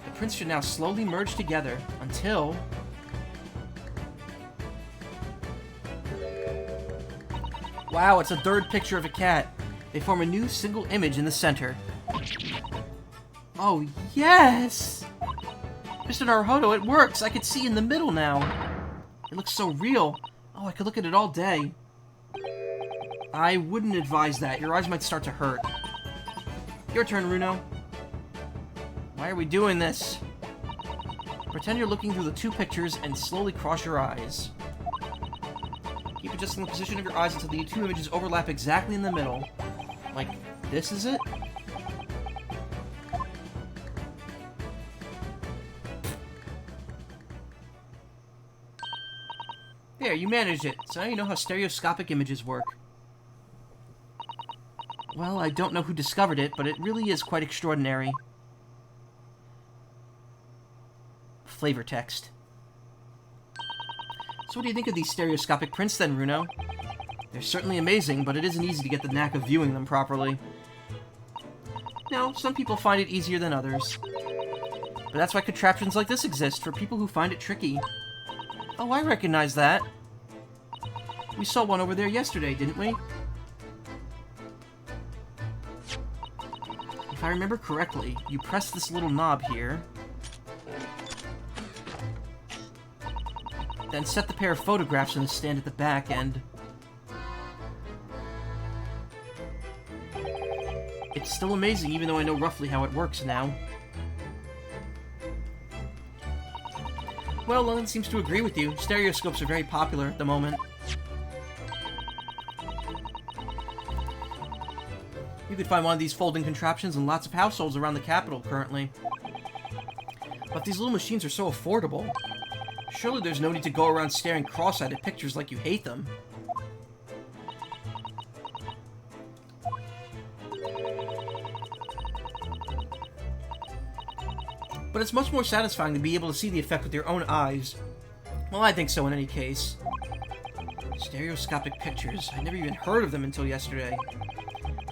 The prints should now slowly merge together until... Wow, it's a third picture of a cat. They form a new single image in the center. Oh, yes! Mr. Naruhodo, it works! I can see in the middle now. It looks so real. Oh, I could look at it all day. I wouldn't advise that. Your eyes might start to hurt. Your turn, Runo. Why are we doing this? Pretend you're looking through the two pictures and slowly cross your eyes. Keep adjusting the position of your eyes until the two images overlap exactly in the middle. Like, this is it? There, you managed it. So now you know how stereoscopic images work. Well, I don't know who discovered it, but it really is quite extraordinary. Flavor text. So what do you think of these stereoscopic prints then, Runo? They're certainly amazing, but it isn't easy to get the knack of viewing them properly. No, some people find it easier than others. But that's why contraptions like this exist, for people who find it tricky. Oh, I recognize that. We saw one over there yesterday, didn't we? If I remember correctly, you press this little knob here, then set the pair of photographs in the stand at the back, and it's still amazing, even though I know roughly how it works now. Well, Lillian seems to agree with you. Stereoscopes are very popular at the moment. You could find one of these folding contraptions in lots of households around the capital currently. But these little machines are so affordable. Surely there's no need to go around staring cross-eyed at pictures like you hate them. But it's much more satisfying to be able to see the effect with your own eyes. Well, I think so in any case. Stereoscopic pictures. I never even heard of them until yesterday.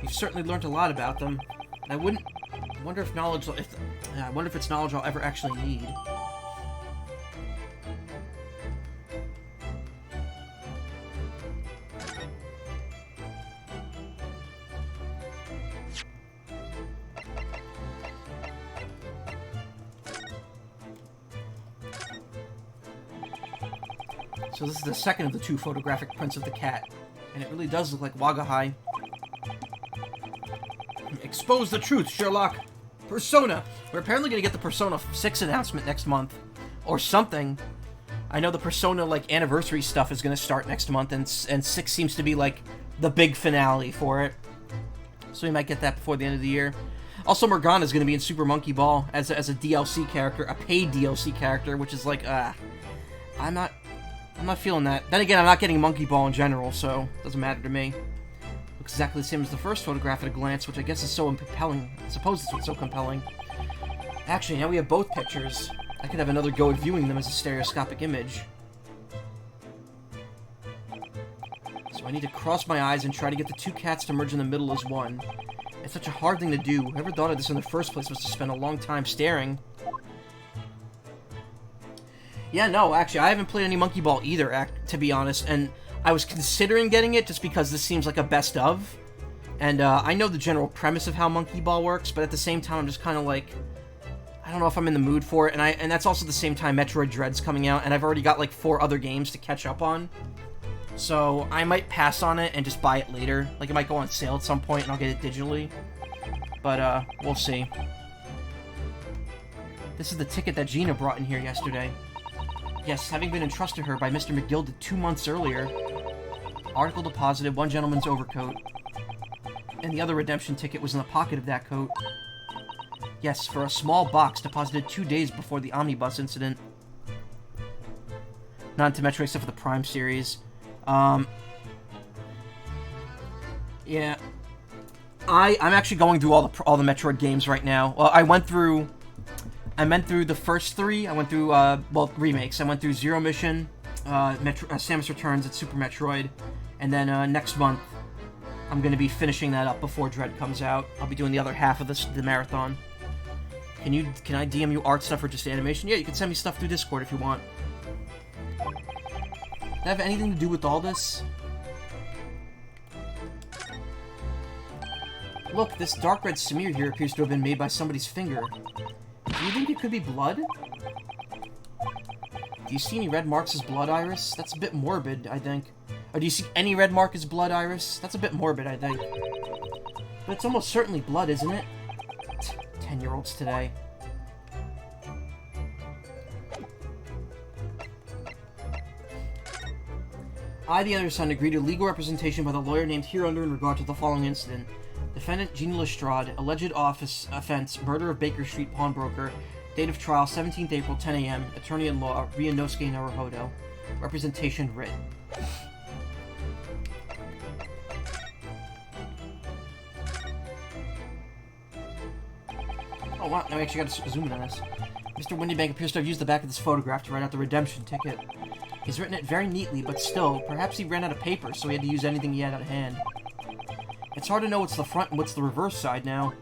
You've certainly learned a lot about them. I wonder if it's knowledge I'll ever actually need. So this is the second of the two photographic prints of the cat, and it really does look like Wagahai. Expose the truth, Sherlock! Persona! We're apparently going to get the Persona 6 announcement next month. Or something. I know the Persona, like, anniversary stuff is going to start next month, and 6 seems to be, like, the big finale for it. So we might get that before the end of the year. Also, Morgana is going to be in Super Monkey Ball as a DLC character, a paid DLC character, which is like, I'm not feeling that. Then again, I'm not getting Monkey Ball in general, so it doesn't matter to me. Looks exactly the same as the first photograph at a glance, which I guess is so compelling. I suppose it's what's so compelling. Actually, now we have both pictures. I could have another go at viewing them as a stereoscopic image. So I need to cross my eyes and try to get the two cats to merge in the middle as one. It's such a hard thing to do. Whoever thought of this in the first place was to spend a long time staring. Yeah, no, actually, I haven't played any Monkey Ball either, to be honest, and I was considering getting it just because this seems like a best of. And I know the general premise of how Monkey Ball works, but at the same time, I'm just kind of like, I don't know if I'm in the mood for it, and that's also the same time Metroid Dread's coming out, and I've already got like 4 other games to catch up on. So I might pass on it and just buy it later. Like, it might go on sale at some point, and I'll get it digitally. But, we'll see. This is the ticket that Gina brought in here yesterday. Yes, having been entrusted to her by Mr. McGilda 2 months earlier. Article deposited, one gentleman's overcoat. And the other redemption ticket was in the pocket of that coat. Yes, for a small box deposited 2 days before the omnibus incident. Not into Metroid except for the Prime series. Yeah. I'm actually going through all the Metroid games right now. Well, I went through the first 3. I went through, remakes. I went through Zero Mission, Samus Returns, and Super Metroid. And then, next month, I'm going to be finishing that up before Dread comes out. I'll be doing the other half of the marathon. Can I DM you art stuff or just animation? Yeah, you can send me stuff through Discord if you want. Does that have anything to do with all this? Look, this dark red smear here appears to have been made by somebody's finger. Do you think it could be blood? Do you see any red marks as blood, Iris? That's a bit morbid, I think. Or do you see any red mark as blood, Iris? That's a bit morbid, I think. But it's almost certainly blood, isn't it? 10-year-olds today. I, the other son, agree to legal representation by the lawyer named hereunder in regard to the following incident. Defendant Jean Lestrade, alleged offense, murder of Baker Street pawnbroker, date of trial 17th April, 10 a.m., attorney-at-law, Ryunosuke Naruhodo. Representation writ. Oh wow, now we actually gotta zoom in on this. Mr. Windybank appears to have used the back of this photograph to write out the redemption ticket. He's written it very neatly, but still, perhaps he ran out of paper, so he had to use anything he had at hand. It's hard to know what's the front and what's the reverse side now.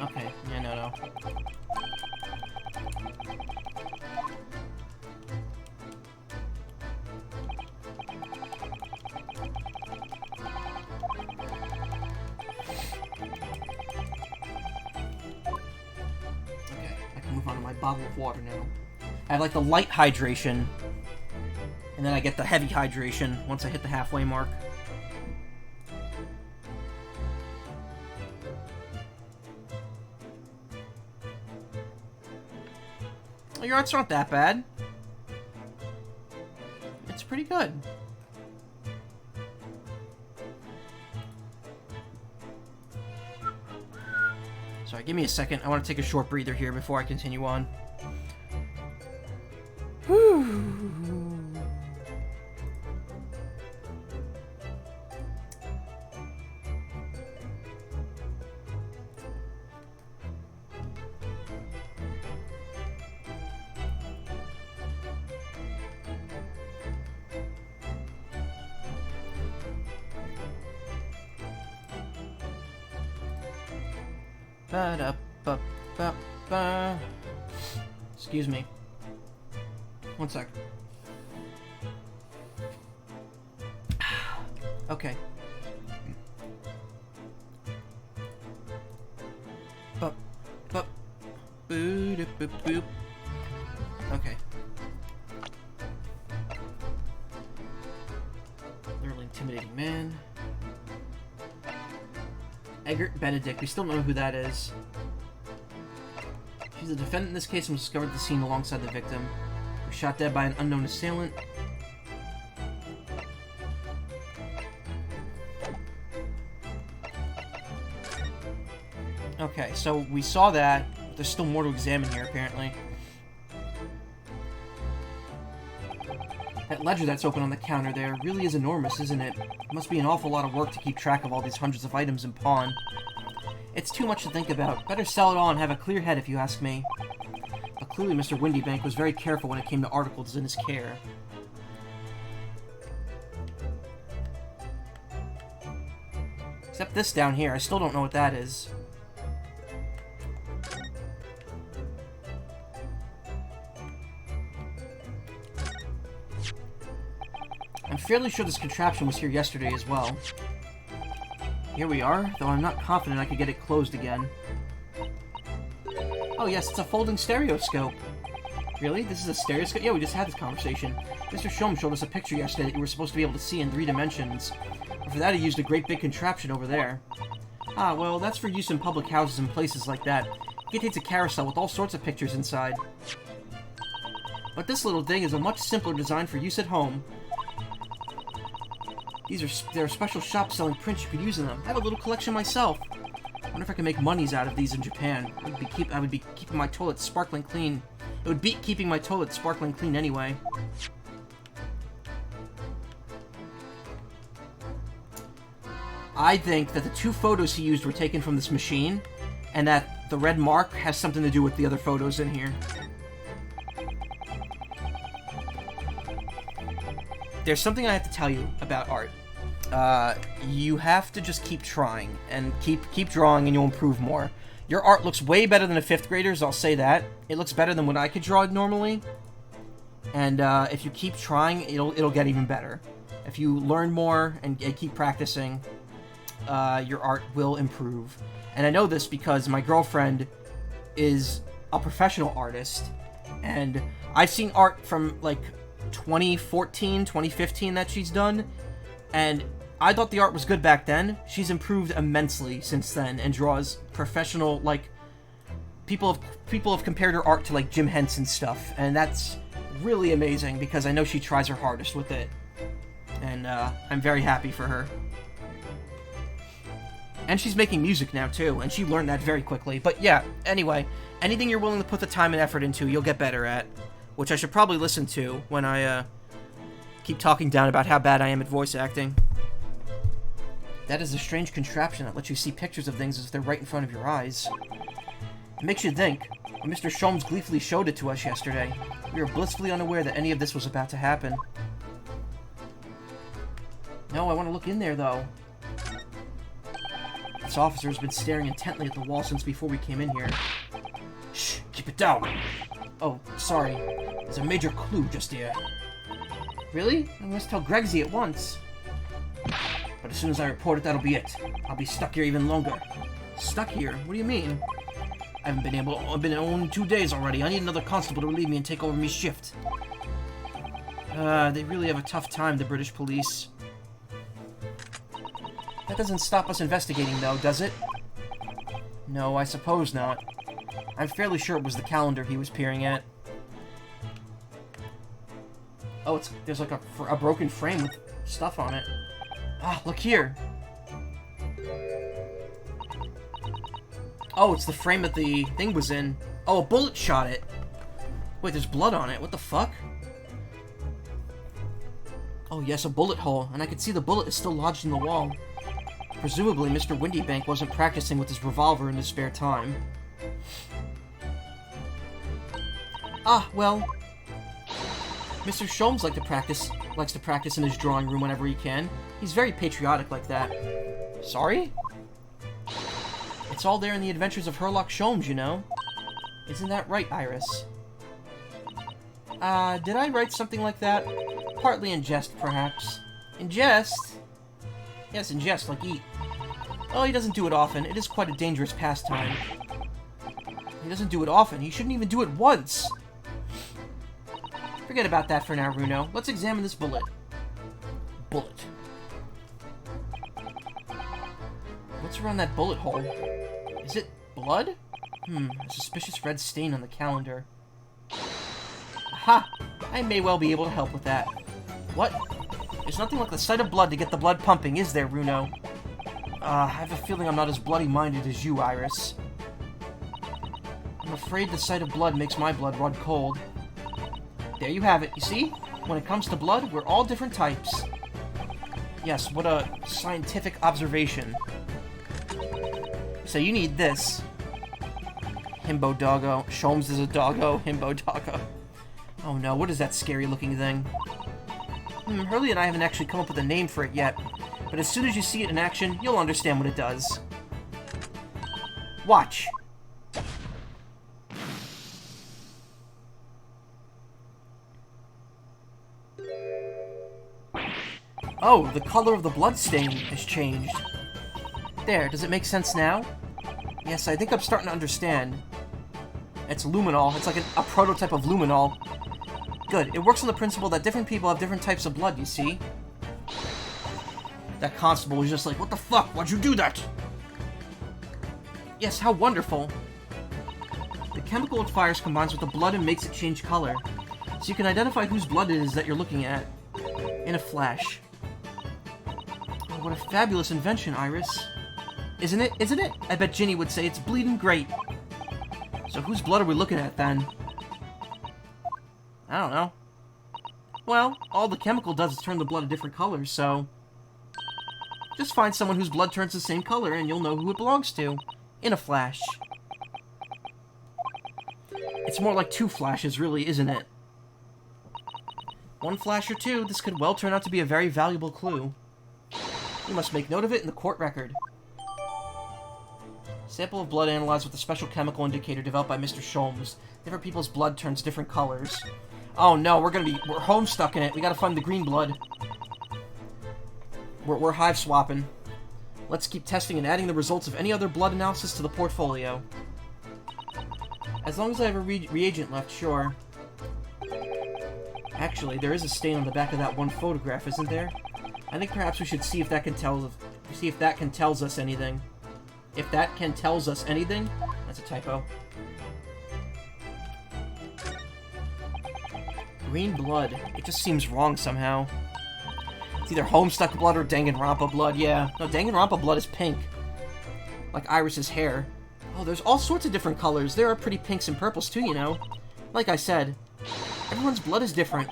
Okay, yeah, no. Okay, I can move on to my bottle of water now. I have like the light hydration, and then I get the heavy hydration once I hit the halfway mark. Well, your art's not that bad. It's pretty good. Sorry, give me a second. I want to take a short breather here before I continue on. Ba-da-ba-ba-ba. Excuse me. One sec. Okay. Bup, bup, boo, doop, boop, boop. Okay. Thoroughly intimidating man. Eggert Benedict. We still don't know who that is. She's the defendant in this case and was discovered at the scene alongside the victim. Was shot dead by an unknown assailant. Okay, so we saw that. There's still more to examine here, apparently. That ledger that's open on the counter there really is enormous, isn't it? It must be an awful lot of work to keep track of all these hundreds of items in pawn. It's too much to think about. Better sell it all and have a clear head, if you ask me. But clearly Mr. Windybank was very careful when it came to articles in his care. Except this down here. I still don't know what that is. I'm fairly sure this contraption was here yesterday as well. Here we are, though I'm not confident I could get it closed again. Oh yes, it's a folding stereoscope. Really? This is a stereoscope? Yeah, we just had this conversation. Mr. Shom showed us a picture yesterday that you were supposed to be able to see in 3 dimensions. But for that, he used a great big contraption over there. Ah, well, that's for use in public houses and places like that. It contains a carousel with all sorts of pictures inside. But this little thing is a much simpler design for use at home. There are special shops selling prints you could use in them. I have a little collection myself. I wonder if I can make monies out of these in Japan. I would be keeping my toilet sparkling clean. It would beat keeping my toilet sparkling clean anyway. I think that the 2 photos he used were taken from this machine, and that the red mark has something to do with the other photos in here. There's something I have to tell you about art. You have to just keep trying, and keep drawing, and you'll improve more. Your art looks way better than a 5th grader's, I'll say that. It looks better than what I could draw normally. And if you keep trying, it'll get even better. If you learn more and keep practicing, your art will improve. And I know this because my girlfriend is a professional artist, and I've seen art from, like, 2014, 2015 that she's done, and I thought the art was good back then. She's improved immensely since then and draws professional, like, people have compared her art to, like, Jim Henson stuff, and that's really amazing because I know she tries her hardest with it, and I'm very happy for her. And she's making music now too, and she learned that very quickly. But yeah, anyway, anything you're willing to put the time and effort into, you'll get better at. Which I should probably listen to when I keep talking down about how bad I am at voice acting. That is a strange contraption that lets you see pictures of things as if they're right in front of your eyes. It makes you think. When Mr. Sholmes gleefully showed it to us yesterday, we were blissfully unaware that any of this was about to happen. No, I want to look in there, though. This officer has been staring intently at the wall since before we came in here. Shh, keep it down. Oh, sorry. There's a major clue just here. Really? I must tell Gregsy at once. But as soon as I report it, that'll be it. I'll be stuck here even longer. Stuck here? What do you mean? I've been only 2 days already. I need another constable to relieve me and take over me shift. They really have a tough time, the British police. That doesn't stop us investigating, though, does it? No, I suppose not. I'm fairly sure it was the calendar he was peering at. Oh, there's like a broken frame with stuff on it. Ah, look here! Oh, it's the frame that the thing was in. Oh, a bullet shot it! Wait, there's blood on it. What the fuck? Oh, yes, a bullet hole. And I can see the bullet is still lodged in the wall. Presumably, Mr. Windybank wasn't practicing with his revolver in his spare time. Ah, well... Mr. Sholmes likes to practice in his drawing room whenever he can. He's very patriotic like that. Sorry? It's all there in the Adventures of Herlock Sholmes, you know. Isn't that right, Iris? Did I write something like that? Partly in jest, perhaps. In jest? Yes, in jest, like eat. Oh, he doesn't do it often. It is quite a dangerous pastime. He doesn't do it often. He shouldn't even do it once. Forget about that for now, Runo. Let's examine this bullet. Bullet. What's around that bullet hole? Is it blood? A suspicious red stain on the calendar. Aha! I may well be able to help with that. What? There's nothing like the sight of blood to get the blood pumping, is there, Runo? I have a feeling I'm not as bloody-minded as you, Iris. I'm afraid the sight of blood makes my blood run cold. There you have it, you see? When it comes to blood, we're all different types. Yes, what a scientific observation. So you need this. Himbo doggo. Sholmes is a doggo. Himbo doggo. Oh no, what is that scary looking thing? Hurley and I haven't actually come up with a name for it yet, but as soon as you see it in action, you'll understand what it does. Watch! Oh, the color of the bloodstain has changed. There, does it make sense now? Yes, I think I'm starting to understand. It's luminol. It's like a prototype of luminol. Good. It works on the principle that different people have different types of blood, you see? That constable was just like, what the fuck? Why'd you do that? Yes, how wonderful! The chemical it fires combines with the blood and makes it change color. So you can identify whose blood it is that you're looking at. In a flash. Oh, what a fabulous invention, Iris. Isn't it? Isn't it? I bet Ginny would say it's bleeding great. So whose blood are we looking at, then? I don't know. Well, all the chemical does is turn the blood a different color, so... just find someone whose blood turns the same color, and you'll know who it belongs to. In a flash. It's more like 2 flashes, really, isn't it? 1 flash or 2, this could well turn out to be a very valuable clue. We must make note of it in the court record. Sample of blood analyzed with a special chemical indicator developed by Mr. Sholmes. Different people's blood turns different colors. Oh no, we're home stuck in it. We gotta find the green blood. We're hive swapping. Let's keep testing and adding the results of any other blood analysis to the portfolio. As long as I have a reagent left, sure. Actually, there is a stain on the back of that one photograph, isn't there? I think perhaps we should see if that can tell us anything. If that can tells us anything? That's a typo. Green blood. It just seems wrong somehow. It's either Homestuck blood or Danganronpa blood, yeah. No, Danganronpa blood is pink. Like Iris's hair. Oh, there's all sorts of different colors. There are pretty pinks and purples too, you know. Like I said, everyone's blood is different.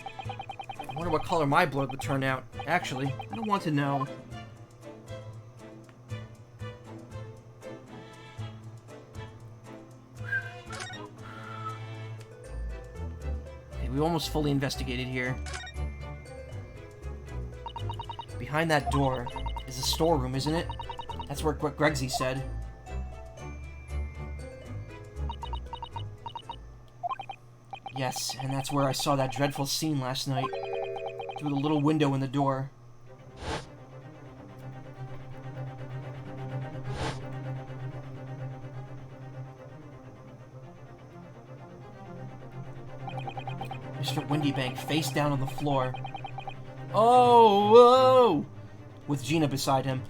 I wonder what color my blood would turn out. Actually, I don't want to know. Okay, we almost fully investigated here. Behind that door is a storeroom, isn't it? That's what Gregsy said. Yes, and that's where I saw that dreadful scene last night. Through the little window in the door. Mr. Windybank face down on the floor. Oh, whoa! With Gina beside him.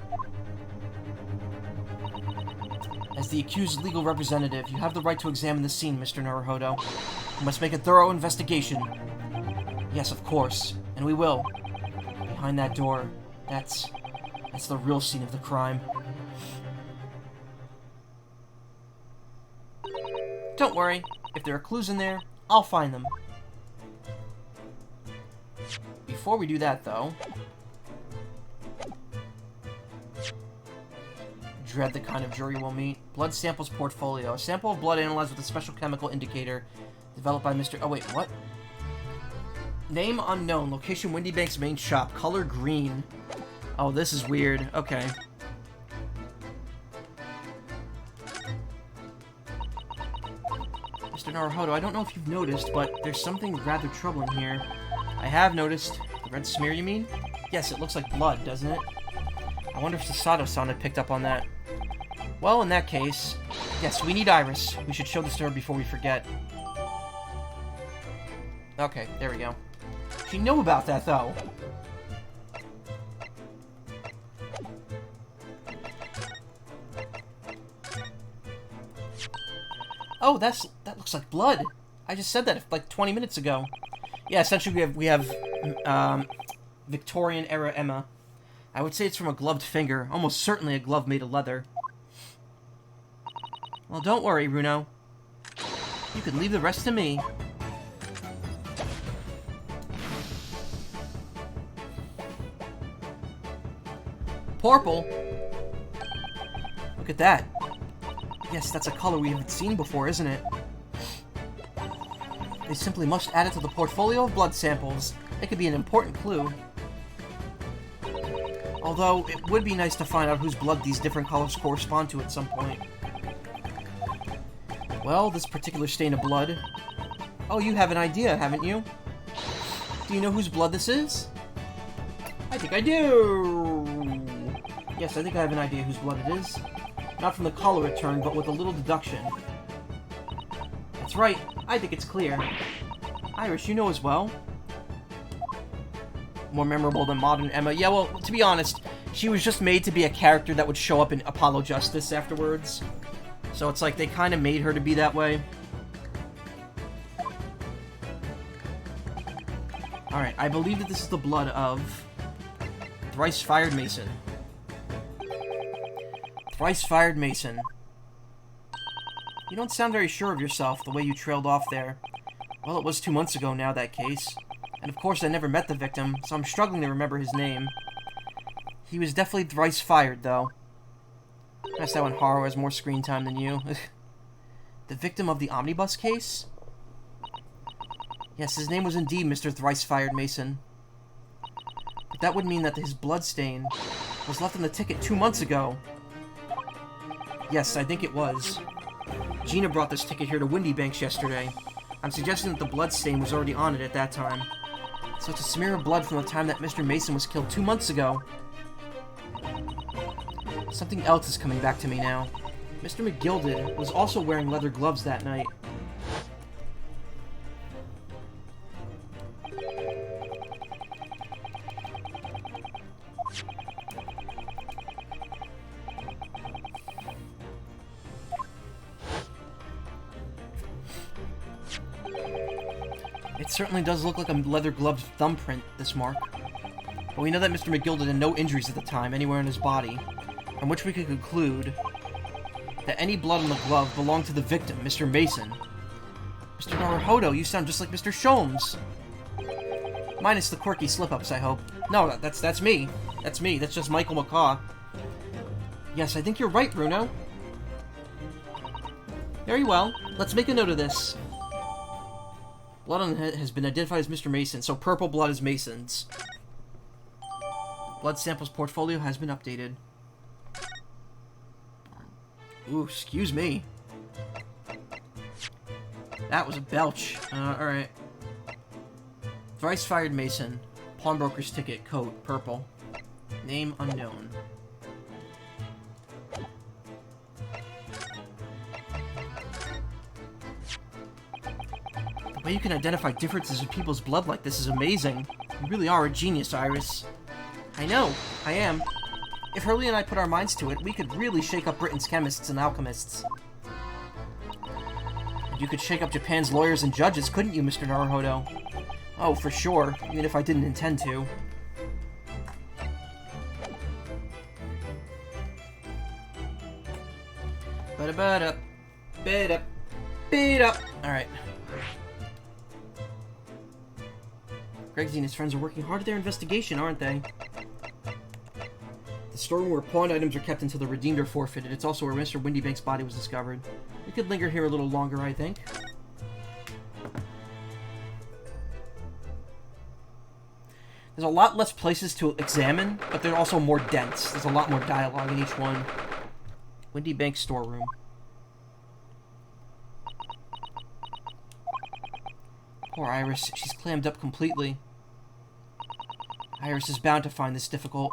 As the accused's legal representative, you have the right to examine the scene, Mr. Naruhodo. You must make a thorough investigation. Yes, of course. And we will. Behind that door, that's the real scene of the crime. Don't worry. If there are clues in there, I'll find them. Before we do that, though... dread the kind of jury we'll meet. Blood samples portfolio. A sample of blood analyzed with a special chemical indicator developed by Mr. Oh, wait, what? Name unknown. Location Windybank's main shop. Color green. Oh, this is weird. Okay. Mr. Naruhodo, I don't know if you've noticed, but there's something rather troubling here. I have noticed. The red smear, you mean? Yes, it looks like blood, doesn't it? I wonder if Susato-san had picked up on that. Well, in that case, yes, we need Iris. We should show this to her before we forget. Okay, there we go. She knew about that, though. Oh, that looks like blood. I just said that like 20 minutes ago. Yeah, essentially we have Victorian-era Emma. I would say it's from a gloved finger. Almost certainly a glove made of leather. Well, don't worry, Runo. You can leave the rest to me. Purple? Look at that. Yes, that's a color we haven't seen before, isn't it? They simply must add it to the portfolio of blood samples. It could be an important clue. Although, it would be nice to find out whose blood these different colors correspond to at some point. Well, this particular stain of blood... Oh, you have an idea, haven't you? Do you know whose blood this is? I think I do! Yes, I think I have an idea whose blood it is. Not from the color it turned, but with a little deduction. That's right, I think it's clear. Iris, you know as well. More memorable than modern Emma. Yeah, well, to be honest, she was just made to be a character that would show up in Apollo Justice afterwards. So it's like they kind of made her to be that way. Alright, I believe that this is the blood of Thrice Fired Mason. Thrice Fired Mason. You don't sound very sure of yourself, the way you trailed off there. Well, it was 2 months ago now, that case. And of course I never met the victim, so I'm struggling to remember his name. He was definitely thrice fired, though. Guess that one Haru has more screen time than you. The victim of the omnibus case? Yes, his name was indeed Mr. Thrice Fired Mason. But that would mean that his bloodstain was left on the ticket 2 months ago. Yes, I think it was. Gina brought this ticket here to Windy Banks yesterday. I'm suggesting that the bloodstain was already on it at that time. So it's a smear of blood from the time that Mr. Mason was killed 2 months ago. Something else is coming back to me now. Mr. McGilded was also wearing leather gloves that night. It certainly does look like a leather-gloved thumbprint, this mark. But we know that Mr. McGilded had no injuries at the time anywhere in his body, from which we could conclude that any blood on the glove belonged to the victim, Mr. Mason. Mr. Naruhodo, you sound just like Mr. Sholmes. Minus the quirky slip-ups, I hope. No, that's me. That's me. That's just Michael Macaw. Yes, I think you're right, Bruno. Very well. Let's make a note of this. Blood on the head has been identified as Mr. Mason, so purple blood is Mason's. Blood samples portfolio has been updated. Ooh, excuse me. That was a belch. Alright. Thrice Fired Mason. Pawnbroker's ticket. Coat. Purple. Name unknown. The way you can identify differences in people's blood like this is amazing. You really are a genius, Iris. I know. I am. If Hurley and I put our minds to it, we could really shake up Britain's chemists and alchemists. And you could shake up Japan's lawyers and judges, couldn't you, Mr. Naruhodo? Oh, for sure, even if I didn't intend to. Ba-da-ba-da. Ba-da. Ba-da. Alright. Gregzy and his friends are working hard at their investigation, aren't they? The storeroom where pawned items are kept until they're redeemed or forfeited. It's also where Mr. Windybank's body was discovered. We could linger here a little longer, I think. There's a lot less places to examine, but they're also more dense. There's a lot more dialogue in each one. Windybank's storeroom. Poor Iris. She's clammed up completely. Iris is bound to find this difficult.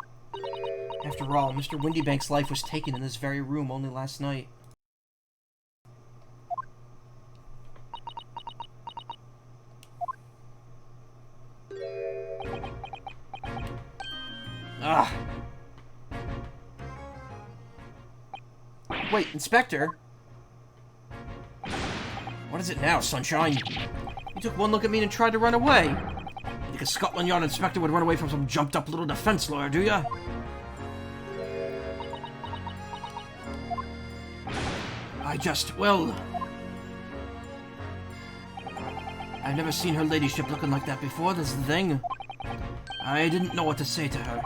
After all, Mr. Windybank's life was taken in this very room only last night. Ah! Wait, Inspector? What is it now, Sunshine? You took one look at me and tried to run away. You think a Scotland Yard inspector would run away from some jumped-up little defense lawyer, do ya? Well... I've never seen her ladyship looking like that before, that's the thing. I didn't know what to say to her.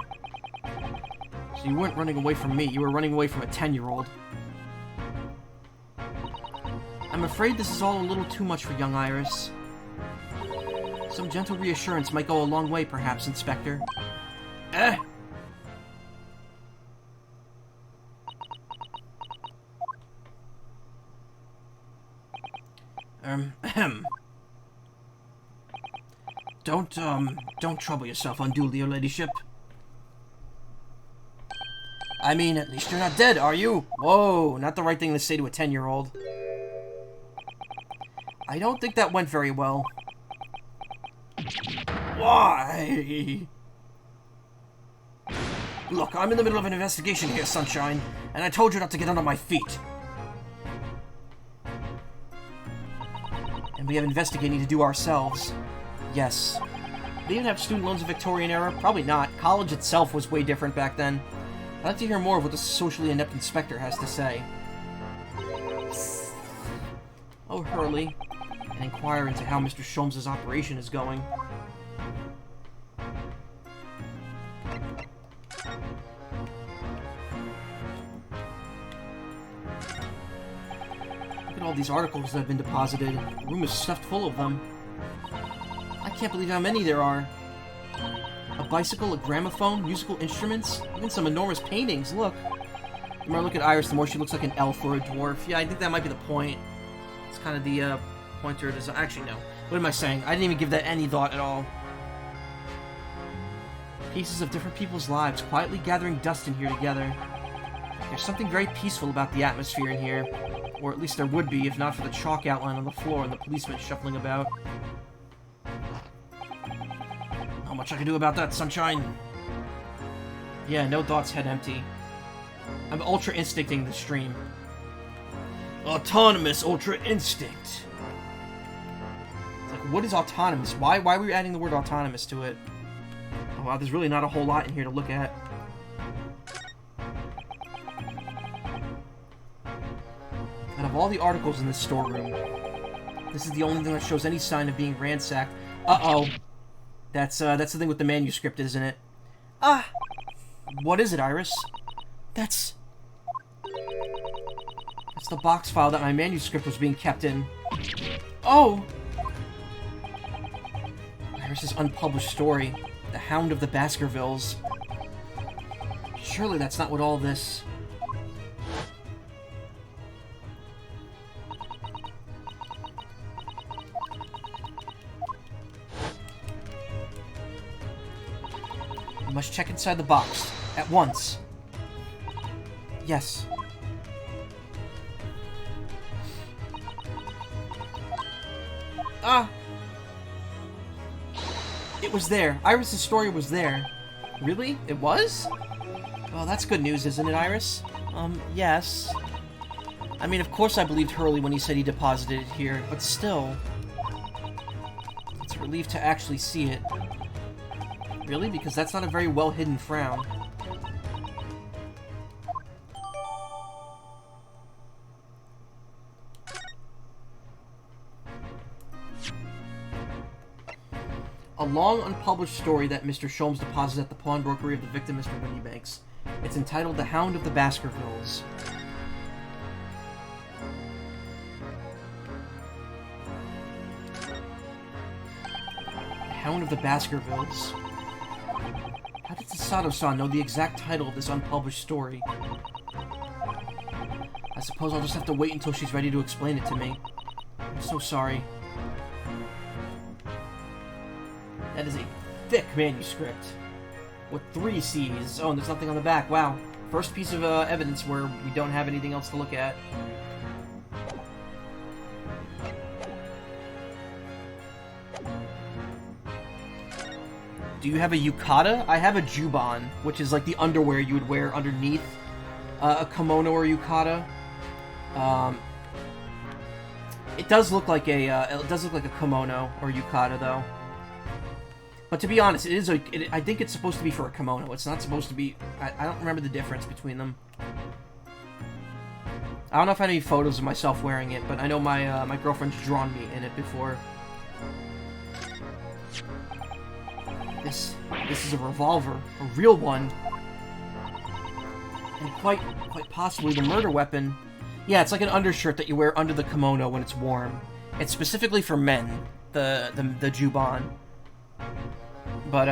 So you weren't running away from me, you were running away from a 10-year-old. I'm afraid this is all a little too much for young Iris. Some gentle reassurance might go a long way, perhaps, Inspector. Don't trouble yourself unduly, your ladyship. I mean, at least you're not dead, are you? Whoa, not the right thing to say to a 10-year-old. I don't think that went very well. Why? Look, I'm in the middle of an investigation here, Sunshine, and I told you not to get under my feet. we have investigating to do ourselves. Yes. They even have student loans of Victorian era? Probably not. College itself was way different back then. I'd like to hear more of what the socially inept inspector has to say. Oh, Hurley. And inquire into how Mr. Sholmes' operation is going. Look at all these articles that have been deposited. The room is stuffed full of them. I can't believe how many there are. A bicycle, a gramophone, musical instruments, even some enormous paintings, look. The more I look at Iris, the more she looks like an elf or a dwarf. Yeah, I think that might be the point. It's kind of the, pointer design. Actually, no. What am I saying? I didn't even give that any thought at all. Pieces of different people's lives, quietly gathering dust in here together. There's something very peaceful about the atmosphere in here. Or at least there would be, if not for the chalk outline on the floor and the policemen shuffling about. Not much I can do about that, sunshine. Yeah, no thoughts, head empty. I'm ultra instincting the stream. Autonomous ultra instinct. It's like, what is autonomous? Why were we adding the word autonomous to it? Oh wow, there's really not a whole lot in here to look at. Out of all the articles in this storeroom, this is the only thing that shows any sign of being ransacked. Uh-oh. That's the thing with the manuscript, isn't it? Ah! What is it, Iris? That's the box file that my manuscript was being kept in. Oh! Iris's unpublished story. The Hound of the Baskervilles. Surely that's not what all this... We must check inside the box. At once. Yes. Ah! It was there. Iris' story was there. Really? It was? Well, that's good news, isn't it, Iris? Yes. I mean, of course I believed Hurley when he said he deposited it here, but still. It's a relief to actually see it. Really? Because that's not a very well-hidden frown. A long, unpublished story that Mr. Sholmes deposited at the pawnbrokery of the victim, Mr. Windybanks. It's entitled The Hound of the Baskervilles. The Hound of the Baskervilles. How did Susato-san know the exact title of this unpublished story? I suppose I'll just have to wait until she's ready to explain it to me. I'm so sorry. That is a thick manuscript. With 3 C's. Oh, and there's nothing on the back. Wow. First piece of evidence where we don't have anything else to look at. Do you have a yukata? I have a juban, which is like the underwear you would wear underneath a kimono or yukata. It does look like a kimono or yukata though. But to be honest, I think it's supposed to be for a kimono. It's not supposed to be... I don't remember the difference between them. I don't know if I have any photos of myself wearing it, but I know my girlfriend's drawn me in it before. This is a revolver. A real one. And quite possibly the murder weapon. Yeah, it's like an undershirt that you wear under the kimono when it's warm. It's specifically for men, the juban. But,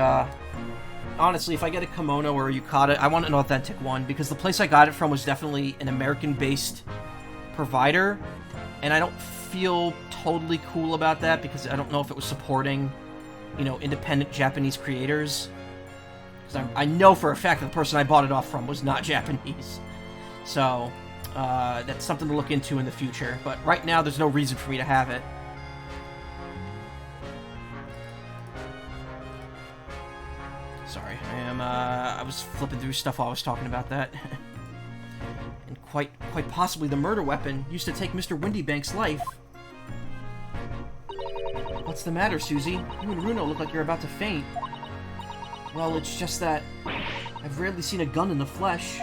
honestly, if I get a kimono or a yukata, I want an authentic one, because the place I got it from was definitely an American-based provider, and I don't feel totally cool about that, because I don't know if it was supporting, you know, independent Japanese creators. Because I know for a fact that the person I bought it off from was not Japanese. So, that's something to look into in the future, but right now there's no reason for me to have it. Sorry, I was flipping through stuff while I was talking about that. And quite possibly the murder weapon used to take Mr. Windybank's life. What's the matter, Susie? You and Runo look like you're about to faint. Well, it's just that I've rarely seen a gun in the flesh.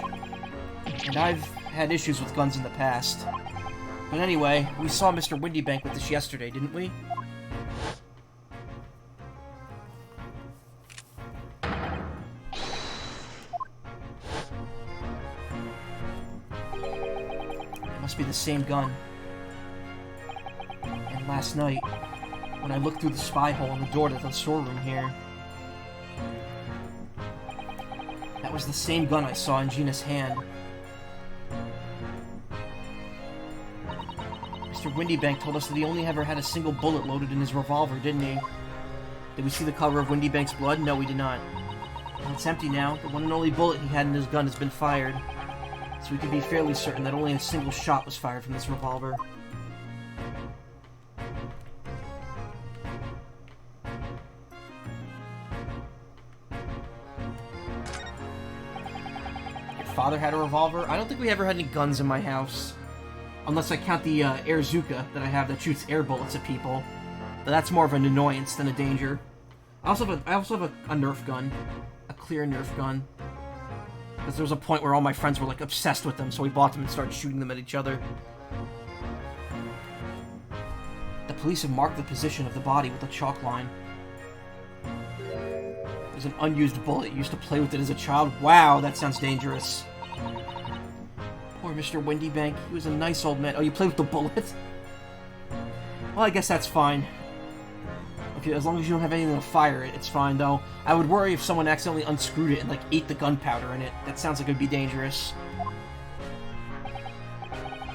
And I've had issues with guns in the past. But anyway, we saw Mr. Windybank with this yesterday, didn't we? It must be the same gun. And last night, when I looked through the spy hole in the door to the storeroom here, that was the same gun I saw in Gina's hand. Mr. Windybank told us that he only ever had a single bullet loaded in his revolver, didn't he? Did we see the color of Windybank's blood? No, we did not. And it's empty now. The one and only bullet he had in his gun has been fired. So we can be fairly certain that only a single shot was fired from this revolver. Your father had a revolver? I don't think we ever had any guns in my house. Unless I count the Airzuka that I have that shoots air bullets at people. But that's more of an annoyance than a danger. I also have a Nerf gun. A clear Nerf gun. Because there was a point where all my friends were like obsessed with them, so we bought them and started shooting them at each other. The police have marked the position of the body with a chalk line. There's an unused bullet. You used to play with it as a child. Wow, that sounds dangerous. Poor Mr. Windybank. He was a nice old man. Oh, you played with the bullet? Well, I guess that's fine. Okay, as long as you don't have anything to fire it, it's fine, though. I would worry if someone accidentally unscrewed it and, like, ate the gunpowder in it. That sounds like it would be dangerous.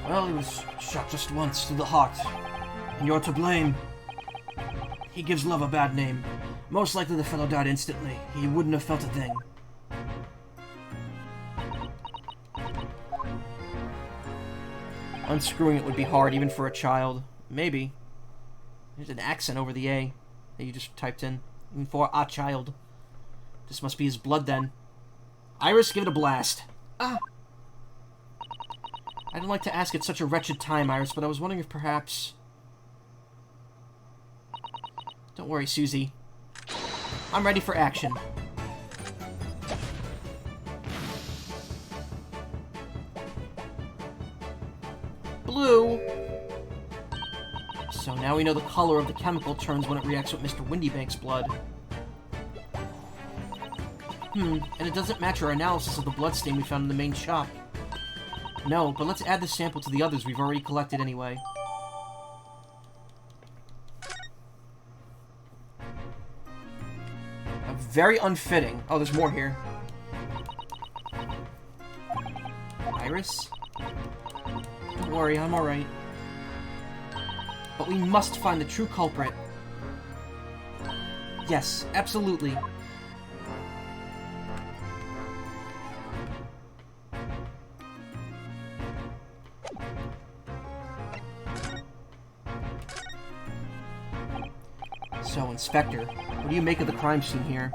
Well, he was shot just once to the heart. And you're to blame. He gives love a bad name. Most likely the fellow died instantly. He wouldn't have felt a thing. Unscrewing it would be hard, even for a child. Maybe. There's an accent over the A that you just typed in. Even for a child. This must be his blood, then. Iris, give it a blast. Ah! I don't like to ask at such a wretched time, Iris, but I was wondering if perhaps... Don't worry, Susie. I'm ready for action. Blue! So now we know the color of the chemical turns when it reacts with Mr. Windybank's blood. And it doesn't match our analysis of the bloodstain we found in the main shop. No, but let's add the sample to the others we've already collected anyway. Very unfitting. Oh, there's more here. Iris? Don't worry, I'm alright. But we must find the true culprit. Yes, absolutely. So, Inspector, what do you make of the crime scene here?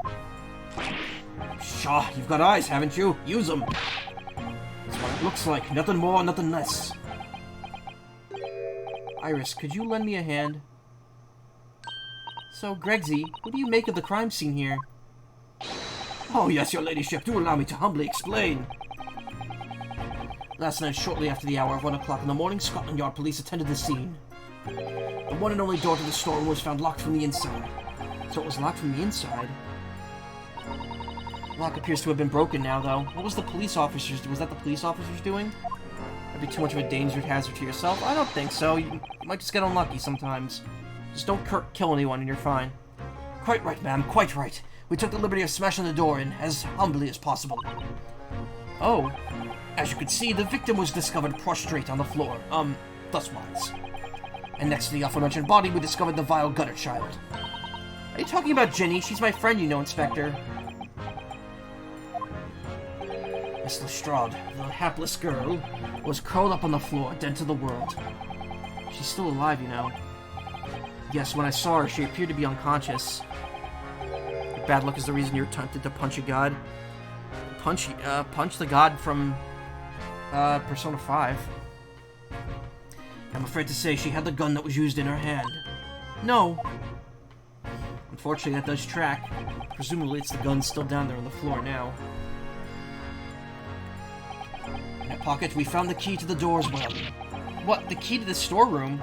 Pshaw, you've got eyes, haven't you? Use them! That's what it looks like. Nothing more, nothing less. Iris, could you lend me a hand? So, Gregsy, what do you make of the crime scene here? Oh, yes, your ladyship. Do allow me to humbly explain. Last night, shortly after the hour of 1 o'clock in the morning, Scotland Yard police attended the scene. The one and only door to the storeroom was found locked from the inside. So it was locked from the inside? The lock appears to have been broken now, though. What was the police officers... Was that the police officers doing? That'd be too much of a danger hazard to yourself? I don't think so. You might just get unlucky sometimes. Just don't kill anyone and you're fine. Quite right, ma'am. Quite right. We took the liberty of smashing the door in as humbly as possible. Oh. As you can see, the victim was discovered prostrate on the floor. Thuswise. And next to the aforementioned body, we discovered the vile gutter child. Are you talking about Jenny? She's my friend, you know, Inspector. Miss Lestrade, the hapless girl, was curled up on the floor, dead to the world. She's still alive, you know. Yes, when I saw her, she appeared to be unconscious. Your bad luck is the reason you're tempted to punch a god. Punch the god from, Persona 5. I'm afraid to say she had the gun that was used in her hand. No. Unfortunately, that does track. Presumably, it's the gun still down there on the floor now. In our pocket, we found the key to the door as well. What? The key to the storeroom?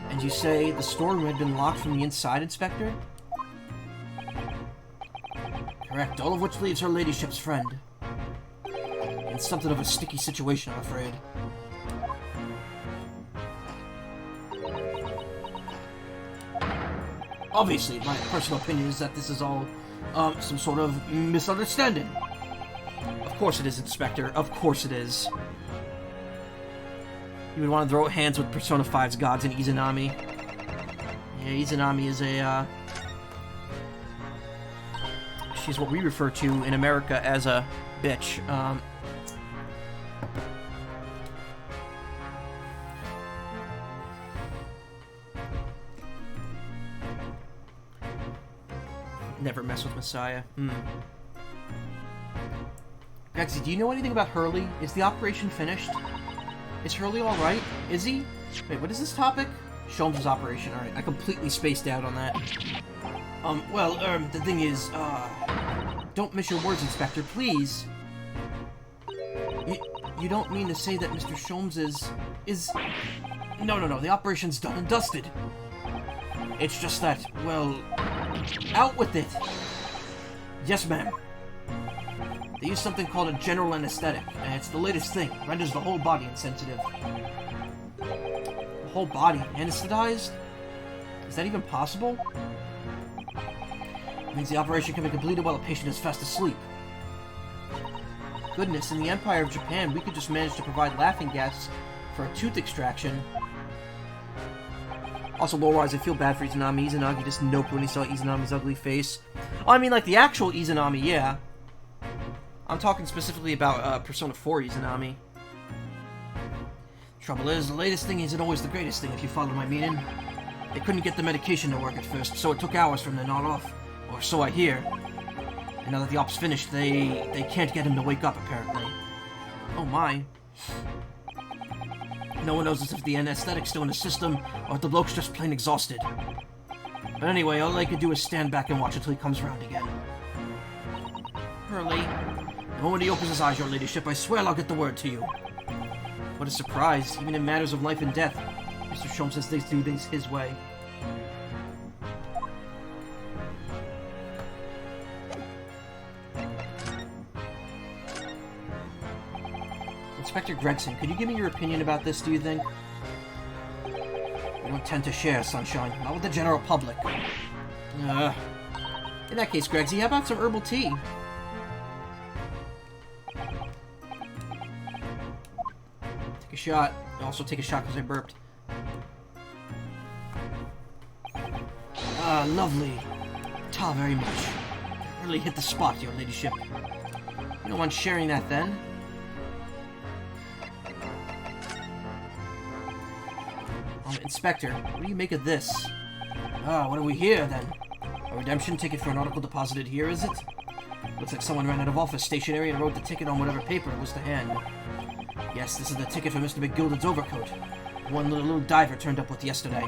And you say the storeroom had been locked from the inside, Inspector? Correct, all of which leaves her ladyship's friend. In something of a sticky situation, I'm afraid. Obviously, my personal opinion is that this is all some sort of misunderstanding. Of course it is, Inspector. Of course it is. You would want to throw hands with Persona 5's gods and Izanami. Yeah, Izanami is a, she's what we refer to in America as a bitch. Never mess with Messiah. Rexy, do you know anything about Hurley? Is the operation finished? Is Hurley alright? Is he? Wait, what is this topic? Sholmes' operation. Alright, I completely spaced out on that. The thing is, don't miss your words, Inspector, please. You don't mean to say that Mr. Sholmes is... No, the operation's done and dusted. It's just that, well... Out with it! Yes, ma'am. They use something called a general anesthetic, and it's the latest thing. It renders the whole body insensitive. The whole body anesthetized? Is that even possible? It means the operation can be completed while the patient is fast asleep. Goodness, in the Empire of Japan, we could just manage to provide laughing gas for a tooth extraction. Also, lore-wise, I feel bad for Izanami. Izanagi just noped when he saw Izanami's ugly face. Oh, I mean, like, the actual Izanami, yeah. I'm talking specifically about Persona 4 Izanami. Trouble is, the latest thing isn't always the greatest thing, if you follow my meaning. They couldn't get the medication to work at first, so it took hours from the nod off. Or so I hear. And now that the op's finished, they can't get him to wake up, apparently. Oh my. No one knows if the anesthetic's still in the system, or if the bloke's just plain exhausted. But anyway, all I can do is stand back and watch until he comes around again. Hurley. The moment he opens his eyes, your ladyship, I swear I'll get the word to you. What a surprise, even in matters of life and death. Mr. Sholmes says they do things his way. Inspector Gregson, could you give me your opinion about this, do you think? We don't tend to share, Sunshine. Not with the general public. In that case, Gregsy, how about some herbal tea? Take a shot. Also take a shot because I burped. Lovely. Ta very much. Really hit the spot, your ladyship. You don't want sharing that, then? Inspector, what do you make of this? What do we hear, then? A redemption ticket for an article deposited here, is it? Looks like someone ran out of office stationery and wrote the ticket on whatever paper it was to hand. Yes, this is the ticket for Mr. McGilded's overcoat. One little diver turned up with yesterday.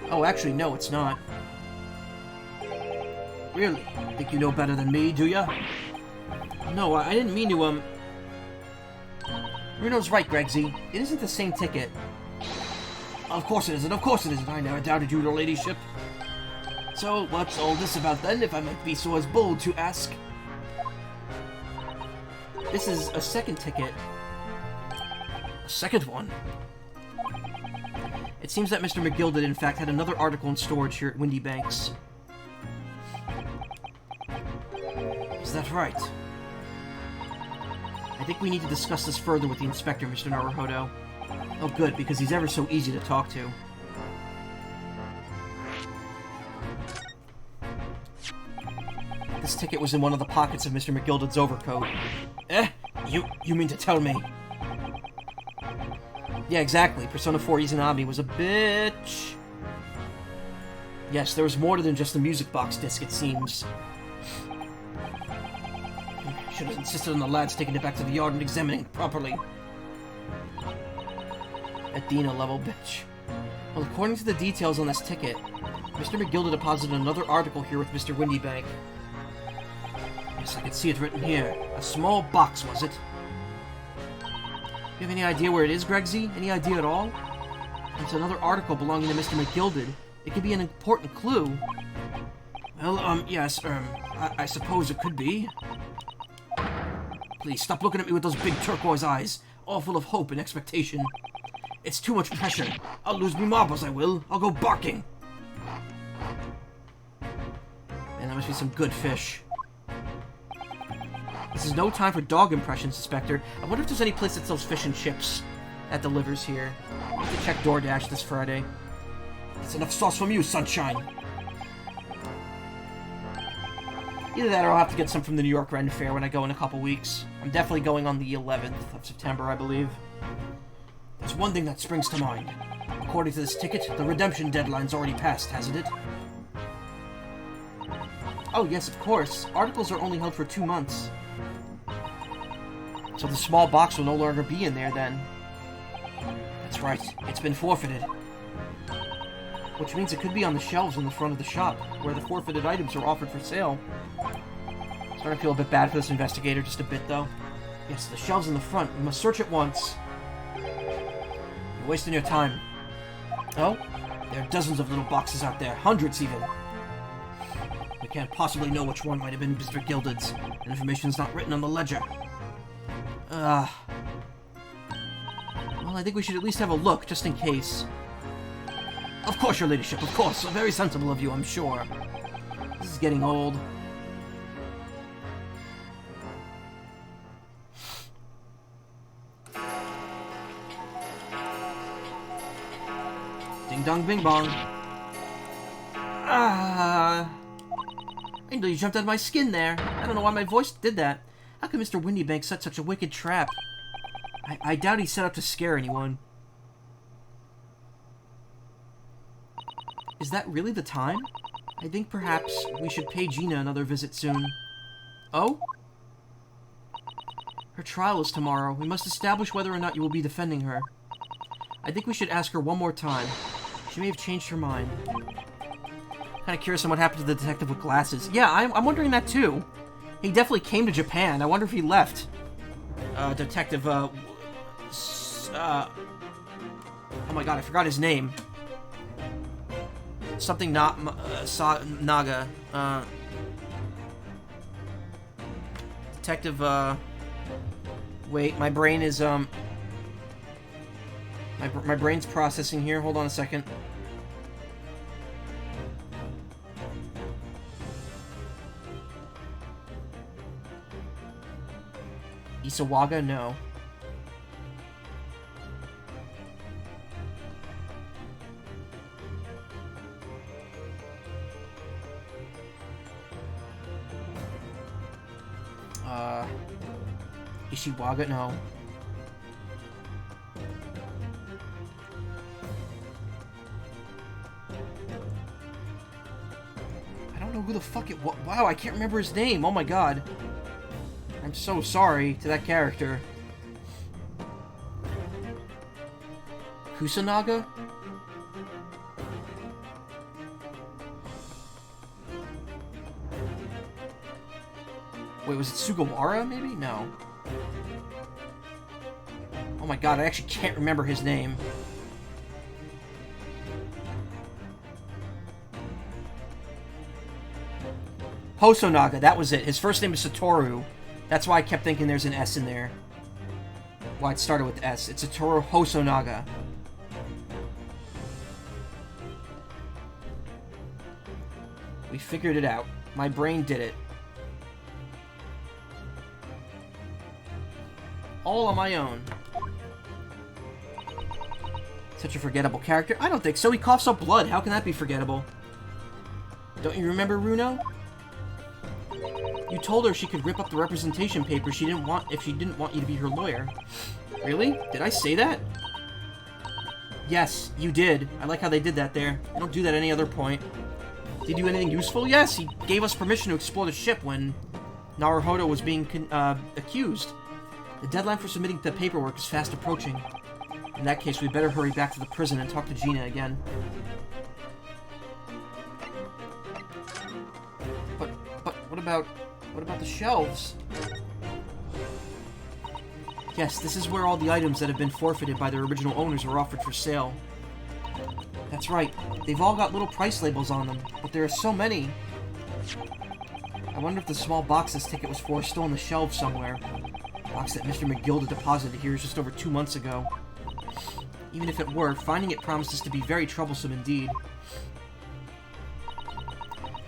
Oh, actually, no, it's not. Really? Think you know better than me, do ya? No, I didn't mean to, Bruno's right, Gregsy. It isn't the same ticket. Of course it isn't, of course it isn't. I never doubted you, your ladyship. So, what's all this about then, if I might be so as bold to ask? This is a second ticket. A second one? It seems that Mr. McGilded, in fact, had another article in storage here at Windy Banks. Is that right? I think we need to discuss this further with the inspector, Mr. Naruhodo. Oh, good, because he's ever so easy to talk to. This ticket was in one of the pockets of Mr. McGilded's overcoat. You mean to tell me? Yeah, exactly. Persona 4 Izanami was a bitch. Yes, there was more than just a music box disc, it seems. Should have insisted on the lads taking it back to the yard and examining it properly. Athena level bitch. Well, according to the details on this ticket, Mr. McGilda deposited another article here with Mr. Windybank. Yes, I can see it written here. A small box, was it? Do you have any idea where it is, Gregsy? Any idea at all? It's another article belonging to Mr. McGilded. It could be an important clue. Well, yes, I suppose it could be. Please, stop looking at me with those big turquoise eyes, all full of hope and expectation. It's too much pressure. I'll lose me marbles, I will. I'll go barking. Man, that must be some good fish. This is no time for dog impressions, Inspector. I wonder if there's any place that sells fish and chips that delivers here. I have to check DoorDash this Friday. That's enough sauce from you, sunshine. Either that or I'll have to get some from the New York Ren Fair when I go in a couple weeks. I'm definitely going on the 11th of September, I believe. There's one thing that springs to mind. According to this ticket, the redemption deadline's already passed, hasn't it? Oh, yes, of course. Articles are only held for 2 months. So the small box will no longer be in there, then. That's right. It's been forfeited. Which means it could be on the shelves in the front of the shop, where the forfeited items are offered for sale. Starting to feel a bit bad for this investigator, just a bit, though. Yes, the shelves in the front. We must search at once. You're wasting your time. Oh? There are dozens of little boxes out there. Hundreds, even. We can't possibly know which one might have been Mr. Gilded's. The information's not written on the ledger. Well, I think we should at least have a look, just in case. Of course, your ladyship, of course. Very sensible of you, I'm sure. This is getting old. Ding dong bing bong. I know you jumped out of my skin there. I don't know why my voice did that. How could Mr. Windybank set such a wicked trap? I doubt he set up to scare anyone. Is that really the time? I think perhaps we should pay Gina another visit soon. Oh? Her trial is tomorrow. We must establish whether or not you will be defending her. I think we should ask her one more time. She may have changed her mind. Kind of curious on what happened to the detective with glasses. Yeah, I'm wondering that too. He definitely came to Japan. I wonder if he left. Detective, oh my god, I forgot his name. Something not Naga. Detective, wait, my brain is, my brain's processing here. Hold on a second. Isawaga? No. Ishiwaga? No. I don't know who the fuck it was. Wow, I can't remember his name. Oh my god. I'm so sorry to that character. Kusanaga? Wait, was it Sugawara, maybe? No. Oh my god, I actually can't remember his name. Hosonaga, that was it. His first name is Satoru. That's why I kept thinking there's an S in there. Why it started with S. It's Satoru Hosonaga. We figured it out. My brain did it. All on my own. Such a forgettable character? I don't think so. He coughs up blood. How can that be forgettable? Don't you remember, Runo? You told her she could rip up the representation paper if she didn't want you to be her lawyer. Really? Did I say that? Yes, you did. I like how they did that there. They don't do that at any other point. Did he do anything useful? Yes, he gave us permission to explore the ship when Naruhodo was being accused. The deadline for submitting the paperwork is fast approaching. In that case, we better hurry back to the prison and talk to Gina again. about the shelves? Yes, this is where all the items that have been forfeited by their original owners are offered for sale. That's right. They've all got little price labels on them, but there are so many. I wonder if the small box this ticket was for is still on the shelf somewhere. The box that Mr. McGilda deposited here just over 2 months ago. Even if it were, finding it promises to be very troublesome indeed.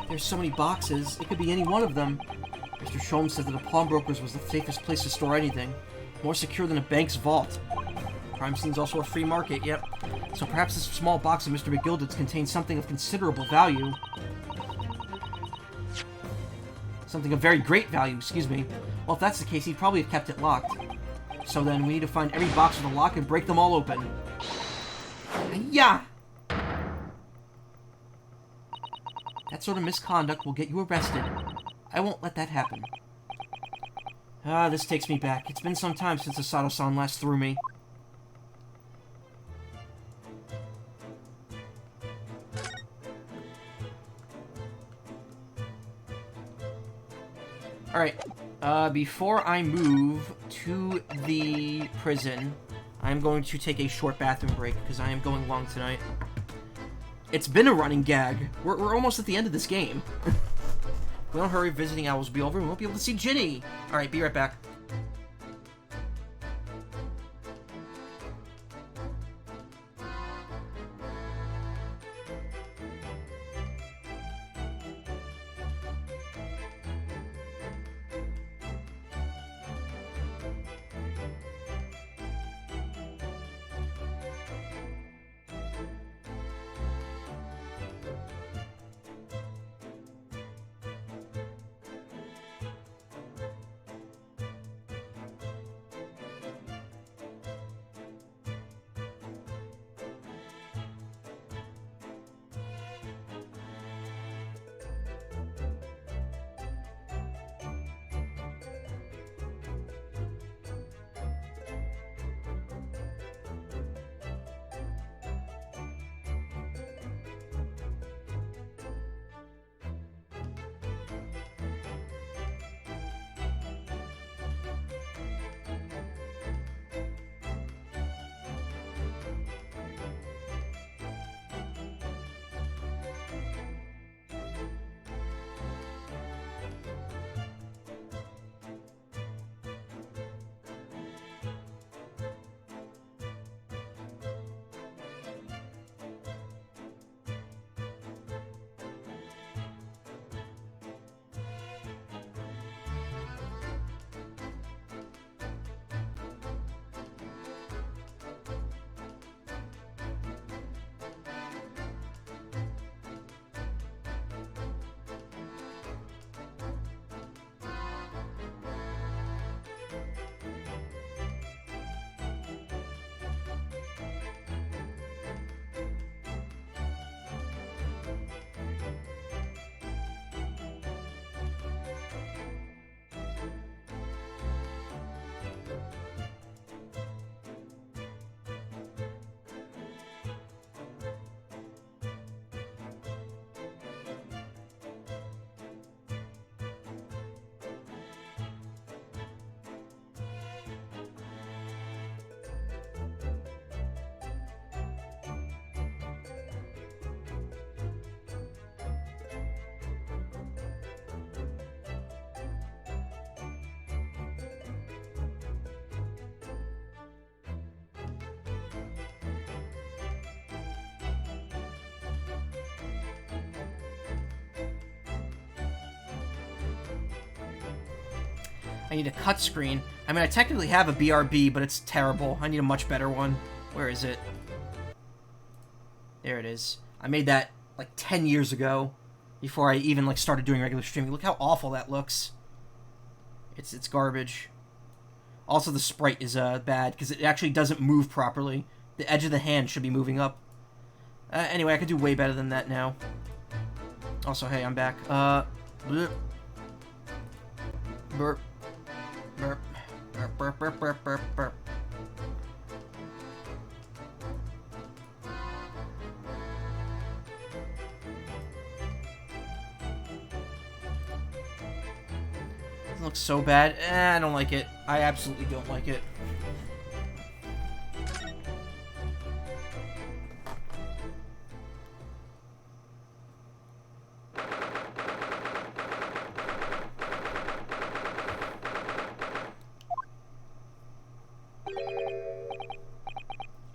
There's so many boxes, it could be any one of them. Mr. Sholmes said that a pawnbroker's was the safest place to store anything. More secure than a bank's vault. Crime scene's also a free market, yep. So perhaps this small box of Mr. McGilda's contains something of considerable value. Something of very great value, excuse me. Well, if that's the case, he'd probably have kept it locked. So then, we need to find every box with a lock and break them all open. Yeah! That sort of misconduct will get you arrested. I won't let that happen. Ah, this takes me back. It's been some time since Susato-san last threw me. Alright, before I move to the prison, I'm going to take a short bathroom break, because I am going long tonight. It's been a running gag. We're almost at the end of this game. If we don't hurry, visiting hours will be over, and we won't be able to see Ginny! Alright, be right back. I need a cut screen. I mean, I technically have a BRB, but it's terrible. I need a much better one. Where is it? There it is. I made that, like, 10 years ago, before I even, like, started doing regular streaming. Look how awful that looks. It's garbage. Also, the sprite is, bad, because it actually doesn't move properly. The edge of the hand should be moving up. Anyway, I could do way better than that now. Also, hey, I'm back. Bleh. Burp. Burp. Burp, burp, burp, burp, burp, burp. looks so bad. I don't like it. I absolutely don't like it.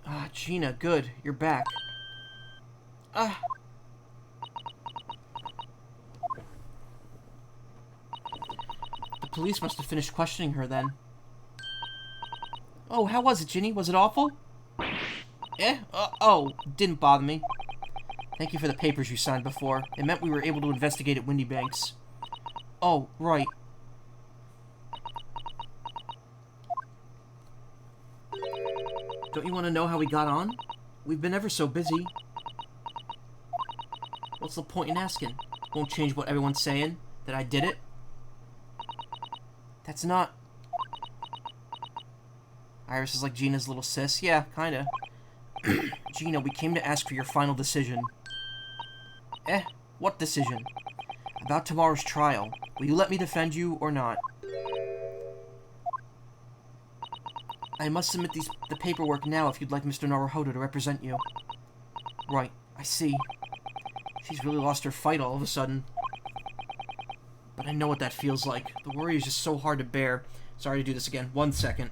Ah, Gina, good. You're back. Ah. The police must have finished questioning her then. Oh, how was it, Ginny? Was it awful? Oh, didn't bother me. Thank you for the papers you signed before. It meant we were able to investigate at Windy Banks. Oh, right. Don't you want to know how we got on? We've been ever so busy. What's the point in asking? Won't change what everyone's saying? That I did it? That's not... Iris is like Gina's little sis. Yeah, kinda. Gina, we came to ask for your final decision. What decision? About tomorrow's trial. Will you let me defend you or not? I must submit the paperwork now if you'd like Mr. Naruhodo to represent you. Right, I see. She's really lost her fight all of a sudden. But I know what that feels like. The worry is just so hard to bear. Sorry to do this again. 1 second.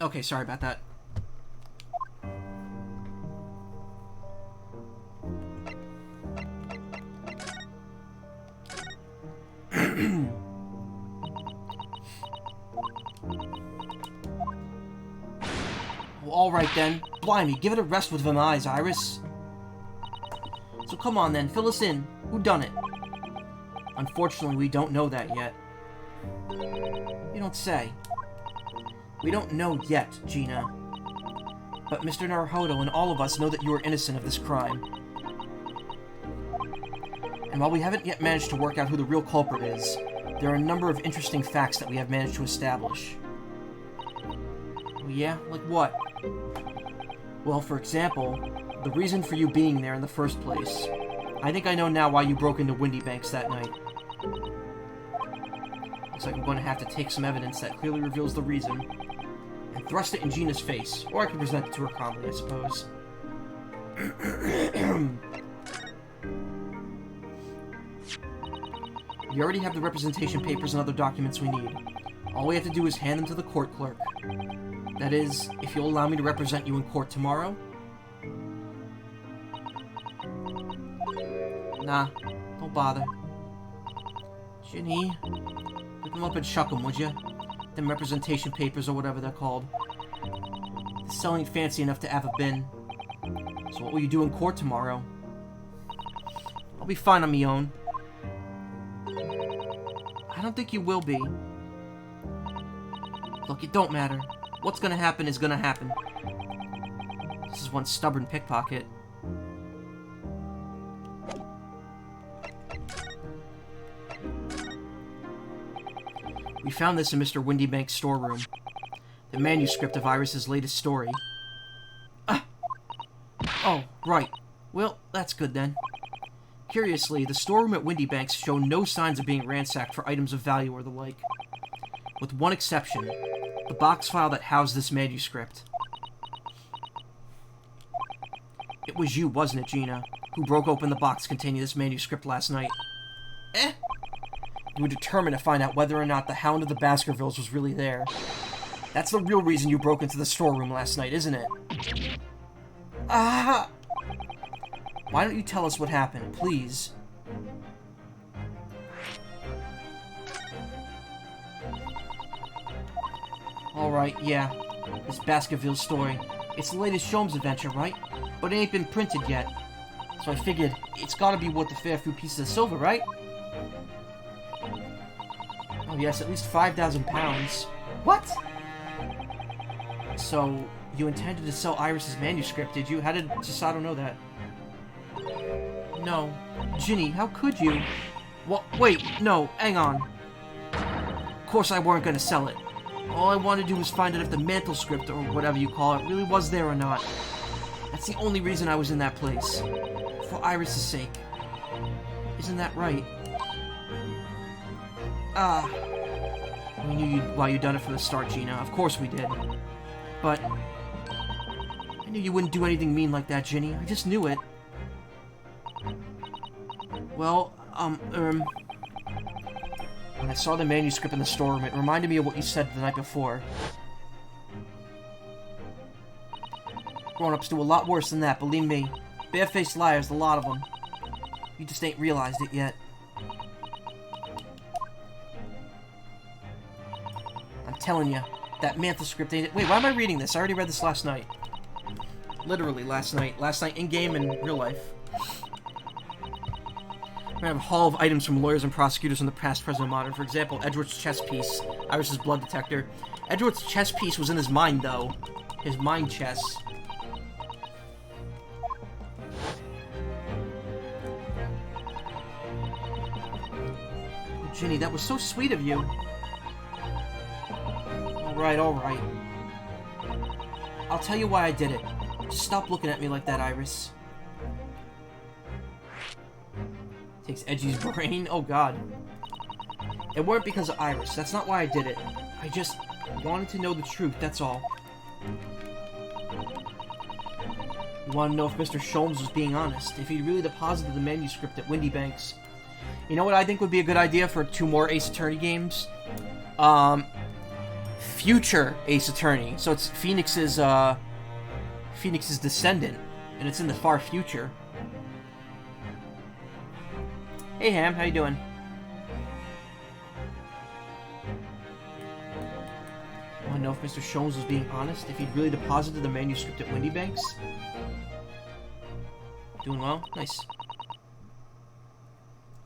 Okay, sorry about that. Well, alright then. Blimey, give it a rest with them eyes, Iris. So come on then, fill us in. Who done it? Unfortunately, we don't know that yet. You don't say. We don't know yet, Gina. But Mr. Naruhodo and all of us know that you are innocent of this crime. And while we haven't yet managed to work out who the real culprit is, there are a number of interesting facts that we have managed to establish. Yeah? Like what? Well, for example, the reason for you being there in the first place. I think I know now why you broke into Windy Banks that night. Looks like I'm going to have to take some evidence that clearly reveals the reason and thrust it in Gina's face, or I can present it to her calmly, I suppose. We already have the representation papers and other documents we need. All we have to do is hand them to the court clerk. That is, if you'll allow me to represent you in court tomorrow. Nah, don't bother. Ginny, pick them up and chuck them, would you? Them representation papers or whatever they're called. This cell ain't fancy enough to have a bin. So what will you do in court tomorrow? I'll be fine on me own. I don't think you will be. Look, it don't matter. What's gonna happen is gonna happen. This is one stubborn pickpocket. We found this in Mr. Windybank's storeroom. The manuscript of Iris's latest story. Oh, right. Well, that's good then. Curiously, the storeroom at Windybanks showed no signs of being ransacked for items of value or the like. With one exception, the box file that housed this manuscript. It was you, wasn't it, Gina, who broke open the box containing this manuscript last night? You were determined to find out whether or not the Hound of the Baskervilles was really there. That's the real reason you broke into the storeroom last night, isn't it? Why don't you tell us what happened, please? Alright, yeah. This Baskerville story. It's the latest Sholmes adventure, right? But it ain't been printed yet. So I figured, it's gotta be worth a fair few pieces of silver, right? Oh yes, at least 5,000 pounds. What? So, you intended to sell Iris's manuscript, did you? How did Susato know that? No. Ginny, how could you? What? Wait, no, hang on. Of course I weren't gonna sell it. All I wanted to do was find out if the manuscript, or whatever you call it, really was there or not. That's the only reason I was in that place. For Iris' sake. Isn't that right? We knew why you'd done it from the start, Gina. Of course we did. But I knew you wouldn't do anything mean like that, Ginny. I just knew it. Well, when I saw the manuscript in the storeroom, it reminded me of what you said the night before. Grown-ups do a lot worse than that, believe me. Barefaced liars, a lot of them. You just ain't realized it yet. I'm telling you, that manuscript ain't it. Wait, why am I reading this? I already read this last night. Literally last night. Last night in-game and real life. We have a haul of items from lawyers and prosecutors in the past, present, and modern. For example, Edward's chess piece, Iris's blood detector. Edward's chess piece was in his mind, though. His mind chess. Oh, Ginny, that was so sweet of you. Alright, alright. I'll tell you why I did it. Just stop looking at me like that, Iris. Takes Edgy's brain? Oh god. It weren't because of Iris. That's not why I did it. I just wanted to know the truth, that's all. You want to know if Mr. Sholmes was being honest, if he really deposited the manuscript at Windy Banks. You know what I think would be a good idea for 2 more Ace Attorney games? Future Ace Attorney. So it's Phoenix's descendant, and it's in the far future. Hey Ham, how you doing? Wanna know if Mr. Sholmes was being honest? If he'd really deposited the manuscript at Windy Banks? Doing well? Nice.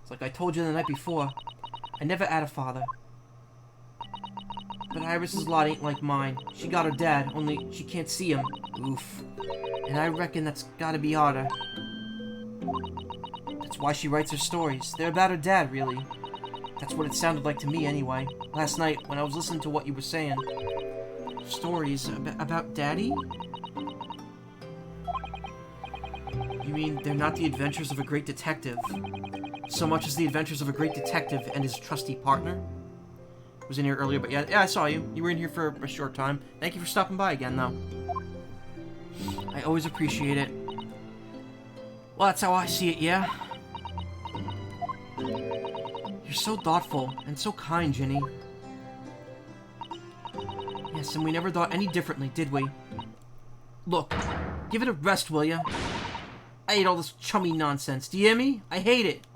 It's like I told you the night before. I never had a father. But Iris's lot ain't like mine. She got her dad, only she can't see him. Oof. And I reckon that's gotta be harder. That's why she writes her stories. They're about her dad, really. That's what it sounded like to me, anyway. Last night, when I was listening to what you were saying. Stories about Daddy? You mean they're not the adventures of a great detective, so much as the adventures of a great detective and his trusty partner? Was in here earlier, but yeah, I saw you. You were in here for a short time. Thank you for stopping by again, though. I always appreciate it. Well, that's how I see it, yeah? You're so thoughtful and so kind, Ginny. Yes, and we never thought any differently, did we? Look, give it a rest, will ya? I hate all this chummy nonsense. Do you hear me? I hate it.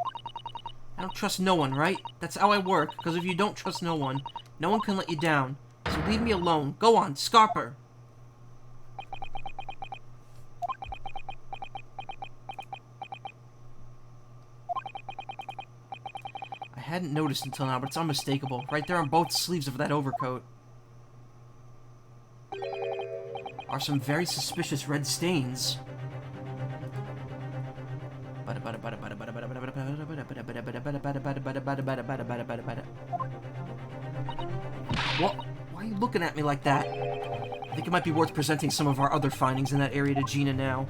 I don't trust no one, right? That's how I work, because if you don't trust no one can let you down. So leave me alone. Go on, Scarper. I hadn't noticed until now, but it's unmistakable. Right there on both sleeves of that overcoat are some very suspicious red stains. What? Why are you looking at me like that? I think it might be worth presenting some of our other findings in that area to Gina now.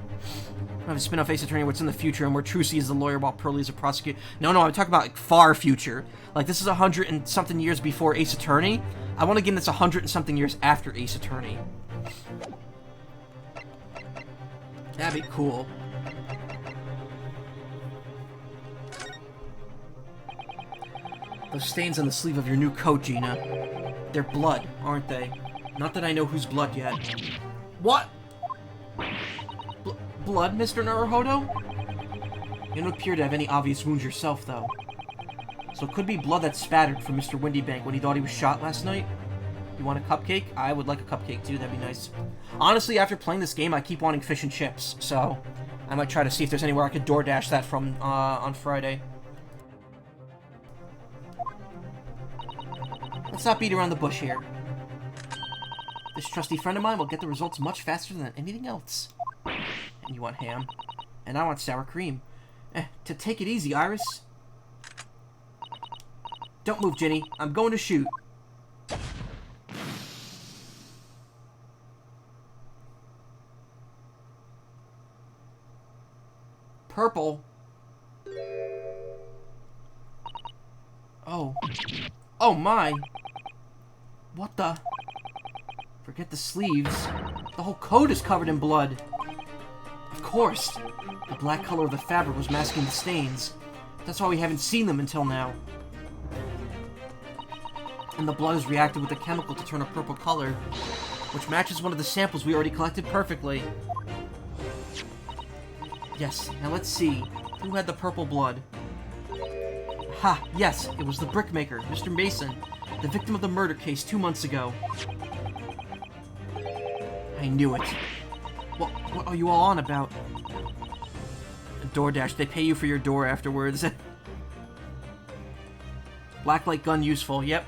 I have a spin-off Ace Attorney where it's in the future and where Trucy is the lawyer while Pearlie is a prosecutor. No, I'm talking about like far future. Like this is 100 and something years before Ace Attorney. I want a game that's 100 and something years after Ace Attorney. That'd be cool. Those stains on the sleeve of your new coat, Gina. They're blood, aren't they? Not that I know whose blood yet. What? Blood, Mr. Naruhodo? You don't appear to have any obvious wounds yourself, though. So it could be blood that spattered from Mr. Windybank when he thought he was shot last night? You want a cupcake? I would like a cupcake, too. That'd be nice. Honestly, after playing this game, I keep wanting fish and chips, so I might try to see if there's anywhere I could DoorDash that from on Friday. Let's not beat around the bush here. This trusty friend of mine will get the results much faster than anything else. And you want ham. And I want sour cream. To take it easy, Iris. Don't move, Ginny. I'm going to shoot. Purple. Oh. Oh my. What the? Forget the sleeves. The whole coat is covered in blood. Of course. The black color of the fabric was masking the stains. That's why we haven't seen them until now. And the blood has reacted with the chemical to turn a purple color, which matches one of the samples we already collected perfectly. Yes, now let's see. Who had the purple blood? Ha! Yes, it was the brickmaker, Mr. Mason, the victim of the murder case 2 months ago. I knew it. What are you all on about? DoorDash, they pay you for your door afterwards. Blacklight gun useful, yep.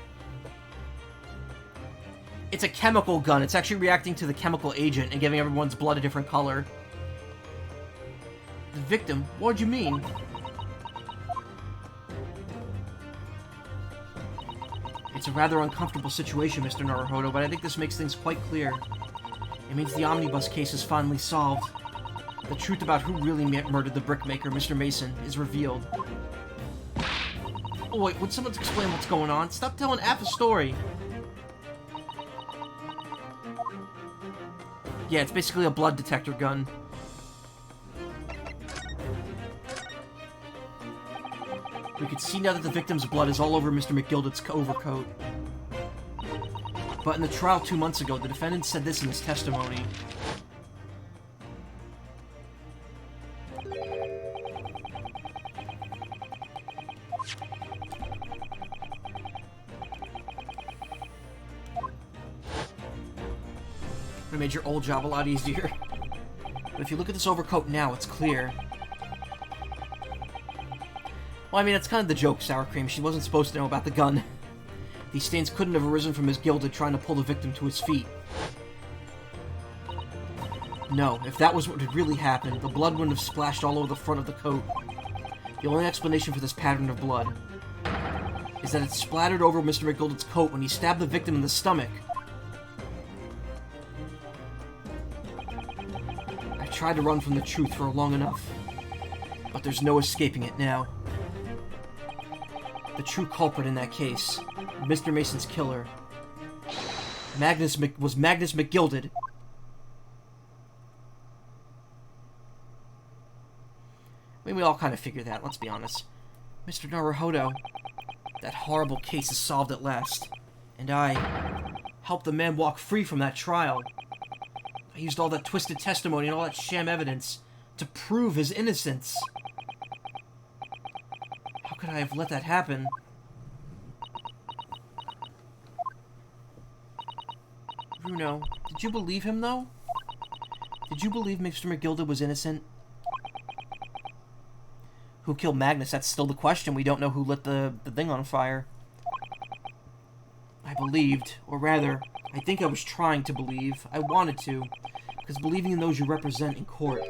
It's a chemical gun. It's actually reacting to the chemical agent and giving everyone's blood a different color. The victim? What'd you mean? It's a rather uncomfortable situation, Mr. Naruhodo, but I think this makes things quite clear. It means the omnibus case is finally solved. The truth about who really murdered the brickmaker, Mr. Mason, is revealed. Oh wait, would someone explain what's going on? Stop telling half a story! Yeah, it's basically a blood detector gun. We can see now that the victim's blood is all over Mr. McGildett's overcoat. But in the trial 2 months ago, the defendant said this in his testimony. It made your old job a lot easier. But if you look at this overcoat now, it's clear. Well, I mean, it's kind of the joke, Sour Cream. She wasn't supposed to know about the gun. These stains couldn't have arisen from Miss Gilded trying to pull the victim to his feet. No, if that was what had really happened, the blood wouldn't have splashed all over the front of the coat. The only explanation for this pattern of blood is that it splattered over Mr. McGildett's coat when he stabbed the victim in the stomach. I tried to run from the truth for long enough, but there's no escaping it now. The true culprit in that case, Mr. Mason's killer, was Magnus McGilded. I mean, we all kind of figured that, let's be honest. Mr. Naruhodo, that horrible case is solved at last, and I helped the man walk free from that trial. I used all that twisted testimony and all that sham evidence to prove his innocence. How could I have let that happen? Bruno, did you believe him, though? Did you believe Mr. McGilda was innocent? Who killed Magnus? That's still the question. We don't know who lit the thing on fire. I believed, or rather, I think I was trying to believe. I wanted to, because believing in those you represent in court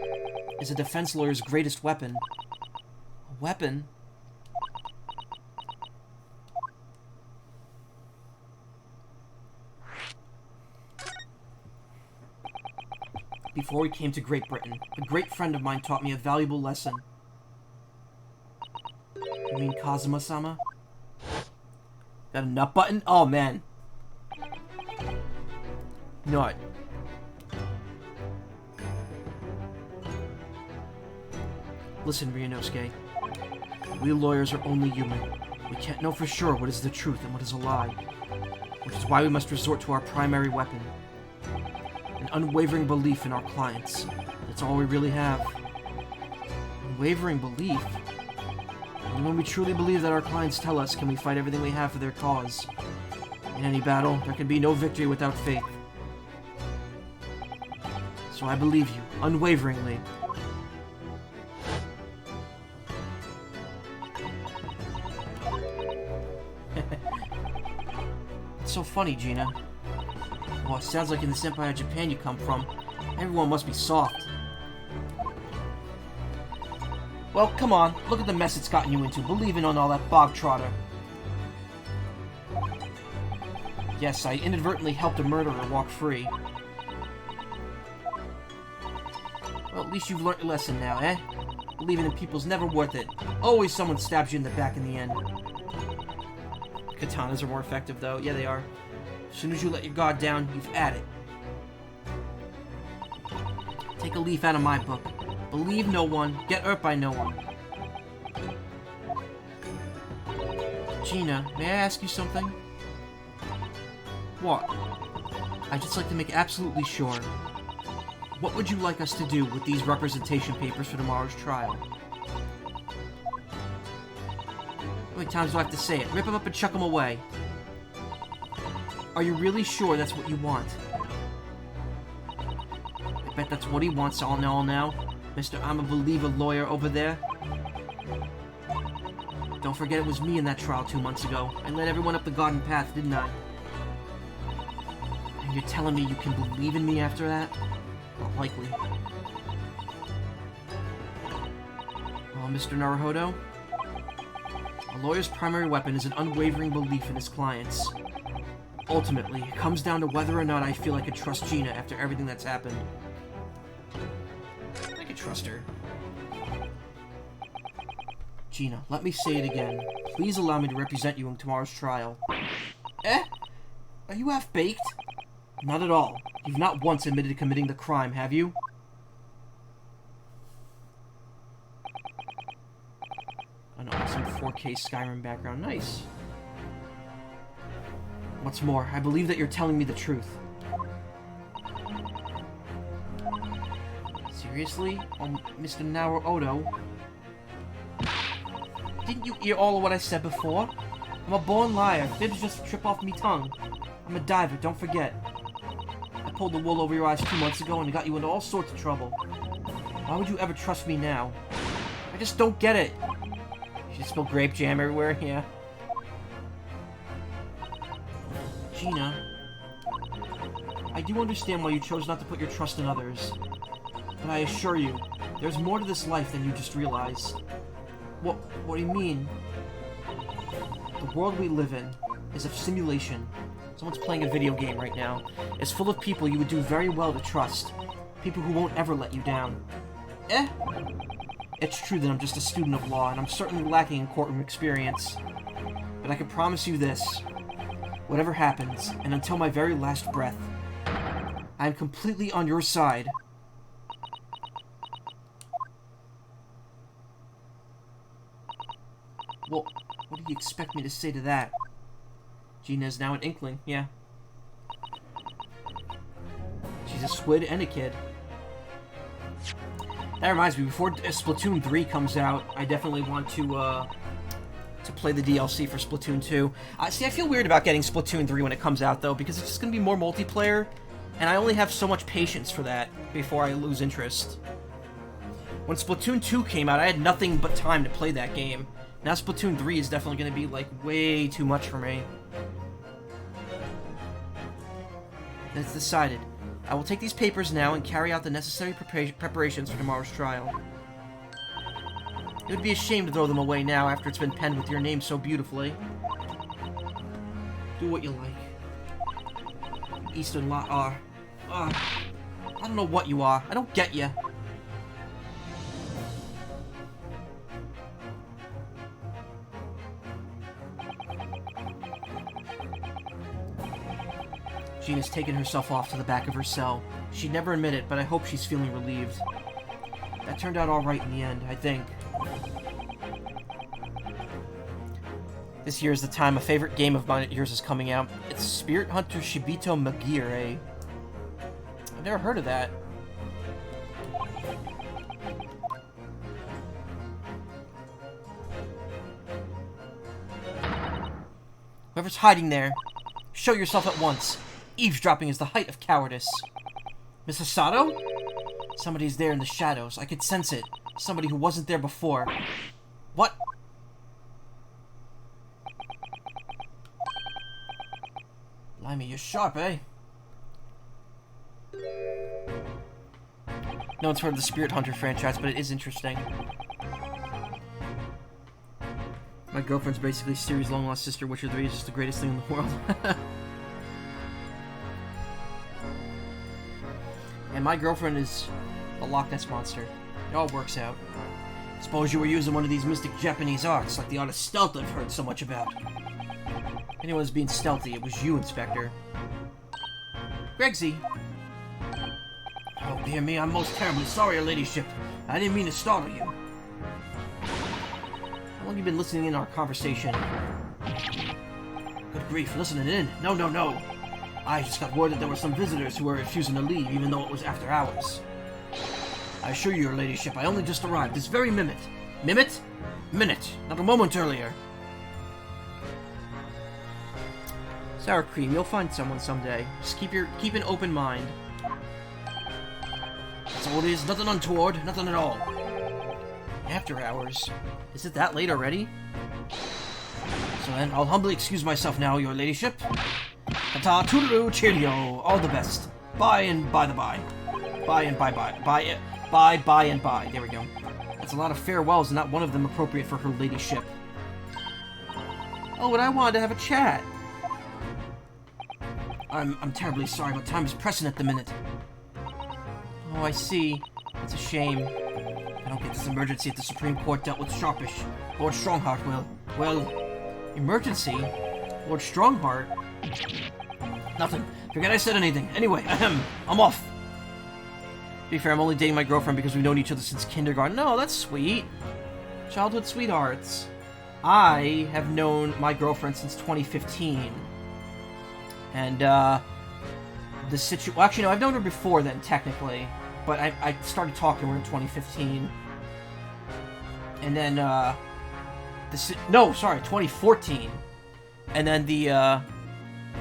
is a defense lawyer's greatest weapon. A weapon? Before we came to Great Britain, a great friend of mine taught me a valuable lesson. You mean Kazuma-sama? Got a nut button? Oh, man. Nut. Listen, Ryunosuke. We lawyers are only human. We can't know for sure what is the truth and what is a lie. Which is why we must resort to our primary weapon. An unwavering belief in our clients. That's all we really have. Unwavering belief? And when we truly believe that our clients tell us, can we fight everything we have for their cause. In any battle, there can be no victory without faith. So I believe you, unwaveringly. It's so funny, Gina. Well, it sounds like in the Empire of Japan you come from, everyone must be soft. Well, come on. Look at the mess it's gotten you into, believing on all that bog trotter. Yes, I inadvertently helped a murderer walk free. Well, at least you've learned your lesson now, eh? Believing in people's never worth it. Always someone stabs you in the back in the end. Katanas are more effective, though. Yeah, they are. As soon as you let your guard down, you've had it. Take a leaf out of my book. Believe no one, get hurt by no one. Gina, may I ask you something? What? I'd just like to make absolutely sure. What would you like us to do with these representation papers for tomorrow's trial? How many times do I have to say it? Rip them up and chuck them away. Are you really sure that's what you want? I bet that's what he wants, all now. Mr. I'm a believer lawyer over there. Don't forget it was me in that trial 2 months ago. I led everyone up the garden path, didn't I? And you're telling me you can believe in me after that? Not likely. Well, Mr. Naruhodo, a lawyer's primary weapon is an unwavering belief in his clients. Ultimately, it comes down to whether or not I feel I could trust Gina after everything that's happened. I could trust her. Gina, let me say it again. Please allow me to represent you in tomorrow's trial. Eh? Are you half-baked? Not at all. You've not once admitted to committing the crime, have you? An awesome 4K Skyrim background. Nice. What's more, I believe that you're telling me the truth. Seriously? Mr. Naruhodo? Didn't you hear all of what I said before? I'm a born liar. Fibs just trip off me tongue. I'm a diver, don't forget. I pulled the wool over your eyes 2 months ago and got you into all sorts of trouble. Why would you ever trust me now? I just don't get it. You just spill grape jam everywhere? Yeah. Gina, I do understand why you chose not to put your trust in others. But I assure you, there's more to this life than you just realize. What do you mean? The world we live in is a simulation. Someone's playing a video game right now. It's full of people you would do very well to trust. People who won't ever let you down. Eh? It's true that I'm just a student of law, and I'm certainly lacking in courtroom experience. But I can promise you this. Whatever happens, and until my very last breath, I am completely on your side. Well, what do you expect me to say to that? Gina is now an inkling, yeah. She's a squid and a kid. That reminds me, before Splatoon 3 comes out, I definitely want to play the DLC for Splatoon 2. See, I feel weird about getting Splatoon 3 when it comes out, though, because it's just going to be more multiplayer, and I only have so much patience for that before I lose interest. When Splatoon 2 came out, I had nothing but time to play that game. Now Splatoon 3 is definitely going to be, like, way too much for me. It's decided. I will take these papers now and carry out the necessary preparations for tomorrow's trial. It would be a shame to throw them away now after it's been penned with your name so beautifully. Do what you like. Eastern Lot are... I don't know what you are. I don't get you. Gina's taken herself off to the back of her cell. She'd never admit it, but I hope she's feeling relieved. That turned out alright in the end, I think. This year is the time a favorite game of mine of yours is coming out. It's Spirit Hunter Shibito Magire. I've never heard of that. Whoever's hiding there, show yourself at once. Eavesdropping is the height of cowardice. Miss Susato? Somebody's there in the shadows. I could sense it. Somebody who wasn't there before. What? Blimey, you're sharp, eh? No one's heard of the Spirit Hunter franchise, but it is interesting. My girlfriend's basically Siri's long-lost sister. Witcher 3 is just the greatest thing in the world. And my girlfriend is a Loch Ness monster. It all works out. Suppose you were using one of these mystic Japanese arts, like the art of stealth I've heard so much about. If anyone's being stealthy, it was you, Inspector. Gregsy. Oh, dear me, I'm most terribly sorry, Your Ladyship. I didn't mean to startle you. How long have you been listening in our conversation? Good grief, listening in? No, no, no. I just got word that there were some visitors who were refusing to leave, even though it was after hours. I assure you, Your Ladyship, I only just arrived this very minute. Minute? Minute, not a moment earlier. Sour cream, you'll find someone someday. Just keep an open mind. That's all it is, nothing untoward, nothing at all. After hours? Is it that late already? So then, I'll humbly excuse myself now, Your Ladyship. Ta-ta, toodaloo, cheerio, all the best. Bye and by the by. Bye and bye-bye. Bye and bye. There we go. That's a lot of farewells, and not one of them appropriate for her ladyship. Oh, but I wanted to have a chat. I'm terribly sorry, but time is pressing at the minute. Oh, I see. It's a shame. If I don't get this emergency at the Supreme Court dealt with sharpish, Lord Strongheart will... Well... Emergency? Lord Strongheart? Nothing. Forget I said anything. Anyway, I'm off. To be fair, I'm only dating my girlfriend because we've known each other since kindergarten. No, that's sweet. Childhood sweethearts. I have known my girlfriend since 2015. And, well, actually, no, I've known her before then, technically. But I started talking to her in 2015. And then, no, sorry, 2014. And then the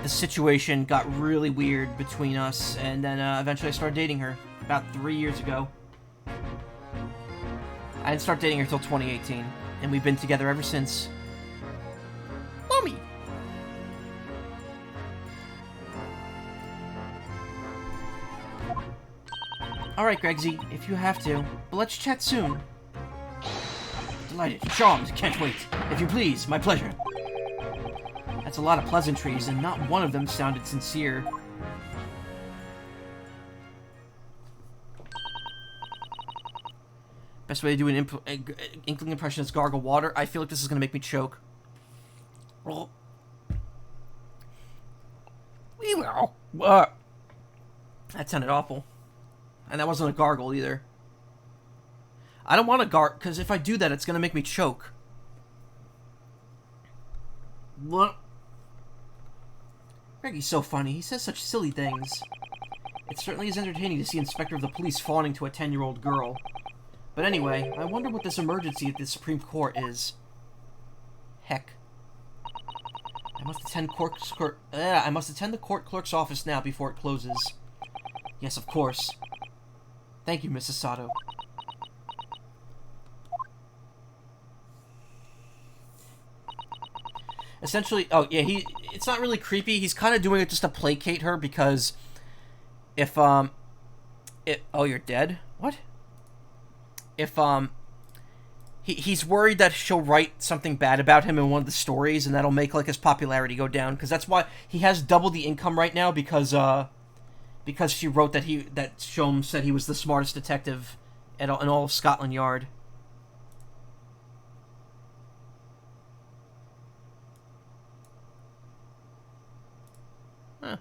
situation got really weird between us, and then, eventually I started dating her. About 3 years ago. I didn't start dating her until 2018, and we've been together ever since. Mommy! Alright, Gregsy, if you have to, but let's chat soon. Delighted, charmed, can't wait. If you please, my pleasure. That's a lot of pleasantries, and not one of them sounded sincere. Best way to do an inkling impression is gargle water. I feel like this is going to make me choke. Oh. We will. That sounded awful. And that wasn't a gargle either. I don't want to gargle, because if I do that, it's going to make me choke. What? Greggy's so funny. He says such silly things. It certainly is entertaining to see Inspector of the Police fawning to a 10-year-old girl. But anyway, I wonder what this emergency at the Supreme Court is. Heck. I must attend the court clerk's office now before it closes. Yes, of course. Thank you, Miss Susato. Essentially, oh yeah, it's not really creepy. He's kind of doing it just to placate her because if oh, you're dead? What? If, he's worried that she'll write something bad about him in one of the stories, and that'll make, like, his popularity go down, because that's why he has double the income right now, because she wrote that Sholmes said he was the smartest detective in all of Scotland Yard. Huh.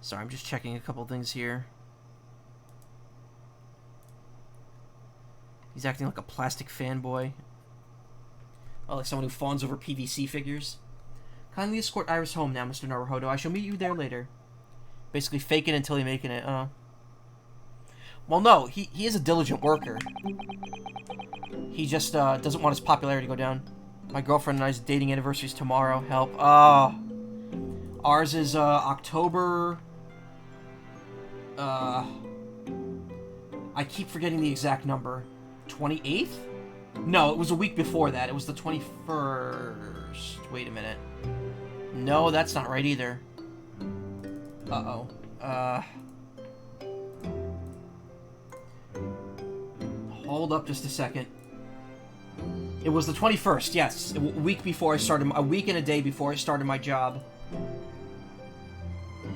Sorry, I'm just checking a couple things here. He's acting like a plastic fanboy. Oh, like someone who fawns over PVC figures. Kindly escort Iris home now, Mr. Naruhodo. I shall meet you there later. Basically fake it until you're making it, Well, no, he is a diligent worker. He just, doesn't want his popularity to go down. My girlfriend and I's dating anniversary's tomorrow. Help. Ours is, October... I keep forgetting the exact number. 28th? No, it was a week before that. It was the 21st. Wait a minute. No, that's not right either. Hold up just a second. It was the 21st, yes. A week before I started... A week and a day before I started my job.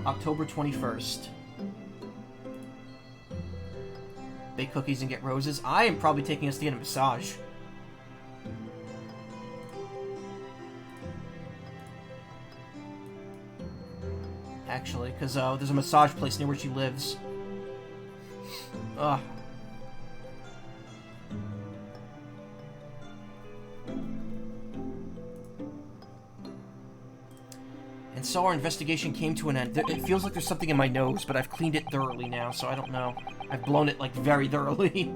October 21st. Bake cookies and get roses. I am probably taking us to get a massage. Actually, because there's a massage place near where she lives. Ugh. And so our investigation came to an end. It feels like there's something in my nose, but I've cleaned it thoroughly now, so I don't know. I've blown it, like, very thoroughly.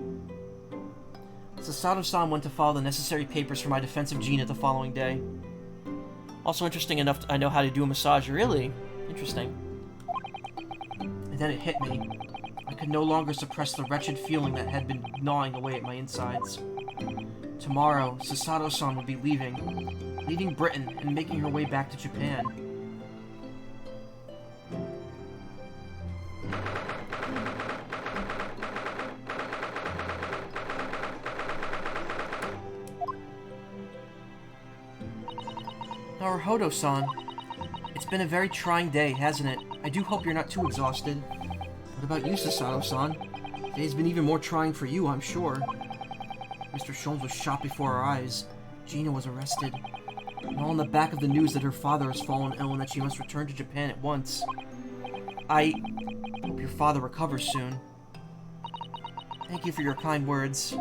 Susato-san went to file the necessary papers for my defense of Gina the following day. Also interesting enough, I know how to do a massage. Really? Interesting. And then it hit me. I could no longer suppress the wretched feeling that had been gnawing away at my insides. Tomorrow, Susato-san would be leaving Britain and making her way back to Japan. Naruhodo-san, it's been a very trying day, hasn't it? I do hope you're not too exhausted. What about you, Susato-san? Today's been even more trying for you, I'm sure. Mr. Sholmes was shot before our eyes. Gina was arrested. And all in the back of the news that her father has fallen ill and that she must return to Japan at once. I hope your father recovers soon. Thank you for your kind words.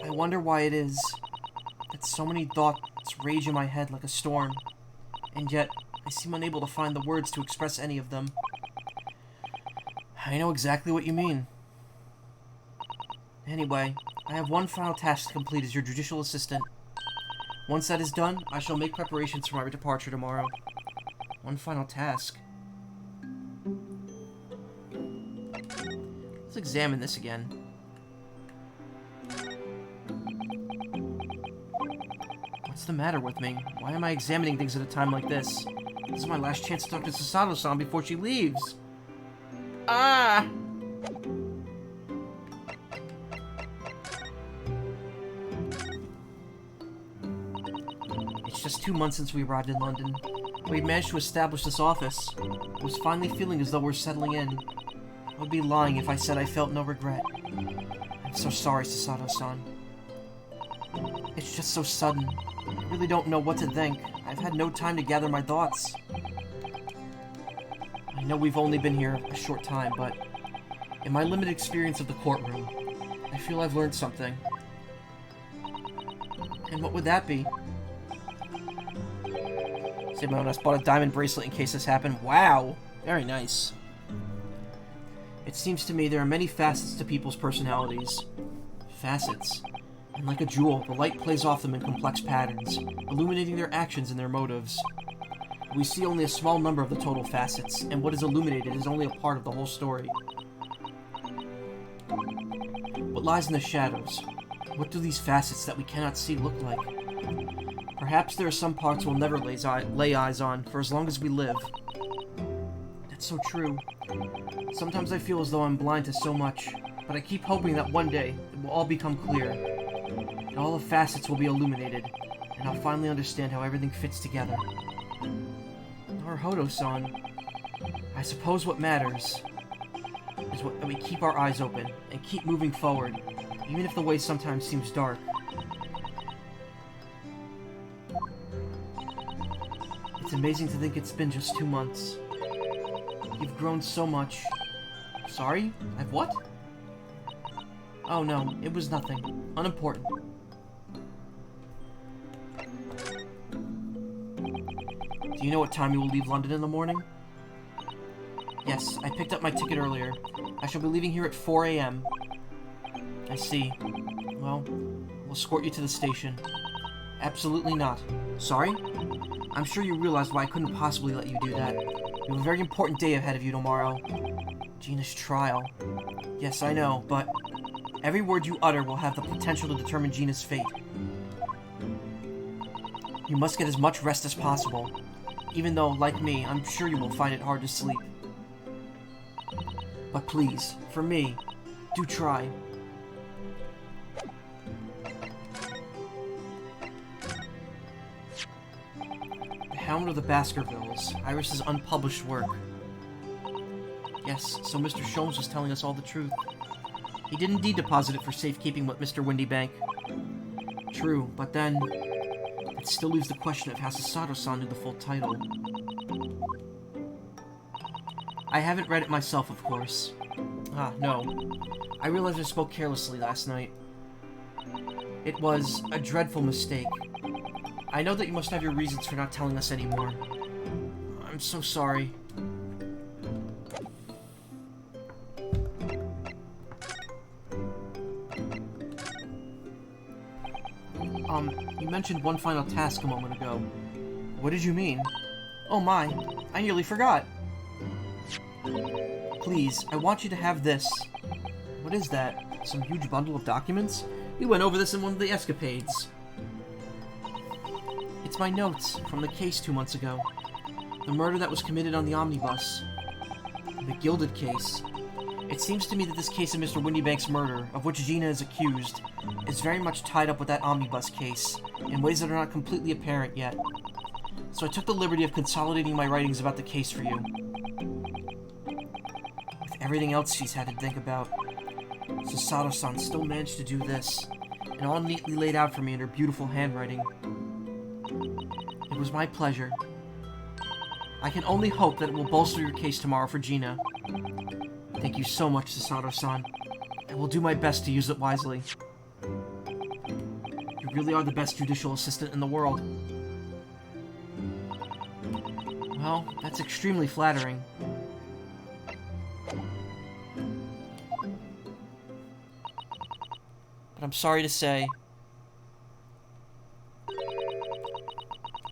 I wonder why it is that so many thoughts rage in my head like a storm, and yet I seem unable to find the words to express any of them. I know exactly what you mean. Anyway, I have one final task to complete as your judicial assistant. Once that is done, I shall make preparations for my departure tomorrow. One final task. Let's examine this again. What's the matter with me? Why am I examining things at a time like this? This is my last chance to talk to Susato-san before she leaves. Ah! It's just 2 months since we arrived in London. We've managed to establish this office. I was finally feeling as though we're settling in. I would be lying if I said I felt no regret. I'm so sorry, Susato-san. It's just so sudden. I really don't know what to think. I've had no time to gather my thoughts. I know we've only been here a short time, but in my limited experience of the courtroom, I feel I've learned something. And what would that be? Simonas bought a diamond bracelet in case this happened. Wow! Very nice. It seems to me there are many facets to people's personalities. Facets. And like a jewel, the light plays off them in complex patterns, illuminating their actions and their motives. We see only a small number of the total facets, and what is illuminated is only a part of the whole story. What lies in the shadows? What do these facets that we cannot see look like? Perhaps there are some parts we'll never lay eyes on for as long as we live. That's so true. Sometimes I feel as though I'm blind to so much, but I keep hoping that one day it will all become clear. And all the facets will be illuminated, and I'll finally understand how everything fits together. Naruhodo-san, I suppose what matters is that we keep our eyes open and keep moving forward, even if the way sometimes seems dark. It's amazing to think it's been just 2 months. You've grown so much. Sorry? I've what? Oh no, it was nothing. Unimportant. Do you know what time you will leave London in the morning? Yes, I picked up my ticket earlier. I shall be leaving here at 4 a.m. I see. Well, we'll escort you to the station. Absolutely not. Sorry? I'm sure you realize why I couldn't possibly let you do that. You have a very important day ahead of you tomorrow. Gina's trial. Yes, I know, but every word you utter will have the potential to determine Gina's fate. You must get as much rest as possible. Even though, like me, I'm sure you will find it hard to sleep. But please, for me, do try. The Hound of the Baskervilles, Iris's unpublished work. Yes, so Mr. Sholmes was telling us all the truth. He did indeed deposit it for safekeeping with Mr. Windybank. True, but then... it still leaves the question of how Susato-san knew the full title. I haven't read it myself, of course. Ah, no. I realized I spoke carelessly last night. It was a dreadful mistake. I know that you must have your reasons for not telling us anymore. I'm so sorry. You mentioned one final task a moment ago. What did you mean? Oh my, I nearly forgot. Please, I want you to have this. What is that? Some huge bundle of documents? We went over this in one of the escapades. It's my notes from the case 2 months ago. The murder that was committed on the omnibus. The Gilded case. It seems to me that this case of Mr. Windybank's murder, of which Gina is accused, is very much tied up with that omnibus case, in ways that are not completely apparent yet. So I took the liberty of consolidating my writings about the case for you. With everything else she's had to think about, Susato-san still managed to do this, and all neatly laid out for me in her beautiful handwriting. It was my pleasure. I can only hope that it will bolster your case tomorrow for Gina. Thank you so much, Susato-san. I will do my best to use it wisely. You really are the best judicial assistant in the world. Well, that's extremely flattering. But I'm sorry to say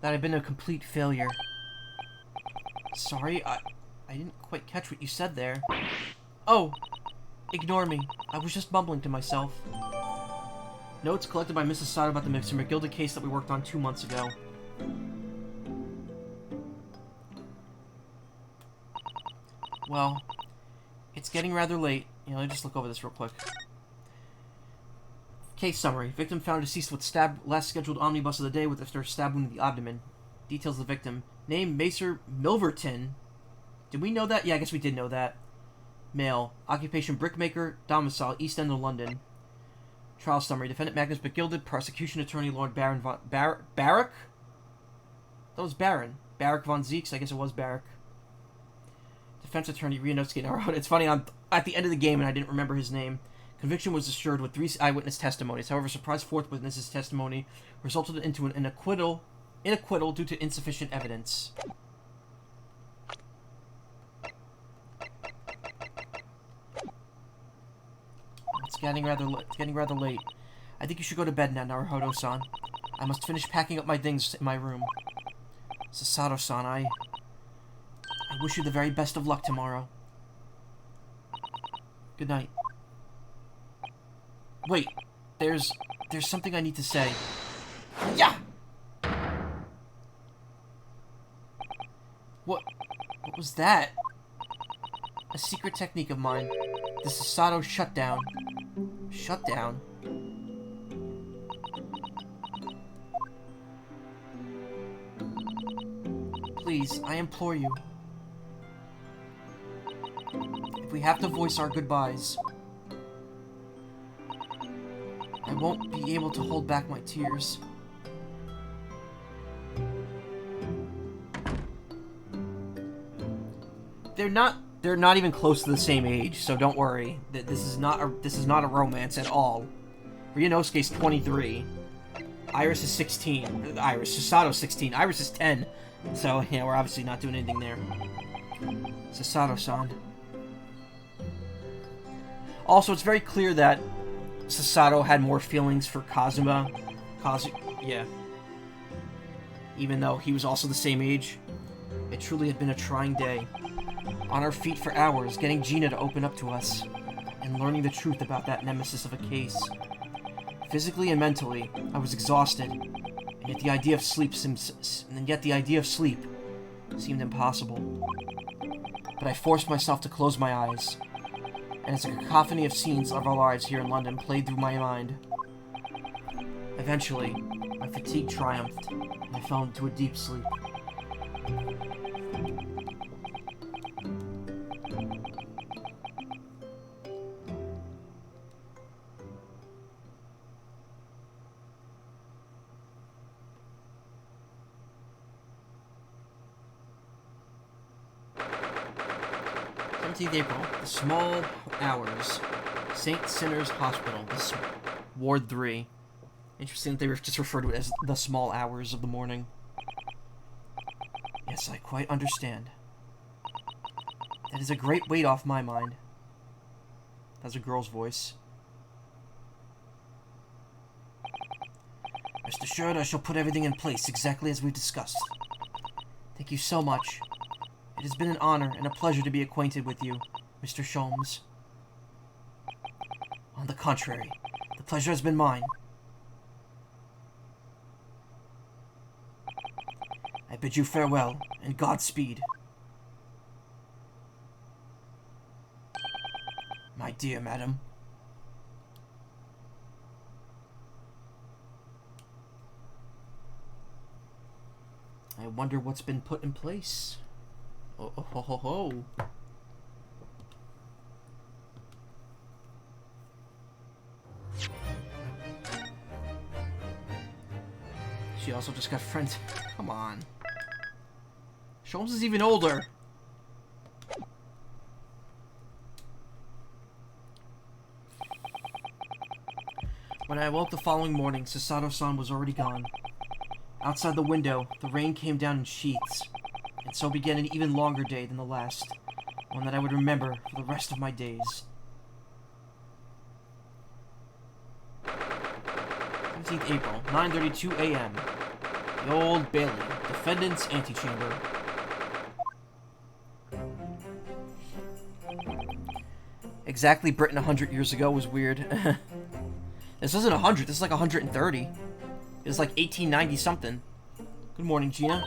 that I've been a complete failure. Sorry, I didn't quite catch what you said there. Oh! Ignore me. I was just mumbling to myself. Notes collected by Mrs. Sato about the Mr. McGilda case that we worked on 2 months ago. Well, it's getting rather late. Let me just look over this real quick. Case summary. Victim found deceased with stab last scheduled omnibus of the day with a stab wound in the abdomen. Details of the victim. Name, Macer Milverton. Did we know that? Yeah, I guess we did know that. Male. Occupation, brickmaker. Domicile, East End of London. Trial summary. Defendant Magnus McGilded. Prosecution attorney Lord Baron von... Barrack? That was Baron. Barrack von Zeeks. I guess it was Barrack. Defense attorney Rianowski. Now, it's funny, I'm at the end of the game and I didn't remember his name. Conviction was assured with 3 eyewitness testimonies. However, surprise fourth witness's testimony resulted into an acquittal due to insufficient evidence. It's getting rather late. I think you should go to bed now, Naruhodo-san. I must finish packing up my things in my room. Susato-san, I wish you the very best of luck tomorrow. Good night. Wait, there's something I need to say. Yeah! What was that? A secret technique of mine. The Susato shutdown. Shutdown? Please, I implore you. If we have to voice our goodbyes, I won't be able to hold back my tears. They're not even close to the same age, so don't worry. This is not a romance at all. Ryunosuke's 23. Iris is 16. Susato's 16. Iris is 10. So, yeah, we're obviously not doing anything there. Susato-san. Also, it's very clear that Susato had more feelings for Kazuma. Yeah. Even though he was also the same age. It truly had been a trying day. On our feet for hours, getting Gina to open up to us, and learning the truth about that nemesis of a case. Physically and mentally, I was exhausted, and yet the idea of sleep seemed impossible. But I forced myself to close my eyes, and as a cacophony of scenes of our lives here in London played through my mind. Eventually, my fatigue triumphed, and I fell into a deep sleep. April, the small hours, St. Sinner's Hospital, this Ward 3. Interesting that they just refer to it as the small hours of the morning. Yes, I quite understand. That is a great weight off my mind. That's a girl's voice. Rest assured, I shall put everything in place exactly as we discussed. Thank you so much. It has been an honor and a pleasure to be acquainted with you, Mr. Sholmes. On the contrary, the pleasure has been mine. I bid you farewell, and Godspeed. My dear madam. I wonder what's been put in place. Oh, ho, ho, ho, ho. She also just got friends. Come on. Sholmes is even older. When I awoke the following morning, Susato-san was already gone. Outside the window, the rain came down in sheets. And so began an even longer day than the last, one that I would remember for the rest of my days. 17th April, 9:32 a.m. The Old Bailey, Defendant's Antechamber. Exactly Britain 100 years ago was weird. This isn't 100, this is like 130. It's like 1890 something. Good morning, Gina.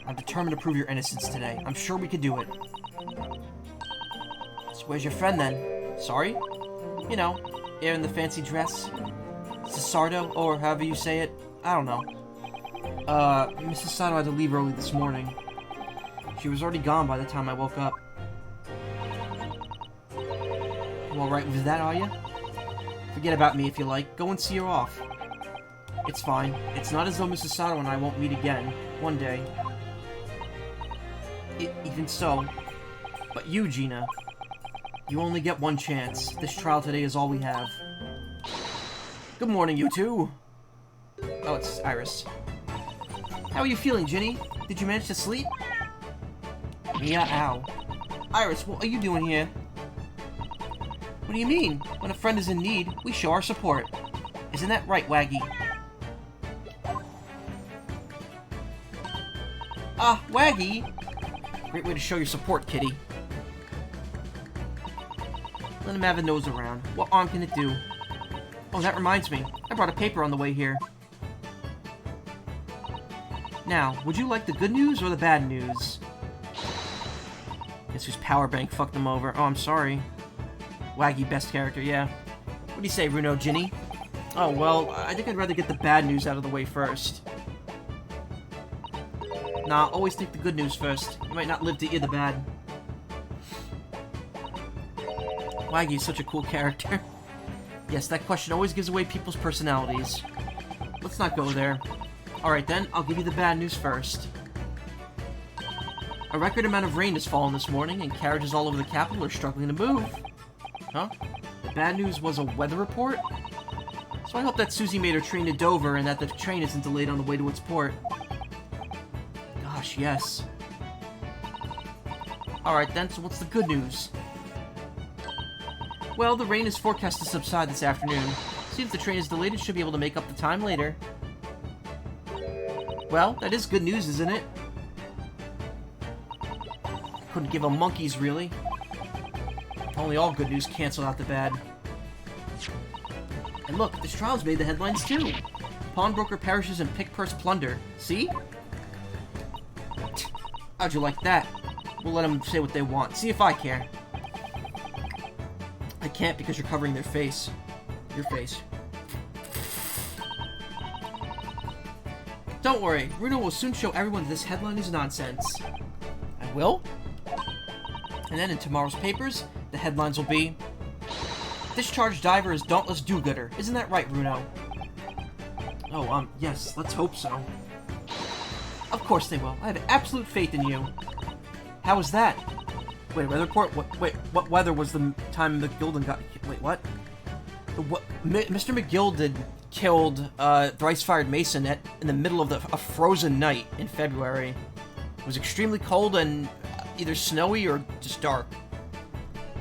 I'm determined to prove your innocence today. I'm sure we could do it. So where's your friend, then? Sorry? You know, here in the fancy dress. Susato, or however you say it. I don't know. Mrs. Sato had to leave early this morning. She was already gone by the time I woke up. You alright with that, are you? Forget about me if you like. Go and see her off. It's fine. It's not as though Mrs. Sato and I won't meet again. One day. Even so. But you, Gina. You only get one chance. This trial today is all we have. Good morning, you two. Oh, it's Iris. How are you feeling, Ginny? Did you manage to sleep? Meow. Iris, what are you doing here? What do you mean? When a friend is in need, we show our support. Isn't that right, Waggy? Ah, Waggy! Great way to show your support, kitty. Let him have a nose around. What harm can it do? Oh, that reminds me. I brought a paper on the way here. Now, would you like the good news or the bad news? Guess whose power bank fucked him over. Oh, I'm sorry. Waggy, best character, yeah. What do you say, Runo Ginny? Oh, well, I think I'd rather get the bad news out of the way first. Nah, always take the good news first. You might not live to hear the bad. Waggy's such a cool character. Yes, that question always gives away people's personalities. Let's not go there. Alright then, I'll give you the bad news first. A record amount of rain has fallen this morning, and carriages all over the capital are struggling to move. Huh? The bad news was a weather report? So I hope that Susie made her train to Dover and that the train isn't delayed on the way to its port. Gosh, yes. Alright then, so what's the good news? Well, the rain is forecast to subside this afternoon. See if the train is delayed, it should be able to make up the time later. Well, that is good news, isn't it? Couldn't give a monkey's, really. Only all good news canceled out the bad. And look, this trial's made the headlines too. Pawnbroker perishes in pick-purse plunder. See? How'd you like that? We'll let them say what they want. See if I care. I can't because you're covering their face. Your face. Don't worry, Bruno will soon show everyone that this headline is nonsense. I will? And then in tomorrow's papers, the headlines will be, "Discharged diver is dauntless do-gooder." Isn't that right, Bruno? Oh, yes, let's hope so. Of course they will. I have absolute faith in you. How was that? Wait, weather report? What weather was the time McGilden got... Wait, what? Mr. McGilden killed thrice-fired Mason in the middle of a frozen night in February. It was extremely cold and either snowy or just dark.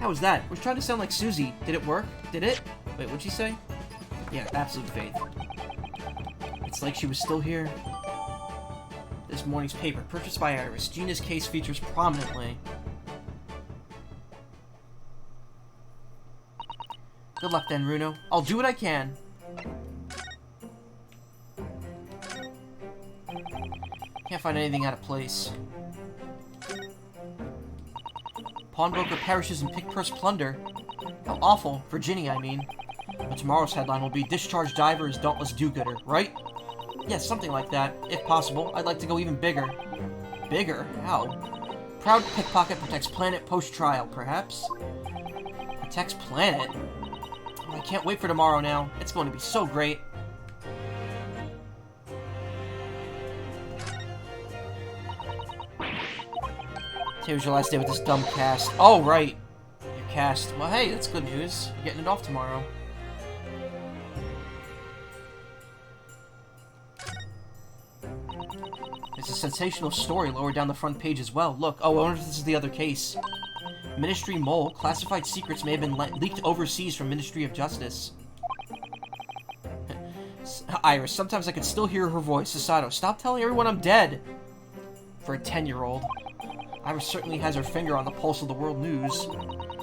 How was that? I was trying to sound like Susie. Did it work? Did it? Wait, what'd she say? Yeah, absolute faith. It's like she was still here. This morning's paper, purchased by Iris. Gina's case features prominently. Good luck then, Runo. I'll do what I can. Can't find anything out of place. Pawnbroker perishes in pick-purse plunder. How awful. For Ginny, I mean. But tomorrow's headline will be "Discharged diver is dauntless do-gooder," right? Yes, something like that. If possible, I'd like to go even bigger. Bigger? How? Proud pickpocket protects planet post-trial, perhaps? Protects planet? Oh, I can't wait for tomorrow now. It's going to be so great. Today was your last day with this dumb cast. Oh, right. Your cast. Well, hey, that's good news. You're getting it off tomorrow. There's a sensational story lower down the front page as well. Look. Oh, I wonder if this is the other case. Ministry Mole. Classified secrets may have been leaked overseas from Ministry of Justice. Iris. Sometimes I can still hear her voice. Susato. Stop telling everyone I'm dead. For a 10-year-old. Iris certainly has her finger on the pulse of the world news.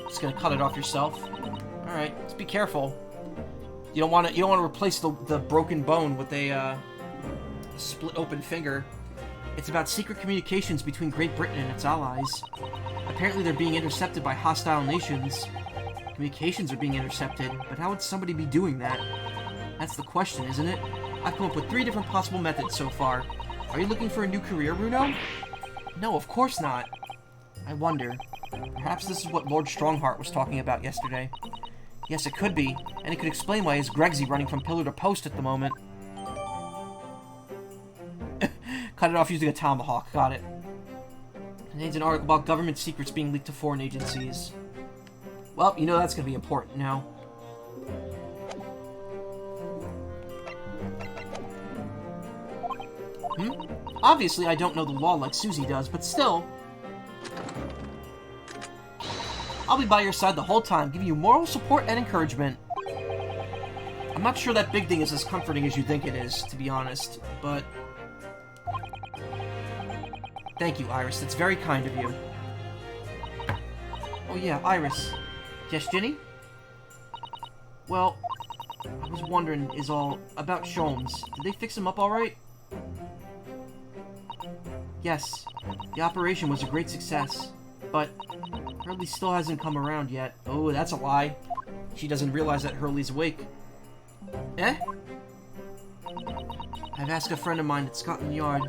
Just gonna cut it off yourself. Alright. Just be careful. You don't want to replace the broken bone with a split open finger. It's about secret communications between Great Britain and its allies. Apparently they're being intercepted by hostile nations. Communications are being intercepted, but how would somebody be doing that? That's the question, isn't it? I've come up with 3 different possible methods so far. Are you looking for a new career, Bruno? No, of course not. I wonder. Perhaps this is what Lord Strongheart was talking about yesterday. Yes, it could be, and it could explain why he's Gregsy running from pillar to post at the moment. Cut it off using a tomahawk. Got it. It needs an article about government secrets being leaked to foreign agencies. Well, you know that's going to be important now. Obviously, I don't know the law like Susie does, but still. I'll be by your side the whole time, giving you moral support and encouragement. I'm not sure that big thing is as comforting as you think it is, to be honest, but... Thank you, Iris. That's very kind of you. Oh yeah, Iris. Yes, Ginny? Well, I was wondering is all about Sholmes. Did they fix him up alright? Yes, the operation was a great success, but Hurley still hasn't come around yet. Oh, that's a lie. She doesn't realize that Hurley's awake. Eh? I've asked a friend of mine at Scotland Yard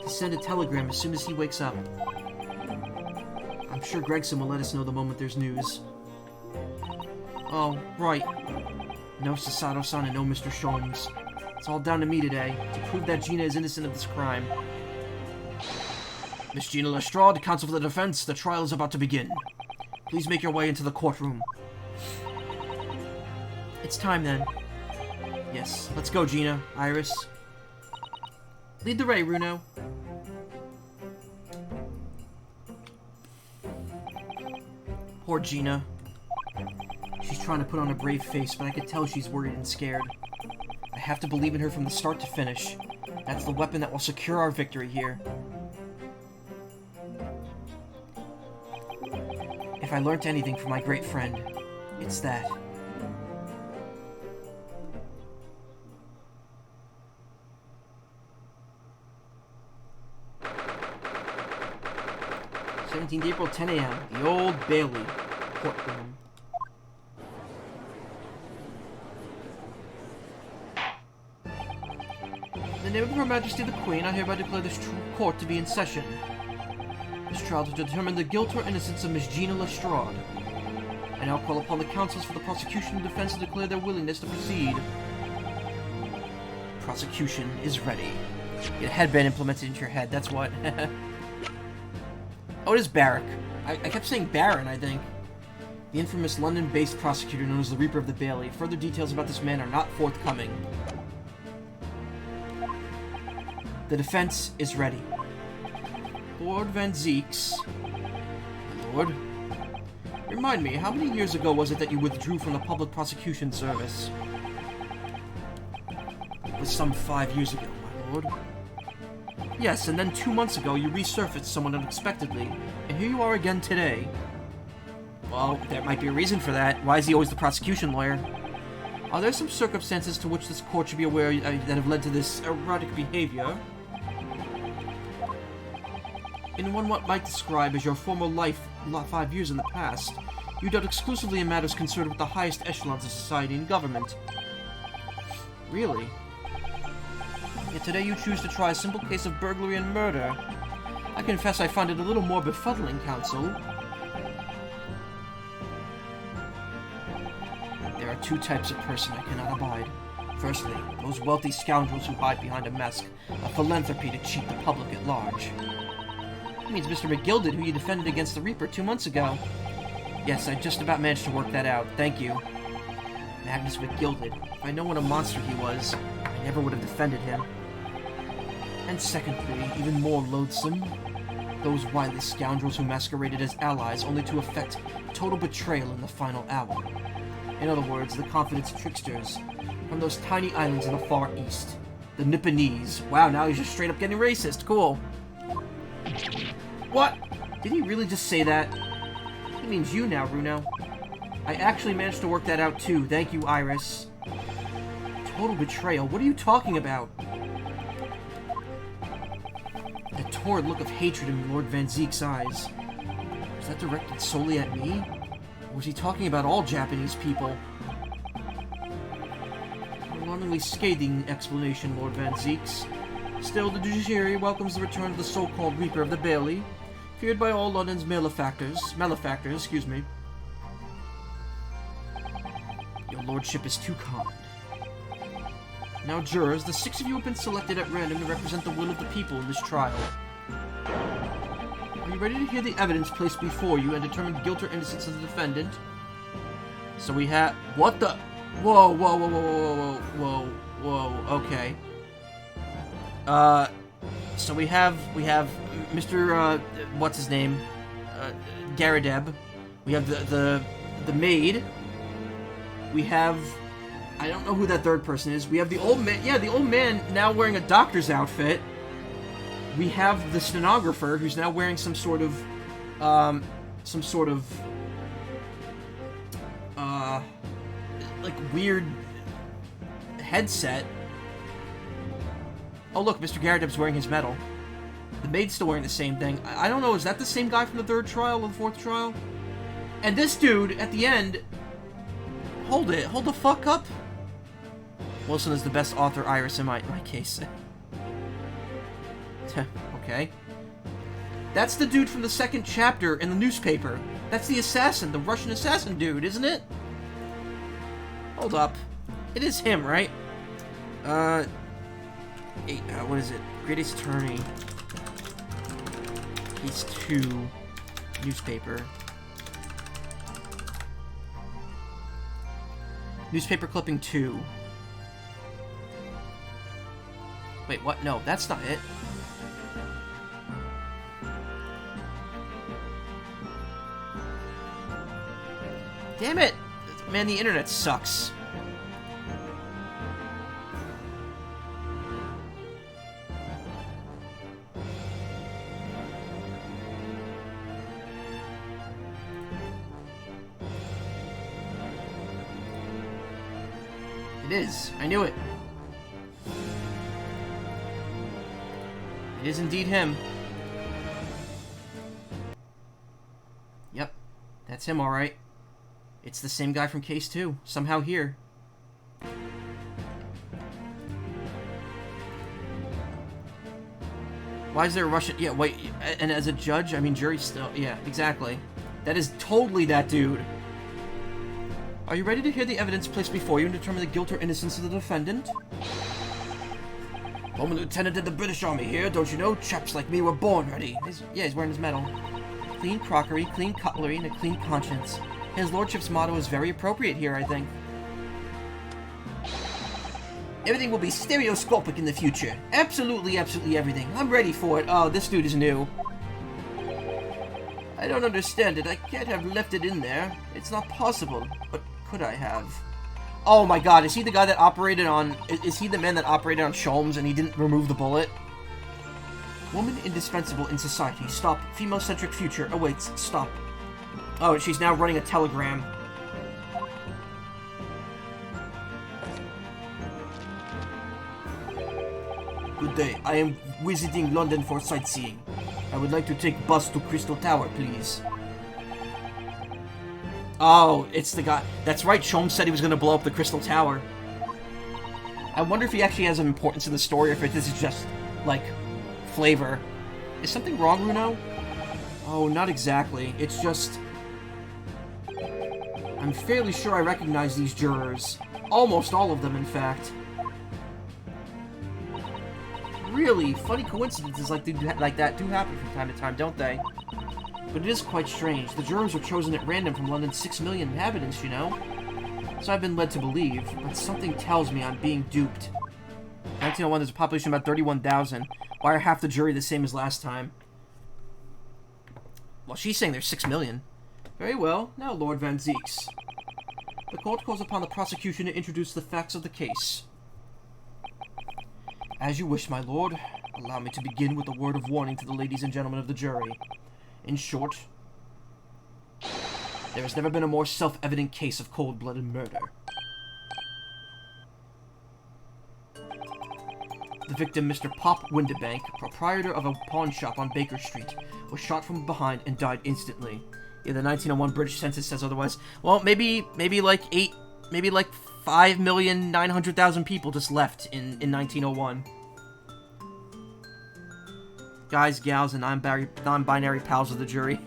to send a telegram as soon as he wakes up. I'm sure Gregson will let us know the moment there's news. Oh, right. No Susato-san and no Mr. Sholmes. It's all down to me today, to prove that Gina is innocent of this crime. Miss Gina Lestrade, Counsel for the Defense, the trial is about to begin. Please make your way into the courtroom. It's time then. Yes, let's go, Gina. Iris. Lead the way, Runo. Poor Gina. She's trying to put on a brave face, but I could tell she's worried and scared. I have to believe in her from the start to finish. That's the weapon that will secure our victory here. If I learned anything from my great friend, it's that. April, 10 a.m. The Old Bailey courtroom. In the name of Her Majesty the Queen, I hereby declare this court to be in session. This trial to determine the guilt or innocence of Miss Gina Lestrade. I now call upon the counsels for the prosecution and defense to declare their willingness to proceed. Prosecution is ready. Get a headband implemented into your head, that's what. Oh, it is Barrack. I kept saying Baron, I think. The infamous London-based prosecutor known as the Reaper of the Bailey. Further details about this man are not forthcoming. The defense is ready. Lord Van Zeeks. My lord. Remind me, how many years ago was it that you withdrew from the public prosecution service? It was some 5 years ago, my lord. Yes, and then 2 months ago you resurfaced somewhat unexpectedly, and here you are again today. Well, there might be a reason for that. Why is he always the prosecution lawyer? Are there some circumstances to which this court should be aware that have led to this erratic behavior? In what might describe as your former life 5 years in the past, you dealt exclusively in matters concerned with the highest echelons of society and government. Really? Yet today you choose to try a simple case of burglary and murder. I confess I find it a little more befuddling, counsel. There are two types of person I cannot abide. Firstly, those wealthy scoundrels who hide behind a mask of philanthropy to cheat the public at large. That means Mr. McGilded, who you defended against the Reaper 2 months ago. Yes, I just about managed to work that out. Thank you. Magnus McGilded. If I know what a monster he was, I never would have defended him. And secondly, even more loathsome, those wily scoundrels who masqueraded as allies only to effect total betrayal in the final hour. In other words, the confidence tricksters from those tiny islands in the far east. The Nipponese. Wow, now he's just straight up getting racist. Cool. What? Did he really just say that? He means you now, Runo. I actually managed to work that out too. Thank you, Iris. Total betrayal? What are you talking about? That torrid look of hatred in Lord Van Zeek's eyes. Was that directed solely at me? Or was he talking about all Japanese people? An alarmingly scathing explanation, Lord Van Zeeks. Still, the judiciary welcomes the return of the so-called Reaper of the Bailey, feared by all London's malefactors, excuse me. Your lordship is too kind. Now, jurors, the 6 of you have been selected at random to represent the will of the people in this trial. Are you ready to hear the evidence placed before you and determine guilt or innocence of the defendant? So we have... What the... Whoa, whoa, whoa, whoa, whoa, whoa, whoa, okay. So we have Mr. What's his name? Garadeb. We have the maid. We have... I don't know who that third person is. We have the old man. Yeah, the old man now wearing a doctor's outfit. We have the stenographer who's now wearing some sort of like weird headset. Oh look, Mr. Garadeb's wearing his medal. The maid's still wearing the same thing. I don't know, is that the same guy from the third trial or the fourth trial? And this dude, at the end... Hold the fuck up. Wilson is the best author, Iris, in my case. Okay. That's the dude from the second chapter in the newspaper. That's the assassin, the Russian assassin dude, isn't it? Hold up. It is him, right? What is it? Great Ace Attorney. Case 2. Newspaper. Newspaper clipping 2. Wait, what? No, that's not it. Damn it! Man, the internet sucks. It is. I knew it. It is indeed him. Yep. That's him, alright. It's the same guy from Case 2. Somehow here. Why is there a Russian... Yeah, wait, and as a judge, I mean, jury still... Yeah, exactly. That is totally that dude. Are you ready to hear the evidence placed before you and determine the guilt or innocence of the defendant? I'm a lieutenant in the British Army here, don't you know? Chaps like me were born ready. He's wearing his medal. Clean crockery, clean cutlery, and a clean conscience. His lordship's motto is very appropriate here, I think. Everything will be stereoscopic in the future. Absolutely, absolutely everything. I'm ready for it. Oh, this dude is new. I don't understand it. I can't have left it in there. It's not possible. But could I have? Oh my god, is he the guy that operated on... Is he the man that operated on Sholmes and he didn't remove the bullet? Woman indispensable in society. Stop. Female-centric future awaits. Stop. Oh, she's now running a telegram. Good day. I am visiting London for sightseeing. I would like to take bus to Crystal Tower, please. Oh, it's the guy. That's right, Sholmes said he was going to blow up the Crystal Tower. I wonder if he actually has an importance in the story, or if this is just, like, flavor. Is something wrong, Runo? Oh, not exactly. It's just... I'm fairly sure I recognize these jurors. Almost all of them, in fact. Really, funny coincidences like that do happen from time to time, don't they? But it is quite strange. The jurors are chosen at random from London's 6 million inhabitants, you know? So I've been led to believe, but something tells me I'm being duped. 1901, there's a population of about 31,000. Why are half the jury the same as last time? Well, she's saying there's 6 million. Very well. Now, Lord Van Zeeks. The court calls upon the prosecution to introduce the facts of the case. As you wish, my lord. Allow me to begin with a word of warning to the ladies and gentlemen of the jury. In short, there has never been a more self-evident case of cold-blooded murder. The victim, Mr. Pop Windebank, proprietor of a pawn shop on Baker Street, was shot from behind and died instantly. Yeah, the 1901 British census says otherwise. Well, maybe like 5,900,000 people just left in 1901. Guys, gals, and non-binary pals of the jury.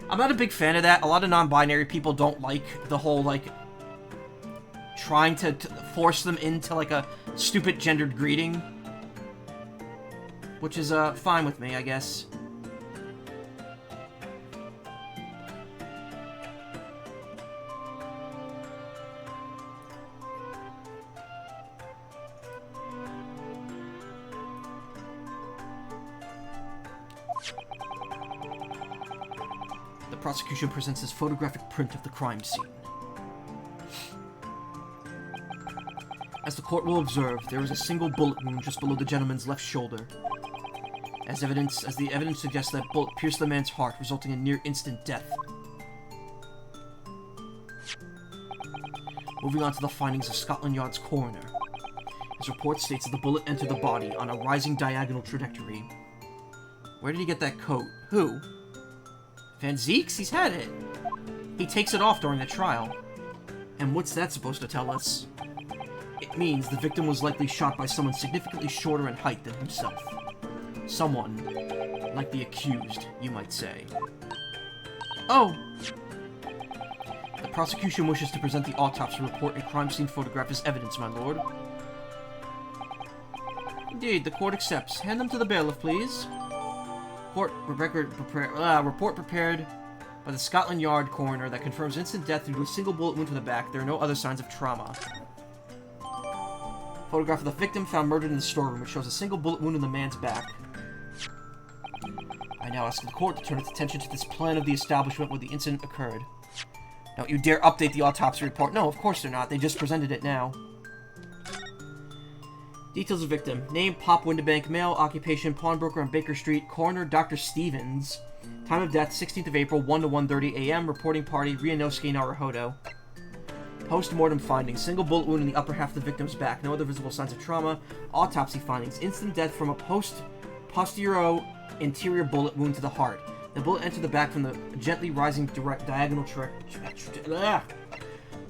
I'm not a big fan of that. A lot of non-binary people don't like the whole, like, trying to force them into, like, a stupid gendered greeting. Which is, fine with me, I guess. The prosecution presents his photographic print of the crime scene. As the court will observe, there is a single bullet wound just below the gentleman's left shoulder. As the evidence suggests, that bullet pierced the man's heart, resulting in near-instant death. Moving on to the findings of Scotland Yard's coroner. His report states that the bullet entered the body on a rising diagonal trajectory. Where did he get that coat? Who? Van Zeeks? He's had it. He takes it off during the trial. And what's that supposed to tell us? It means the victim was likely shot by someone significantly shorter in height than himself. Someone like the accused, you might say. Oh! The prosecution wishes to present the autopsy report and crime scene photograph as evidence, my lord. Indeed, the court accepts. Hand them to the bailiff, please. Report prepared by the Scotland Yard coroner that confirms instant death due to a single bullet wound to the back. There are no other signs of trauma. Photograph of the victim found murdered in the storeroom, which shows a single bullet wound in the man's back. I now ask the court to turn its attention to this plan of the establishment where the incident occurred. Don't you dare update the autopsy report. No, of course they're not. They just presented it now. Details of victim. Name, Pop Windebank, male, occupation, pawnbroker on Baker Street, coroner, Dr. Stevens. Time of death, 16th of April, 1 to 1:30 a.m., reporting party, Rianoski, Naruhodo. Post-mortem findings, single bullet wound in the upper half of the victim's back, no other visible signs of trauma. Autopsy findings, instant death from a posterior anterior bullet wound to the heart. The bullet entered the back from the gently rising diagonal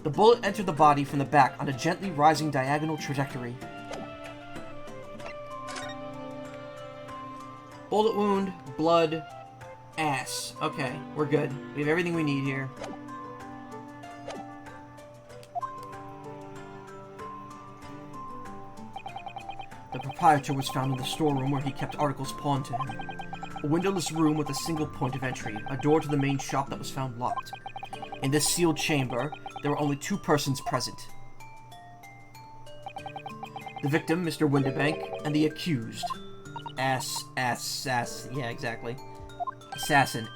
The bullet entered the body from the back on a gently rising diagonal trajectory. Bullet wound, blood, ass. Okay, we're good. We have everything we need here. The proprietor was found in the storeroom where he kept articles pawned to him. A windowless room with a single point of entry, a door to the main shop that was found locked. In this sealed chamber, there were only 2 persons present. The victim, Mr. Windibank, and the accused. Yeah, exactly. Assassin.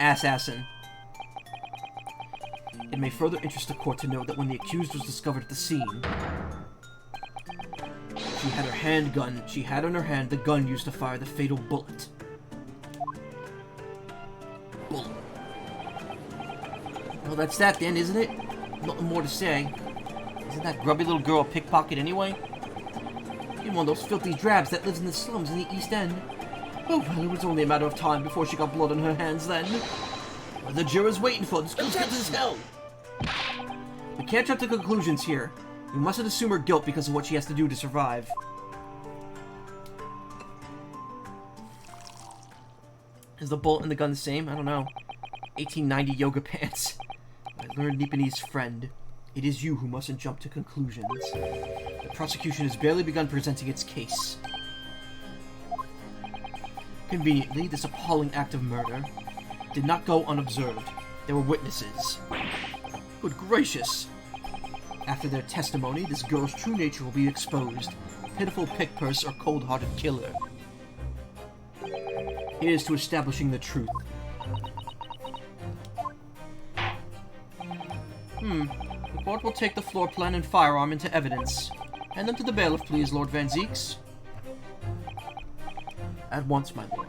It may further interest the court to note that when the accused was discovered at the scene, she had in her hand the gun used to fire the fatal bullet. Well, that's that then, isn't it? Nothing more to say. Isn't that grubby little girl a pickpocket anyway? You're one of those filthy drabs that lives in the slums in the East End. Oh, well, it was only a matter of time before she got blood on her hands then. What the jurors waiting for? This goes as hell! We can't jump to conclusions here. We mustn't assume her guilt because of what she has to do to survive. Is the bullet and the gun the same? I don't know. 1890 yoga pants. I learned Nipponese friend. It is you who mustn't jump to conclusions. The prosecution has barely begun presenting its case. Conveniently, this appalling act of murder did not go unobserved. There were witnesses. Good gracious! After their testimony, this girl's true nature will be exposed. Pitiful pickpurse or cold-hearted killer. Here's to establishing the truth. The court will take the floor plan and firearm into evidence. Hand them to the bailiff, please, Lord Van Zeeks. At once, my lord.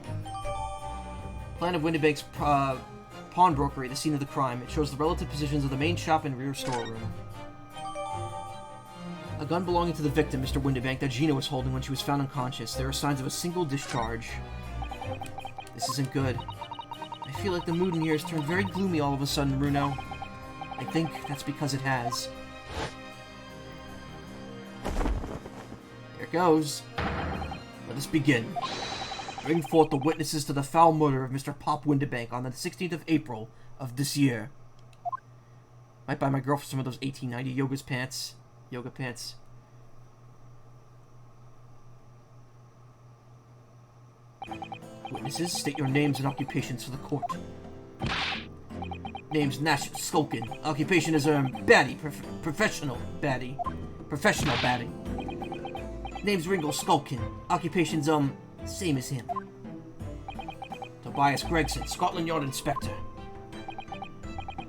Plan of Windibank's pawnbrokery, the scene of the crime. It shows the relative positions of the main shop and rear storeroom. A gun belonging to the victim, Mr. Windibank, that Gina was holding when she was found unconscious. There are signs of a single discharge. This isn't good. I feel like the mood in here has turned very gloomy all of a sudden, Bruno. I think that's because it has. There it goes. Let us begin. Bring forth the witnesses to the foul murder of Mr. Pop Windibank on the 16th of April of this year. Might buy my girlfriend some of those 1890 yoga pants. Witnesses, state your names and occupations for the court. Name's Nash Skulkin. Occupation is baddie. Professional baddie. Name's Ringo Skulkin. Occupation's same as him. Tobias Gregson, Scotland Yard Inspector.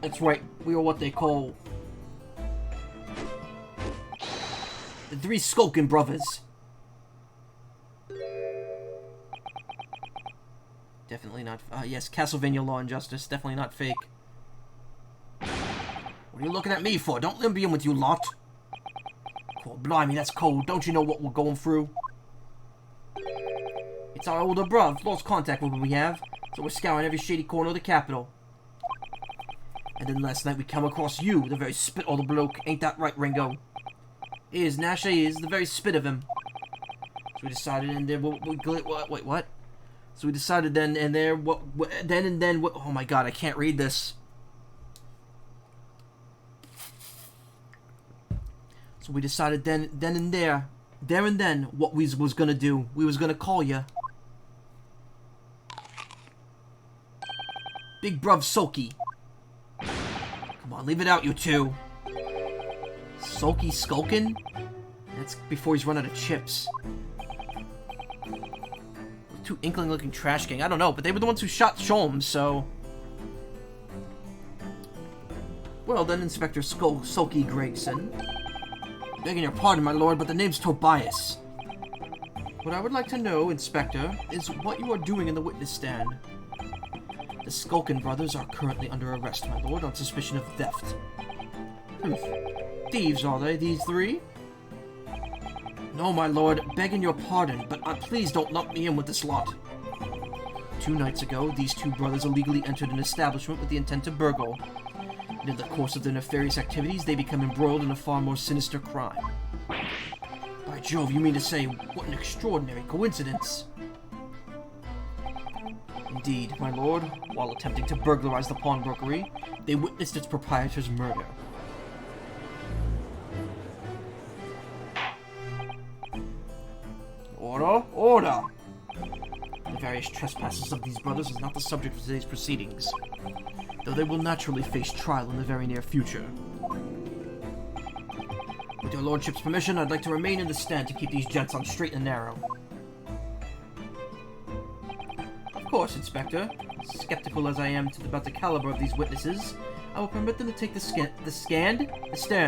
That's right, we are what they call the 3 Skulkin brothers. Definitely not. Yes, Castlevania Law and Justice. Definitely not fake. What are you looking at me for? Don't let me in with you lot. Cold, blimey, that's cold. Don't you know what we're going through? It's our older bruv. Lost contact with what we have. So we're scouring every shady corner of the capital. And then last night we come across you, the very spit of the bloke. Ain't that right, Ringo? He is, Nash is, the very spit of him. So we decided and then wait, what? So we decided then and there oh my god, I can't read this. So we decided then and then what we was gonna do. We was gonna call ya Big Bruv Sulky. Come on, leave it out, you two. Sulky Skulkin? That's before he's run out of chips. 2 inkling-looking trash gang. I don't know, but they were the ones who shot Sholmes, so... Well then, Inspector Sulky Gregson. Begging your pardon, my lord, but the name's Tobias. What I would like to know, Inspector, is what you are doing in the witness stand. The Skulkin brothers are currently under arrest, my lord, on suspicion of theft. Thieves, are they, these 3? No, my lord, begging your pardon, but please don't lump me in with this lot. 2 nights ago, these 2 brothers illegally entered an establishment with the intent to burgle. And in the course of their nefarious activities, they become embroiled in a far more sinister crime. By Jove, you mean to say, what an extraordinary coincidence. Indeed, my lord. While attempting to burglarize the pawnbrokery, they witnessed its proprietor's murder. Order! Order! The various trespasses of these brothers is not the subject of today's proceedings, though they will naturally face trial in the very near future. With your lordship's permission, I'd like to remain in the stand to keep these gents on straight and narrow. Of course, Inspector. Skeptical as I am about the caliber of these witnesses, I will permit them to take the stand. Mr.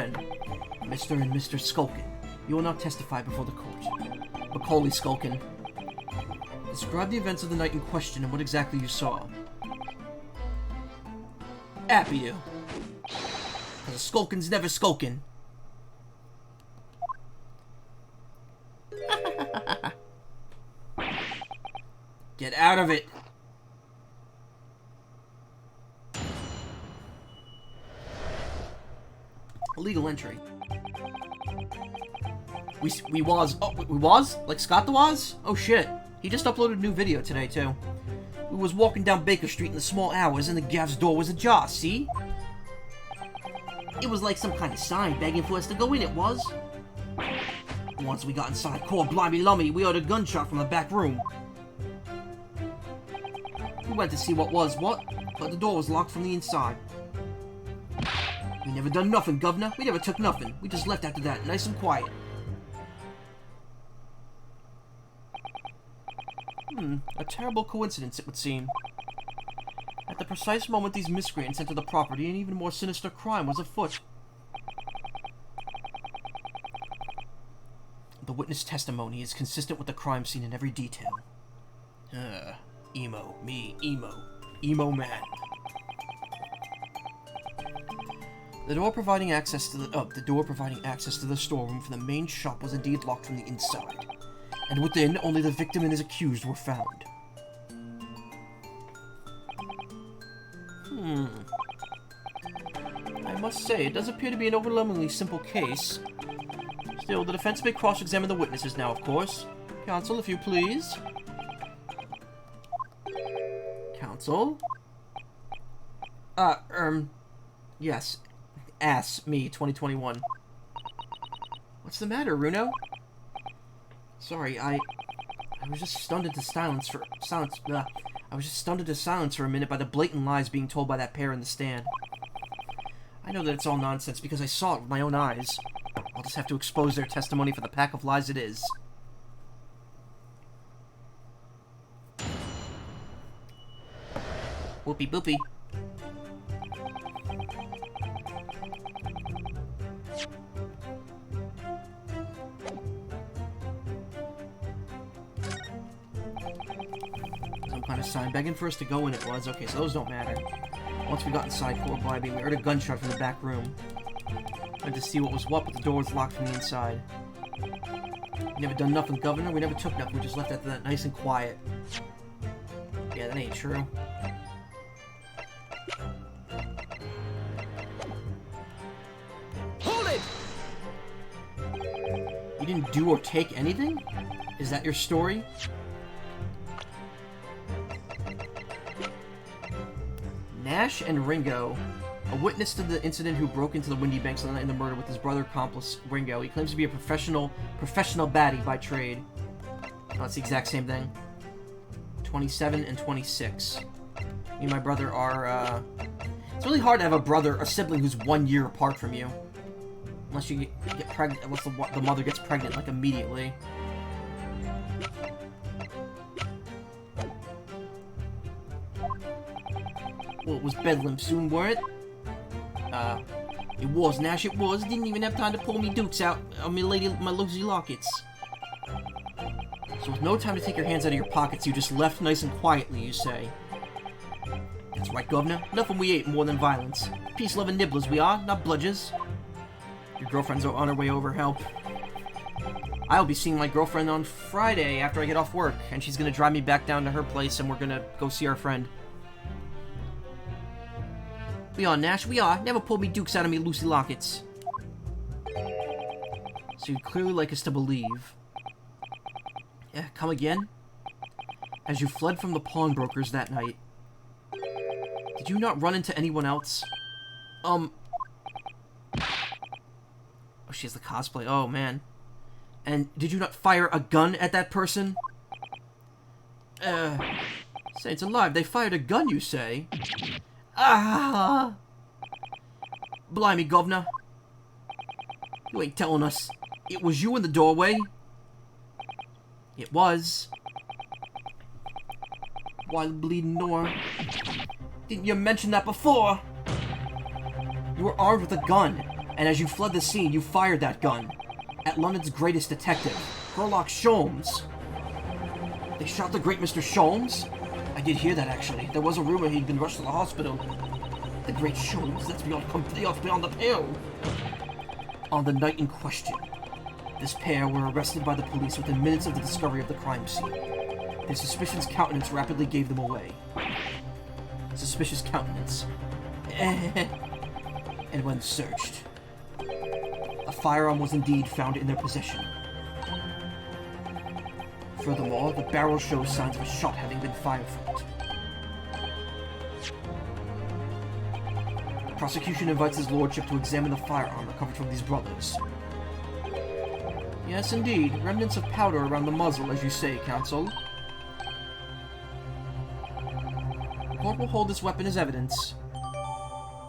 and Mr. Skulkin, you will now testify before the court. Macaulay Skulkin. Describe the events of the night in question and what exactly you saw. Happy to. Because a Skulkin's never skulkin'. Get out of it! Illegal entry. We was? Like Scott the was? Oh shit. He just uploaded a new video today too. We was walking down Baker Street in the small hours and the Gav's door was ajar, see? It was like some kind of sign begging for us to go in, it was. Once we got inside, core blimey lummy, we heard a gunshot from the back room. We went to see what was what, but the door was locked from the inside. We never done nothing, governor. We never took nothing. We just left after that, nice and quiet. A terrible coincidence, it would seem. At the precise moment these miscreants entered the property, an even more sinister crime was afoot. The witness testimony is consistent with the crime scene in every detail. Emo man. The door providing access to the storeroom for the main shop was indeed locked from the inside, and within only the victim and his accused were found. I must say, it does appear to be an overwhelmingly simple case. Still, the defense may cross-examine the witnesses now, of course. Counsel, if you please. Counsel? Yes. Ass me, 2021. What's the matter, Runo? Sorry, I was just stunned into silence for a minute by the blatant lies being told by that pair in the stand. I know that it's all nonsense because I saw it with my own eyes. I'll just have to expose their testimony for the pack of lies it is. Whoopee boopee. Some kind of sign begging for us to go in, it was. Okay, so those don't matter. Once we got inside Core Blibey, we heard a gunshot from the back room. Went to see what was what, but the door was locked from the inside. We never done nothing, Governor. We never took nothing. We just left after that nice and quiet. Yeah, that ain't true. Hold it! You didn't do or take anything? Is that your story? Nash and Ringo, a witness to the incident who broke into the Windy Banks on the night of the murder with his brother accomplice Ringo. He claims to be a professional baddie by trade. Oh, it's the exact same thing. 27 and 26. Me and my brother are, It's really hard to have a sibling who's 1 year apart from you. Unless you get pregnant, unless the mother gets pregnant, like, immediately. Well, it was bedlam soon, weren't it? It was, Nash, it was. Didn't even have time to pull me dukes out of my Lucy lockets. So with no time to take your hands out of your pockets, you just left nice and quietly, you say. That's right, Governor. Nothing we ate more than violence. Peace-loving nibblers we are, not bludgers. Your girlfriend's on her way over, help. I'll be seeing my girlfriend on Friday after I get off work, and she's gonna drive me back down to her place, and we're gonna go see our friend. We are, Nash, we are. Never pulled me dukes out of me Lucy lockets. So you'd clearly like us to believe. Yeah, come again? As you fled from the pawnbrokers that night, did you not run into anyone else? Oh, she has the cosplay. Oh, man. And did you not fire a gun at that person? Saints alive, they fired a gun, you say? Ah! Blimey, governor. You ain't telling us it was you in the doorway? It was. Why the bleeding Nora? Didn't you mention that before? You were armed with a gun, and as you fled the scene, you fired that gun at London's greatest detective, Sherlock Sholmes. They shot the great Mr. Sholmes? I did hear that, actually. There was a rumor he'd been rushed to the hospital. The great Sholmes, that's beyond the pale. On the night in question, this pair were arrested by the police within minutes of the discovery of the crime scene. Their suspicions countenance rapidly gave them away. Suspicious countenance. And when searched, a firearm was indeed found in their possession. Furthermore, the barrel shows signs of a shot having been fired from it. The prosecution invites his lordship to examine the firearm recovered from these brothers. Yes, indeed. Remnants of powder around the muzzle, as you say, counsel. The court will hold this weapon as evidence.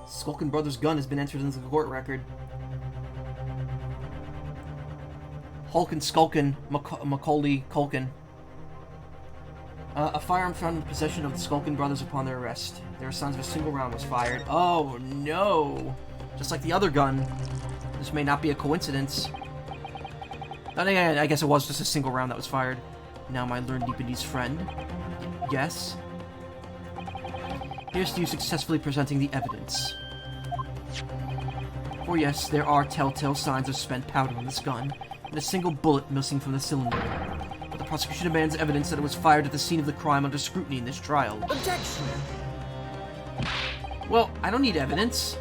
Skulkin Brothers' gun has been entered into the court record. Hulk and Skulkin, Macaulay Culkin. A firearm found in possession of the Skulkin brothers upon their arrest. There are signs of a single round was fired. Oh, no! Just like the other gun. This may not be a coincidence. But again, I guess it was just a single round that was fired. Now my learned Deepanese friend. Yes? Here's to you successfully presenting the evidence. For yes, there are telltale signs of spent powder in this gun, and a single bullet missing from the cylinder. But the prosecution demands evidence that it was fired at the scene of the crime under scrutiny in this trial. Objection! Well, I don't need evidence,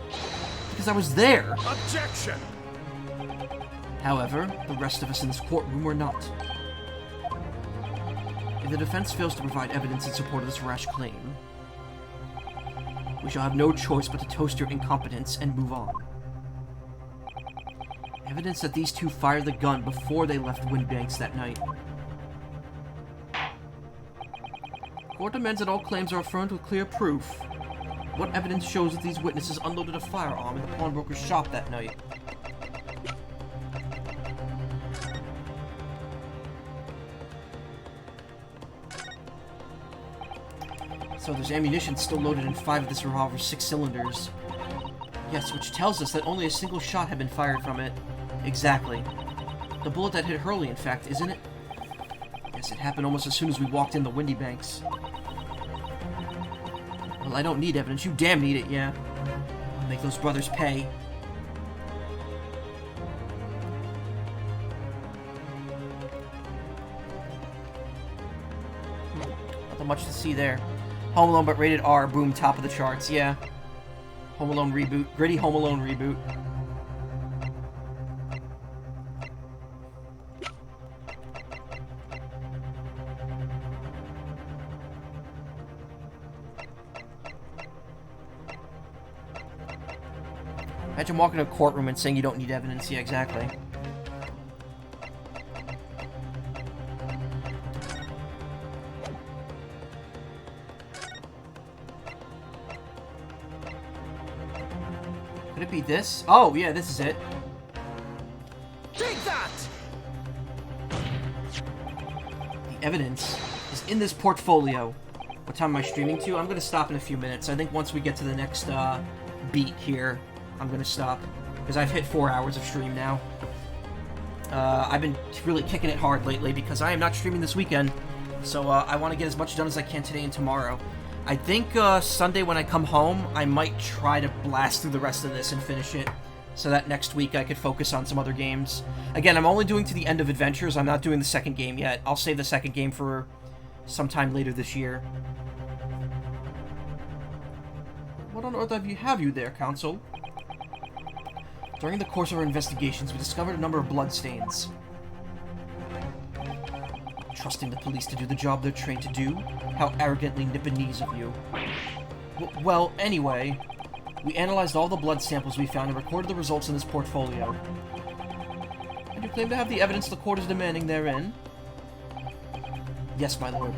because I was there. Objection! However, the rest of us in this courtroom were not. If the defense fails to provide evidence in support of this rash claim, we shall have no choice but to toast your incompetence and move on. Evidence that these two fired the gun before they left Windbanks that night. Court demands that all claims are affirmed with clear proof. What evidence shows that these witnesses unloaded a firearm in the pawnbroker's shop that night? So there's ammunition still loaded in 5 of this revolver's 6 cylinders. Yes, which tells us that only a single shot had been fired from it. Exactly. The bullet that hit Hurley, in fact, isn't it? Yes, it happened almost as soon as we walked in the Windy Banks. Well, I don't need evidence. You damn need it, yeah. I'll make those brothers pay. Nothing much to see there. Home Alone, but rated R. Boom, top of the charts. Yeah. Home Alone reboot. Gritty Home Alone reboot. Imagine walking into a courtroom and saying you don't need evidence. Yeah, exactly. Could it be this? Oh, yeah, this is it. Take that! The evidence is in this portfolio. What time am I streaming to? I'm going to stop in a few minutes. I think once we get to the next beat here, I'm going to stop. Because I've hit 4 hours of stream now. I've been really kicking it hard lately because I am not streaming this weekend. So I want to get as much done as I can today and tomorrow. I think Sunday when I come home, I might try to blast through the rest of this and finish it. So that next week I could focus on some other games. Again, I'm only doing to the end of Adventures. I'm not doing the second game yet. I'll save the second game for sometime later this year. What on earth have you there, Counsel? During the course of our investigations, we discovered a number of bloodstains. trusting the police to do the job they're trained to do? How arrogantly Nipponese of you. Well, anyway, we analyzed all the blood samples we found and recorded the results in this portfolio. And you claim to have the evidence the court is demanding therein? Yes, my lord.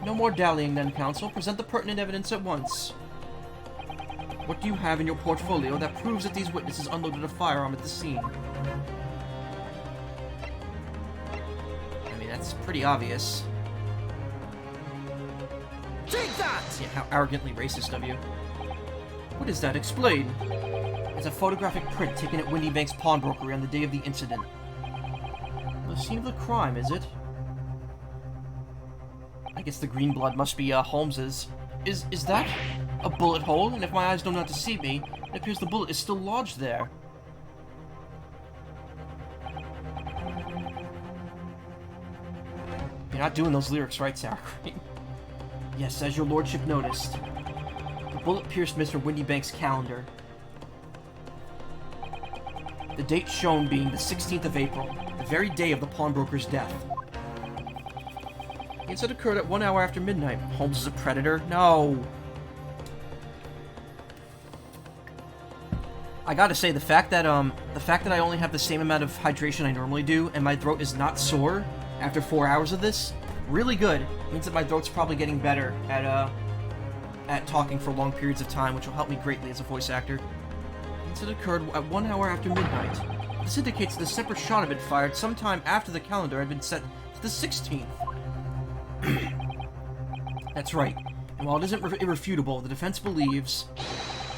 No more dallying then, counsel. Present the pertinent evidence at once. What do you have in your portfolio that proves that these witnesses unloaded a firearm at the scene? I mean, that's pretty obvious. Take that! Yeah, how arrogantly racist of you. What is that? Explain. It's a photographic print taken at Windy Bank's pawnbrokery on the day of the incident. The scene of the crime, is it? I guess the green blood must be, Holmes's. Is that a bullet hole? And if my eyes don't not deceive me, it appears the bullet is still lodged there. You're not doing those lyrics right, Sour Cream. Yes, as your lordship noticed. The bullet pierced Mr. Windybank's calendar. The date shown being the 16th of April, the very day of the pawnbroker's death. The incident occurred at 1 hour after midnight. Holmes is a predator? No. I gotta say, the fact that I only have the same amount of hydration I normally do, and my throat is not sore after 4 hours of this, really good. It means that my throat's probably getting better at talking for long periods of time, which will help me greatly as a voice actor. The incident occurred at 1 hour after midnight. This indicates that a separate shot had been fired sometime after the calendar had been set to the 16th. That's right. And while it isn't irrefutable, the defense believes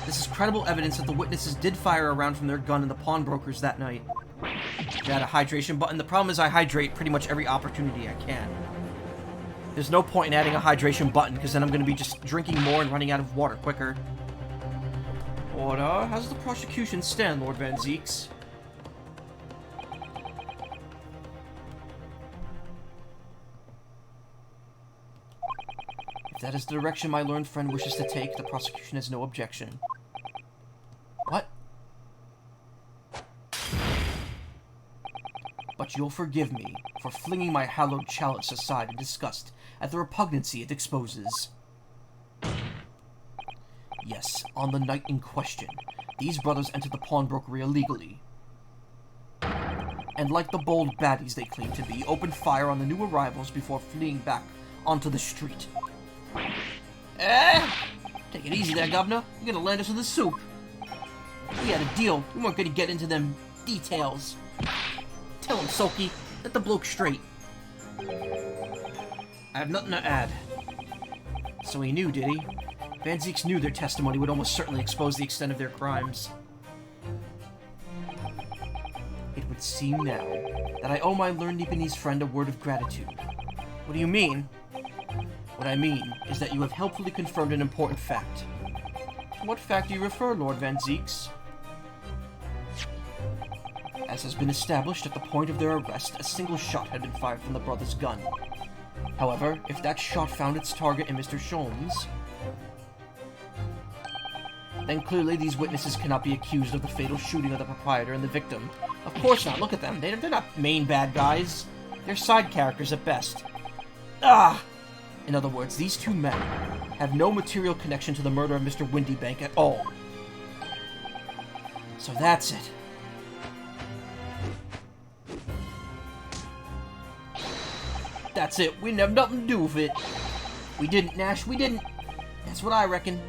this is credible evidence that the witnesses did fire a round from their gun in the pawnbrokers that night. They had a hydration button. The problem is I hydrate pretty much every opportunity I can. There's no point in adding a hydration button, because then I'm going to be just drinking more and running out of water quicker. Order. How does the prosecution stand, Lord Van Zeeks? If that is the direction my learned friend wishes to take, the prosecution has no objection. What? But you'll forgive me for flinging my hallowed chalice aside in disgust at the repugnancy it exposes. Yes, on the night in question, these brothers entered the pawnbrokery illegally. And like the bold baddies they claim to be, opened fire on the new arrivals before fleeing back onto the street. Take it easy there, Governor. You're gonna land us with the soup. We had a deal. We weren't gonna get into them details. Tell him, Soki. Let the bloke straight. I have nothing to add. So he knew, did he? Van Zeeks knew their testimony would almost certainly expose the extent of their crimes. It would seem now that I owe my learned Nipponese friend a word of gratitude. What do you mean? What I mean is that you have helpfully confirmed an important fact. To what fact do you refer, Lord Van Zeeks? As has been established at the point of their arrest, a single shot had been fired from the brother's gun. However, if that shot found its target in Mr. Sholmes, then clearly these witnesses cannot be accused of the fatal shooting of the proprietor and the victim. Of course not. Look at them. They're not main bad guys. They're side characters at best. In other words, these two men have no material connection to the murder of Mr. Windybank at all. So that's it. That's it. We didn't have nothing to do with it. We didn't, Nash. We didn't. That's what I reckon.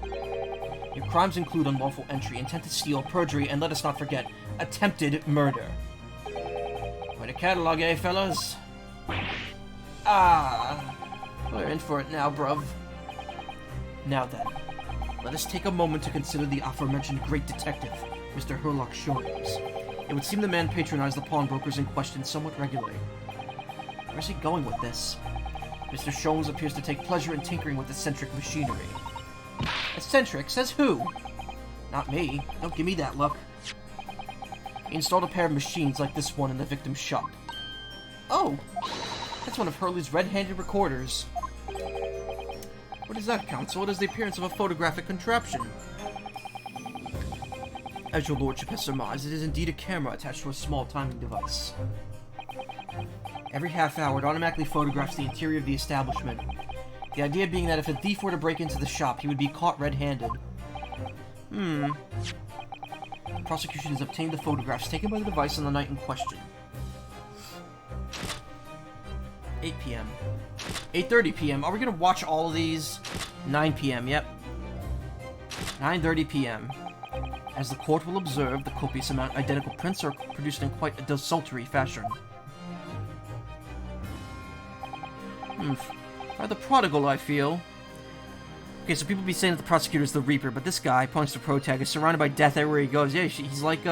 Your crimes include unlawful entry, intent to steal, perjury, and let us not forget, attempted murder. Quite a catalog, eh, fellas? We're in for it now, bruv. Now then, let us take a moment to consider the aforementioned great detective, Mr. Herlock Sholmes. It would seem the man patronized the pawnbrokers in question somewhat regularly. Where's he going with this? Mr. Sholmes appears to take pleasure in tinkering with eccentric machinery. Eccentric? Says who? Not me. Don't give me that look. He installed a pair of machines like this one in the victim's shop. Oh! That's one of Hurley's red-handed recorders. What is that, Counsel? It has the appearance of a photographic contraption. As your lordship has surmised, it is indeed a camera attached to a small timing device. Every half hour, it automatically photographs the interior of the establishment. The idea being that if a thief were to break into the shop, he would be caught red-handed. The prosecution has obtained the photographs taken by the device on the night in question. 8 p.m. 8:30 p.m. Are we going to watch all of these? 9 p.m. Yep. 9:30 p.m. As the court will observe, the copious amount of identical prints are produced in quite a desultory fashion. Rather prodigal, I feel. Okay, so people be saying that the prosecutor's the Reaper, but this guy, points to protagonist, surrounded by death everywhere he goes. Yeah, he's like,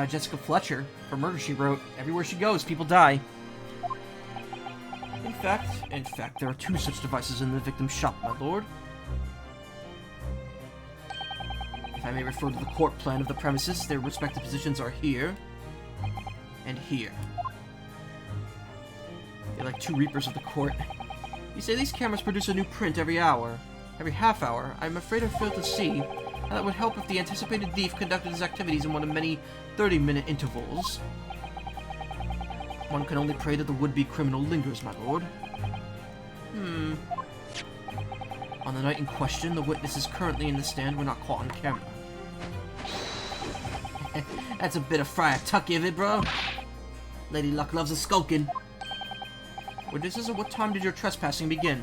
Jessica Fletcher from Murder, She Wrote. Everywhere she goes, people die. In fact, there are 2 such devices in the victim's shop, my lord. If I may refer to the court plan of the premises, their respective positions are here and here. They're like 2 Reapers of the court. You say these cameras produce a new print every hour, every half hour. I'm afraid I failed to see how that would help if the anticipated thief conducted his activities in one of many 30-minute intervals. One can only pray that the would-be criminal lingers, my lord. On the night in question, the witnesses currently in the stand were not caught on camera. That's a bit of Friar Tuck, is it, bro? Lady Luck loves a skulking. Witnesses, at what time did your trespassing begin?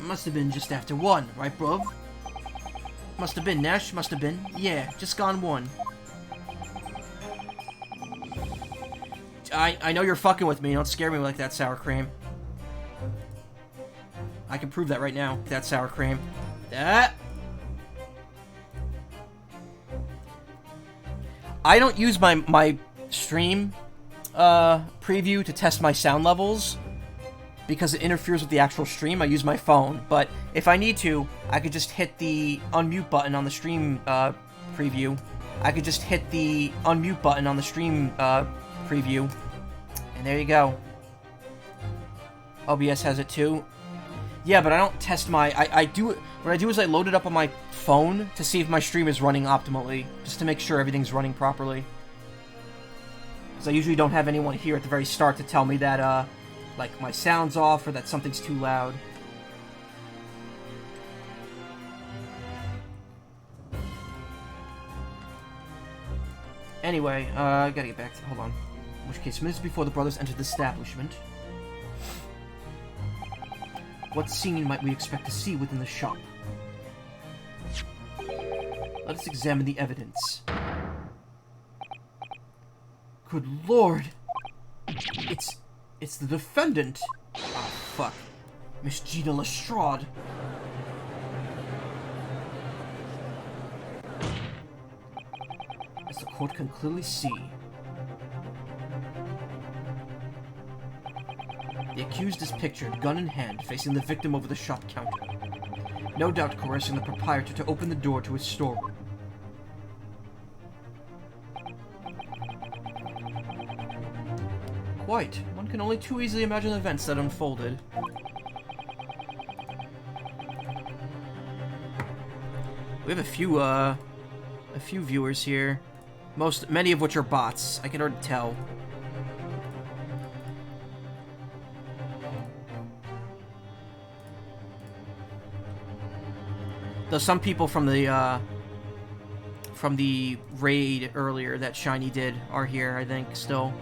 Must have been just after 1, right, bruv? Must have been, Nash, must have been. Yeah, just gone 1. I know you're fucking with me. Don't scare me like that, sour cream. I can prove that right now. That sour cream. That. I don't use my stream preview to test my sound levels because it interferes with the actual stream. I use my phone, but if I need to, I could just hit the unmute button on the stream preview. And there you go. OBS has it too. Yeah, but I don't test my... What I do is I load it up on my phone to see if my stream is running optimally, just to make sure everything's running properly. Because I usually don't have anyone here at the very start to tell me that, like, my sound's off or that something's too loud. Anyway, I gotta get back to... Hold on. In which case, minutes before the brothers entered the establishment, what scene might we expect to see within the shop? Let us examine the evidence. Good lord! It's the defendant! Oh, fuck. Miss Gina Lestrade. As the court can clearly see, the accused is pictured, gun in hand, facing the victim over the shop counter. No doubt coercing the proprietor to open the door to his storeroom. Quite. One can only too easily imagine the events that unfolded. We have a few viewers here. Many of which are bots. I can already tell. Though some people from the raid earlier that Shiny did are here, I think, still.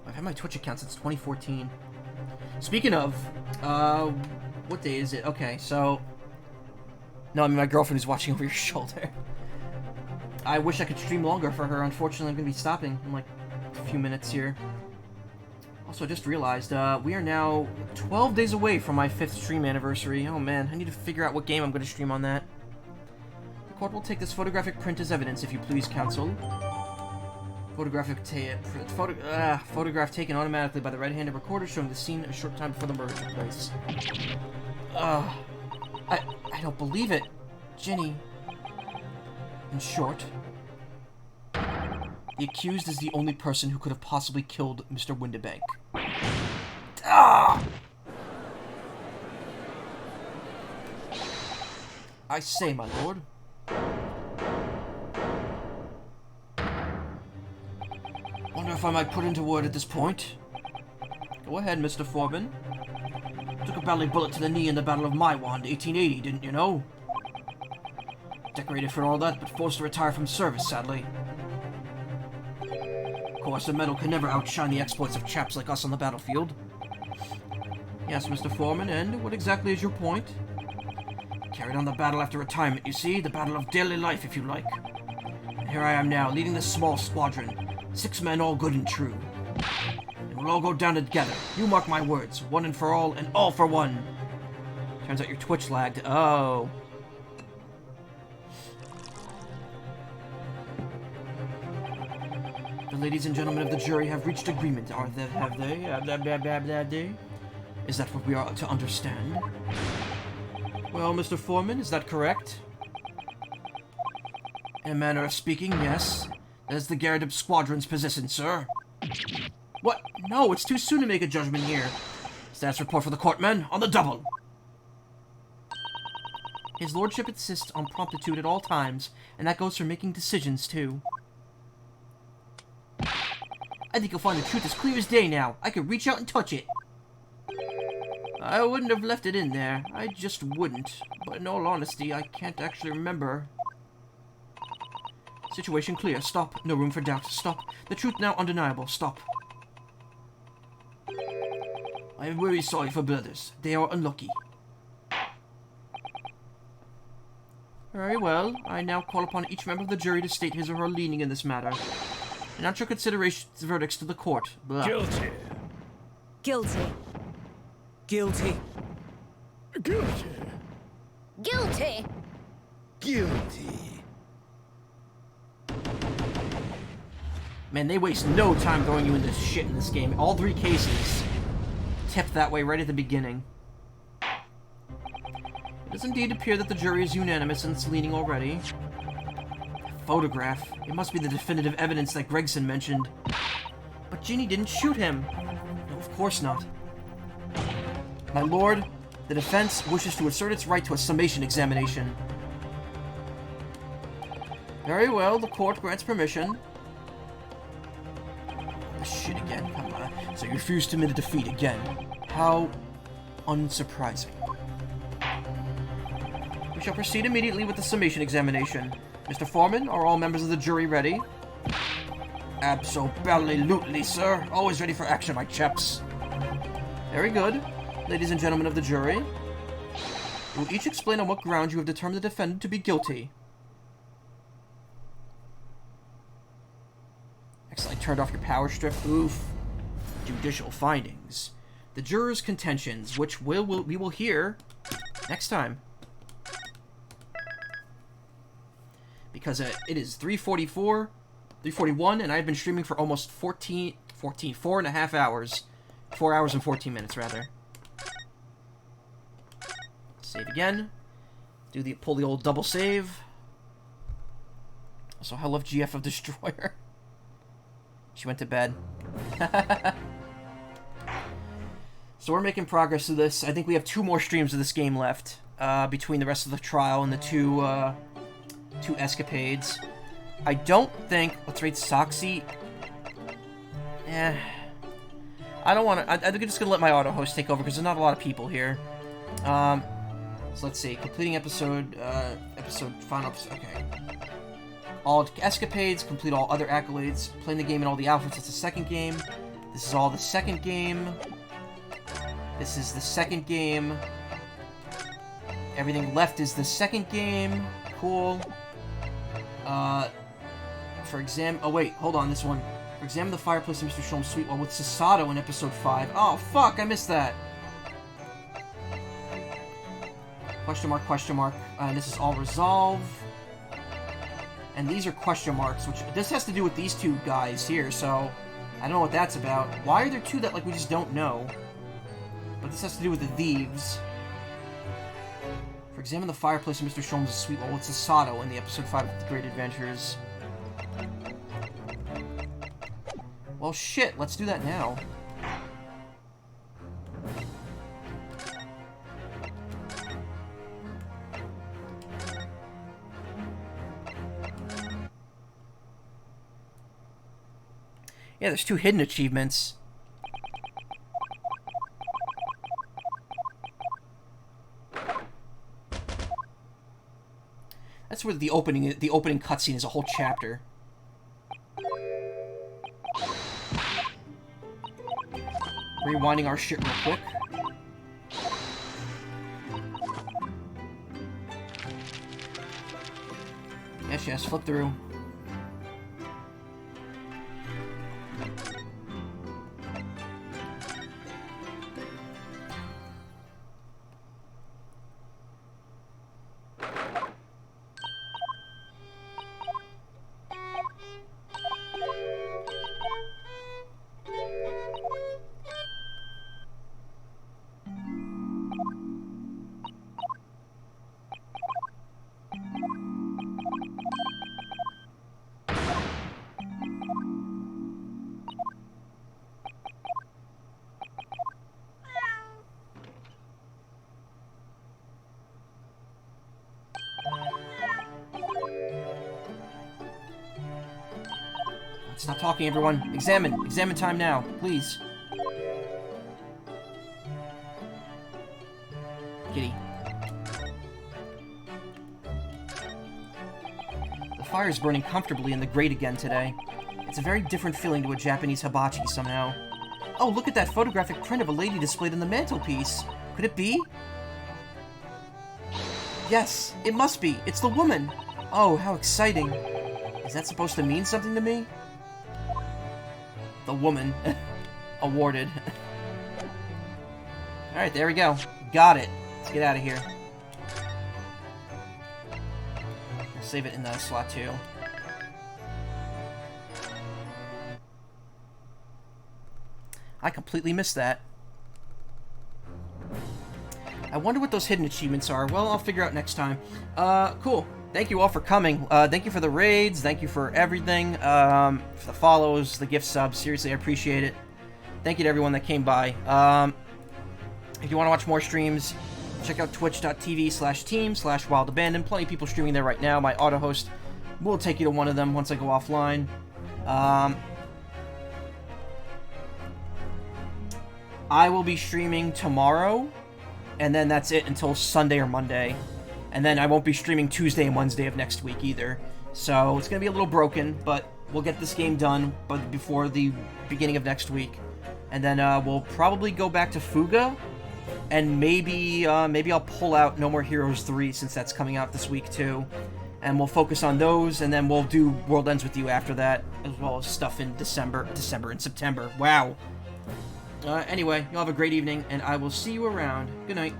I've had my Twitch account since 2014. Speaking of, what day is it? Okay, so... No, I mean my girlfriend is watching over your shoulder. I wish I could stream longer for her. Unfortunately, I'm going to be stopping in like a few minutes here. Also, I just realized, we are now 12 days away from my 5th stream anniversary. Oh man, I need to figure out what game I'm going to stream on that. The court will take this photographic print as evidence, if you please, counsel. Photograph taken automatically by the red-handed recorder showing the scene a short time before the murder took place. I don't believe it. Ginny. In short, the accused is the only person who could have possibly killed Mr. Windibank. Ah! I say, my lord. if I might put into word at this point. Go ahead, Mr. Foreman. Took a badly bullet to the knee in the Battle of Maiwand, 1880, didn't you know? Decorated for all that, but forced to retire from service, sadly. Of course, a medal can never outshine the exploits of chaps like us on the battlefield. Yes, Mr. Foreman, and what exactly is your point? Carried on the battle after retirement, you see? The battle of daily life, if you like. And here I am now, leading this small squadron. 6 men, all good and true. And we'll all go down together. You mark my words. One and for all, and all for one. Turns out your Twitch lagged. Oh. The ladies and gentlemen of the jury have reached agreement, have they? Is that what we are to understand? Well, Mr. Foreman, is that correct? In a manner of speaking, yes. That is the Gyarados Squadron's position, sir. What? No, it's too soon to make a judgment here. Status report for the court, men, on the double! His lordship insists on promptitude at all times, and that goes for making decisions, too. I think you'll find the truth as clear as day now. I could reach out and touch it. I wouldn't have left it in there. I just wouldn't. But in all honesty, I can't actually remember. Situation clear. Stop. No room for doubt. Stop. The truth now undeniable. Stop. I am very sorry for brothers. They are unlucky. Very well. I now call upon each member of the jury to state his or her leaning in this matter. Announce your considerations verdicts to the court. Blah. Guilty. Guilty. Guilty. Guilty. Guilty. Guilty. Man, they waste no time throwing you into shit in this game. All 3 cases tipped that way right at the beginning. It does indeed appear that the jury is unanimous in its leaning already. Photograph. It must be the definitive evidence that Gregson mentioned. But Ginny didn't shoot him. No, of course not. My lord, the defense wishes to assert its right to a summation examination. Very well, the court grants permission. Shit again, come on. So you refuse to admit a defeat again. How unsurprising. We shall proceed immediately with the summation examination. Mr. Foreman, are all members of the jury ready? Absolutely, sir. Always ready for action, my chaps. Very good. Ladies and gentlemen of the jury, you will each explain on what grounds you have determined the defendant to be guilty. Excellent. Turned off your power strip. Oof. Judicial findings. The jurors' contentions, which we will hear next time. Because it is 3:41, and I've been streaming for almost 4.5 hours. 4 hours and 14 minutes, rather. Save again. Pull the old double save. Also, I love GF of Destroyer. She went to bed. So we're making progress to this. I think we have 2 more streams of this game left. Between the rest of the trial and the two escapades. I don't think... Let's rate Soxy. I don't want to... I think I'm just going to let my auto host take over because there's not a lot of people here. So let's see. Completing episode... Final episode... Okay. All escapades. Complete all other accolades. Playing the game in all the outfits. It's the second game. This is all the second game. This is the second game. Everything left is the second game. Cool. Oh wait, hold on, this one. For examine the fireplace of Mr. Sholmes' suite while with Susato in episode 5. Oh, fuck, I missed that. Question mark, question mark. This is all resolve. And these are question marks, which... This has to do with these 2 guys here, so... I don't know what that's about. Why are there 2 that, like, we just don't know? But this has to do with the thieves. For examine the fireplace of Mr. Sholmes' suite while with Susato in the episode 5 of The Great Adventures. Well, shit, let's do that now. Yeah, there's 2 hidden achievements. That's where the opening cutscene is a whole chapter. Rewinding our shit real quick. Yes, flip through. Stop talking, everyone. Examine. Examine time now, please. Kitty. The fire's burning comfortably in the grate again today. It's a very different feeling to a Japanese hibachi somehow. Oh, look at that photographic print of a lady displayed on the mantelpiece. Could it be? Yes, it must be. It's the woman. Oh, how exciting. Is that supposed to mean something to me? The woman. Awarded. Alright, there we go. Got it. Let's get out of here. We'll save it in the slot 2. I completely missed that. I wonder what those hidden achievements are. Well, I'll figure out next time. Cool. Thank you all for coming. Thank you for the raids. Thank you for everything. For the follows, the gift subs. Seriously, I appreciate it. Thank you to everyone that came by. If you want to watch more streams, check out twitch.tv/team/wildabandon. Plenty of people streaming there right now. My auto host will take you to one of them once I go offline. I will be streaming tomorrow, and then that's it until Sunday or Monday. And then I won't be streaming Tuesday and Wednesday of next week either. So it's going to be a little broken, but we'll get this game done before the beginning of next week. And then we'll probably go back to Fuga, and maybe I'll pull out No More Heroes 3 since that's coming out this week too. And we'll focus on those, and then we'll do World Ends With You after that, as well as stuff in December and September. Wow. Anyway, you'll have a great evening, and I will see you around. Good night.